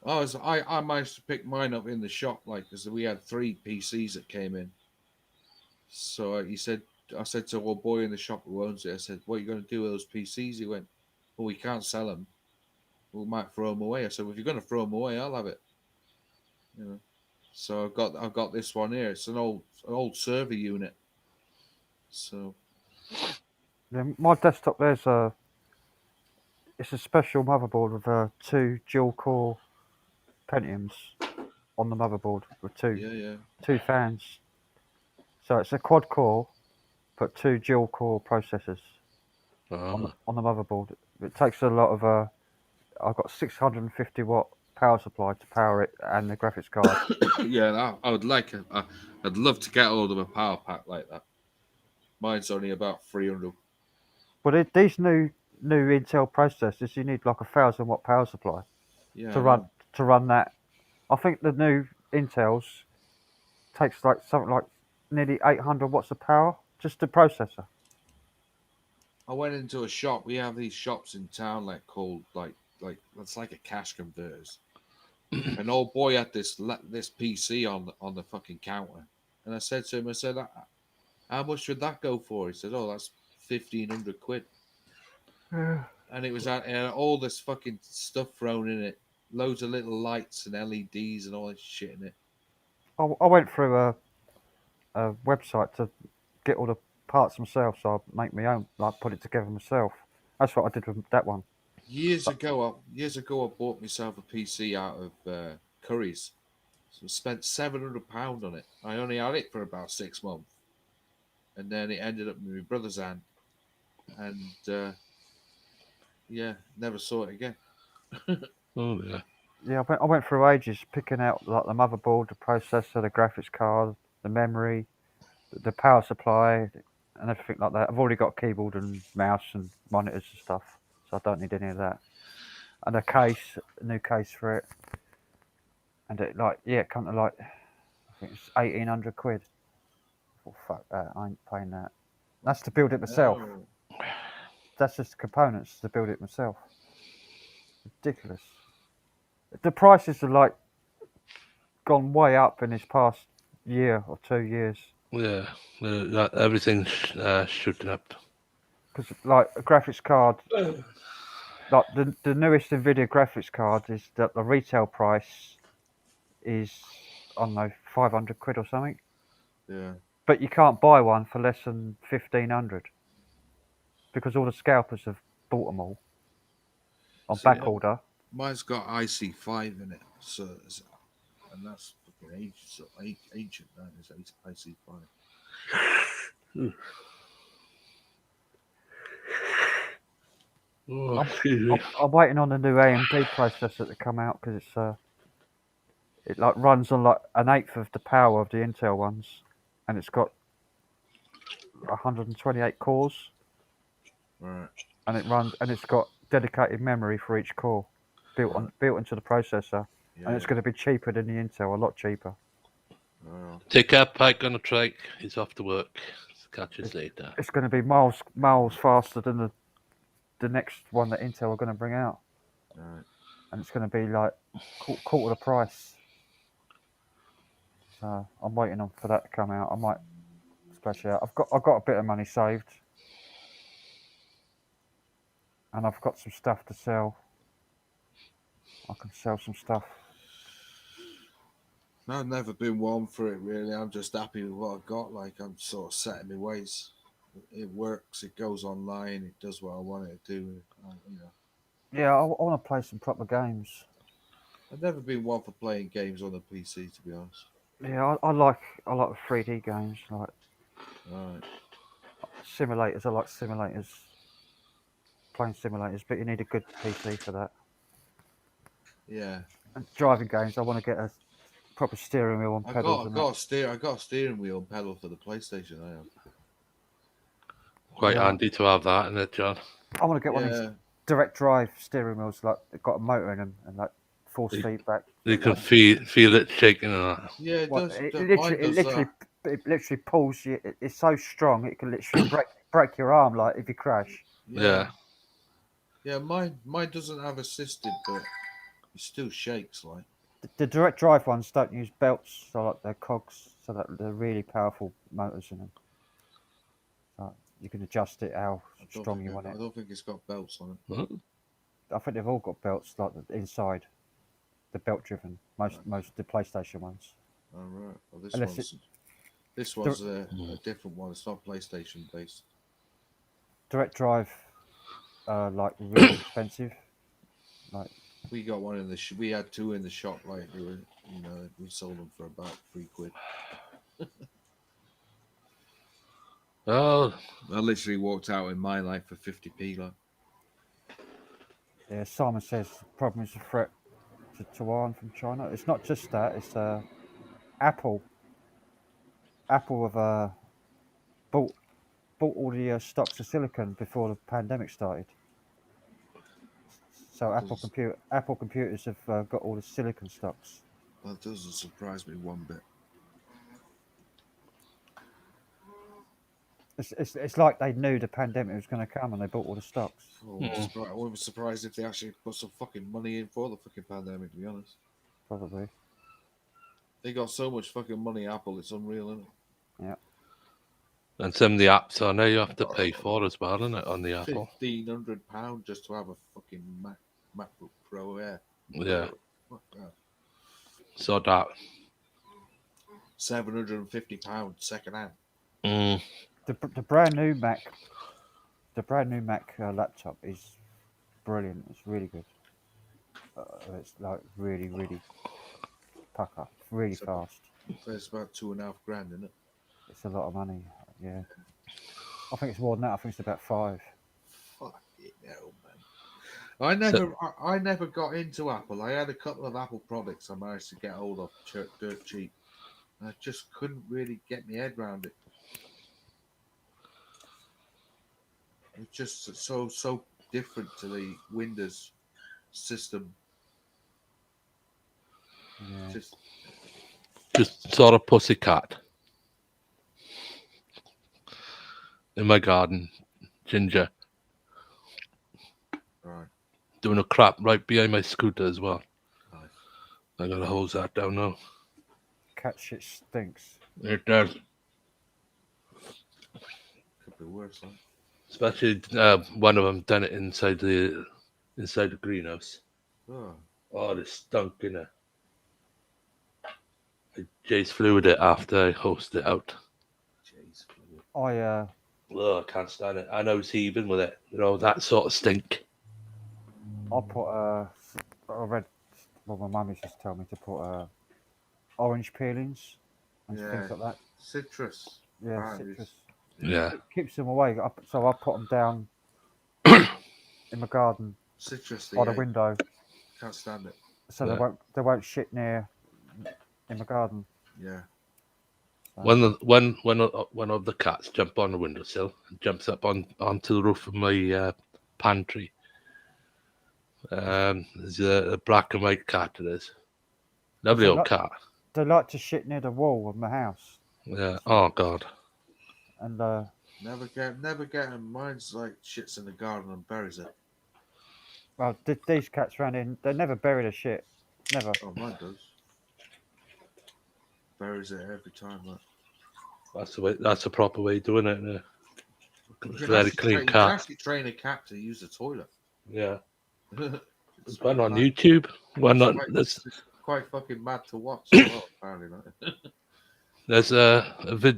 I managed to pick mine up in the shop, like, because we had 3 PCs that came in. So I said to a boy in the shop who owns it, I said, "What are you going to do with those PCs?" He went, "Well, we can't sell them. We might throw them away." I said, "Well, if you're going to throw them away, I'll have it." You know. So I've got this one here. It's an old server unit. So Yeah, my desktop it's a special motherboard with 2 dual core Pentiums on the motherboard with two fans. So it's a quad core, but 2 dual core processors on the motherboard. It takes a lot of. I've got 650 watt power supply to power it and the graphics card. Yeah, I would like it. I'd love to get hold of a power pack like that. Mine's only about 300. But these new Intel processors, you need like 1,000 watt power supply Yeah, to I run know. that. I think the new Intels takes like something like nearly 800 watts of power just the processor. I went into a shop. We have these shops in town, like called like it's like a cash converters. An old boy had this PC on the fucking counter, and I said to him, I said, "How much would that go for?" He said, "Oh, that's 1,500 quid." And it was all this fucking stuff thrown in it, loads of little lights and LEDs and all this shit in it. I went through a website to get all the parts myself, so I make my own, like put it together myself. That's what I did with that one. Years ago, I bought myself a PC out of Curry's. So I spent £700 on it. I only had it for about 6 months, and then it ended up in my brother's hand, and yeah, never saw it again. Oh yeah. Yeah, I went through ages picking out like the motherboard, the processor, the graphics card, the memory, the power supply, and everything like that. I've already got a keyboard and mouse and monitors and stuff, so I don't need any of that. And a new case for it, and it it come to like I think it's 1,800 quid. Oh fuck that! I ain't paying that. That's to build it myself. Oh, That's just the components to build it myself. Ridiculous. The prices are like gone way up in this past year or 2 years. Yeah. Everything's shooting up. Because like a graphics card, like the newest Nvidia graphics card is that the retail price is I don't know 500 quid or something, yeah. but you can't buy one for less than 1,500 because all the scalpers have bought them all on See, back order. mine's got IC5 in it, and that's fucking ancient. That is IC5. Oh, I'm, excuse I'm, me. I'm waiting on the new AMD processor to come out because it like runs on like an eighth of the power of the Intel ones, and it's got 128 cores, Right, and it's got dedicated memory for each core built into the processor, yeah. and it's going to be cheaper than the Intel, a lot cheaper. Wow. Take care, Pike on the trike. He's off to work. Catch us later. It's going to be miles faster than the next one that Intel are going to bring out, Right. and it's going to be like quarter the price. So I'm waiting on for that to come out. I might splash it out. I've got a bit of money saved, and I've got some stuff to sell. I can sell some stuff. I've never been one for it really. I'm just happy with what I've got. Like I'm sort of set in my ways. It works. It goes online. It does what I want it to do. You know, Yeah, I want to play some proper games. I've never been one for playing games on the PC, to be honest. Yeah, I like 3D games, like Right. simulators. I like simulators, playing simulators, but you need a good PC for that. Yeah. And driving games, I want to get a proper steering wheel and pedals and that. I got a steering wheel and pedal for the PlayStation. I have. Quite Yeah, handy to have that in it, John. I want to get one of these Yeah. direct drive steering wheels, like they've got a motor in them and like force feedback. You can feel it shaking and that. Yeah, it Well, does. it Mine does literally, that. it literally pulls you. It's so strong, it can literally break your arm, like if you crash. Yeah. Yeah, mine doesn't have assisted, but it still shakes like. The direct drive ones don't use belts, so like they're cogs, so that they're really powerful motors in them. You can adjust it how strong you want I it. don't think it's got belts on it. Huh? I think they've all got belts, like inside. The belt driven, most of the PlayStation ones. All right. Well, Unless this one's a different one. It's not PlayStation based. direct drive, like really expensive. Like We got one in the. We had two in the shop. Like they were, we sold them for about £3. Oh, I literally walked out in mine like for 50p. Like. yeah, Simon says the problem is the to Taiwan from China. It's not just that. It's Apple. Apple have bought all the stocks of silicon before the pandemic started. So Apple computers have got all the silicon stocks. That doesn't surprise me one bit. It's like they knew the pandemic was going to come and they bought all the stocks. I wouldn't be surprised if they actually put some fucking money in for the fucking pandemic, to be honest. Probably. They got so much fucking money, Apple, it's unreal, isn't it? Yeah. And some of the apps on there you have to pay for as well, isn't it, on the Apple? £1,500 just to have a fucking MacBook Pro Air. Yeah. Fuck that. So that. £750 second hand. Mm. The brand new Mac, laptop is brilliant. It's really good. It's like really pucker, really fast. So it's about $2,500, isn't it? It's a lot of money. Yeah. I think it's more than that. I think it's about 5. Fuck it, no, man. I never got into Apple. I had a couple of Apple products I managed to get hold of dirt cheap. I just couldn't really get my head around it. It's just so different to the Windows system. Yeah. Just sort of pussycat in my garden, Ginger. Right. Doing a crap right behind my scooter as well. Nice. I gotta hose that down now. Cat shit stinks. It does. Could be worse, huh? Especially one of them done it inside the greenhouse. Oh, the stunk in there. Jace fluid it after I hosed it out. jeez. I I can't stand it. I know it's heaving with it. That sort of stink. put I read. Well, my mum used to tell me to put orange peelings and things like that. Citrus. Yeah, Right. citrus. Yeah. It keeps them away. So I put them down in my garden Citrus. by the window, Can't stand it. so Yeah. they won't shit near in my garden. Yeah. One of the cats jumped on the windowsill and jumps up onto the roof of my pantry. There's a black and white cat. It is lovely old cat. They like to shit near the wall of my house. Yeah. Oh God. And Never get him. Mine's like shits in the garden and buries it. well, these cats around in, they never bury the shit. Never. Oh, mine does. Buries it every time. Like. That's the way. That's the proper way of doing it. You Very clean you cat. can actually train a cat to use the toilet. Yeah. It's There's one on mad. YouTube. One on It's quite fucking mad to watch as well, apparently. Like. There's a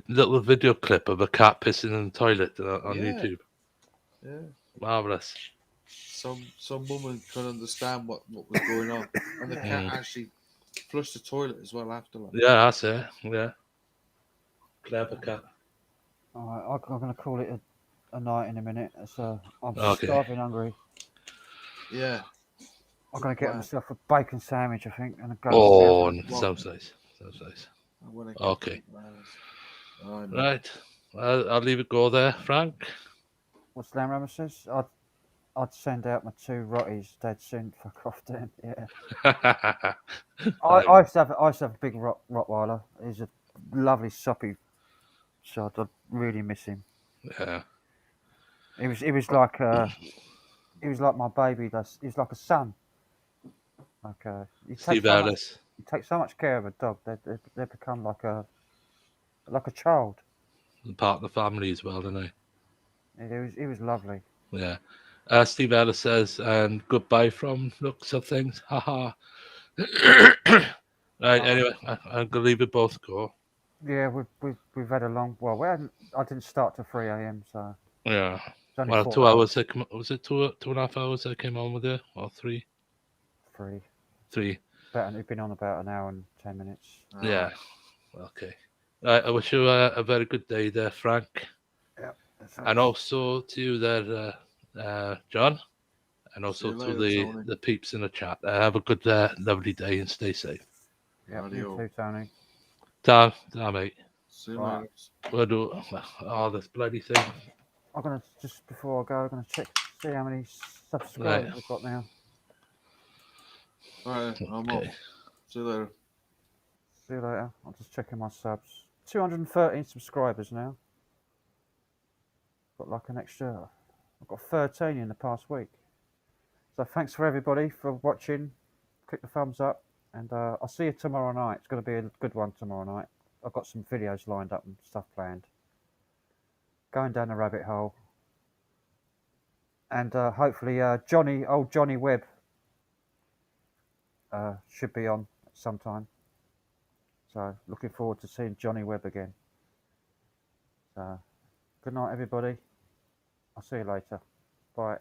little video clip of a cat pissing in the toilet on YouTube. Yeah. Marvelous. Some woman couldn't understand what was going on, and the cat actually flushed the toilet as well after. Like. Yeah, that's it. Yeah. Clever cat. All right, I'm going to call it a night in a minute. So I'm Okay. starving hungry. Yeah. I'm going to get myself a bacon sandwich, I think, and a go. Oh, sounds nice. Sounds nice. Okay. Right. I'll leave it go there, Frank. What's Lamb Rammer says? I'd send out my 2 rotties. They'd soon fuck off then. Yeah. I used to have a big Rottweiler. He's a lovely soppy sod. I really miss him. Yeah. He was like my baby. He was like a son. Like Steve Ellis. you take so much care of a dog. They become like a child. Part of the family as well, isn't He was lovely. he? Yeah. Steve Ellis says, and goodbye from looks of things. Haha. Right. Anyway, I'm gonna leave it both go. Yeah, we've had a long. Well, I didn't start till 3 a.m. So Yeah. it's only Well, 4 2 hours. Was it 2.5 hours? I came on with it, or 3? 3. 3. We've been on about an hour and 10 minutes. Yeah. Okay. Right. I wish you a very good day there, Frank. Yeah. And also to you there, John. and also you to later, Tony. the peeps in the chat. Have a good, lovely day and stay safe. Yeah, you Radio. too, Tony. Ta, mate. See you Right. later. We'll do. Oh, this bloody thing. I'm gonna just before I go, I'm gonna see how many subscribers we've got now. All right, I'm Okay. off. See you later. See you later. I'm just checking my subs. 213 subscribers now. Got like an extra. I've got 13 in the past week. So thanks for everybody for watching. Click the thumbs up, and I'll see you tomorrow night. It's going to be a good one tomorrow night. I've got some videos lined up and stuff planned. Going down the rabbit hole, and hopefully old Johnny Webb, should be on sometime. So looking forward to seeing Johnny Webb again. So good night, everybody. I'll see you later. Bye.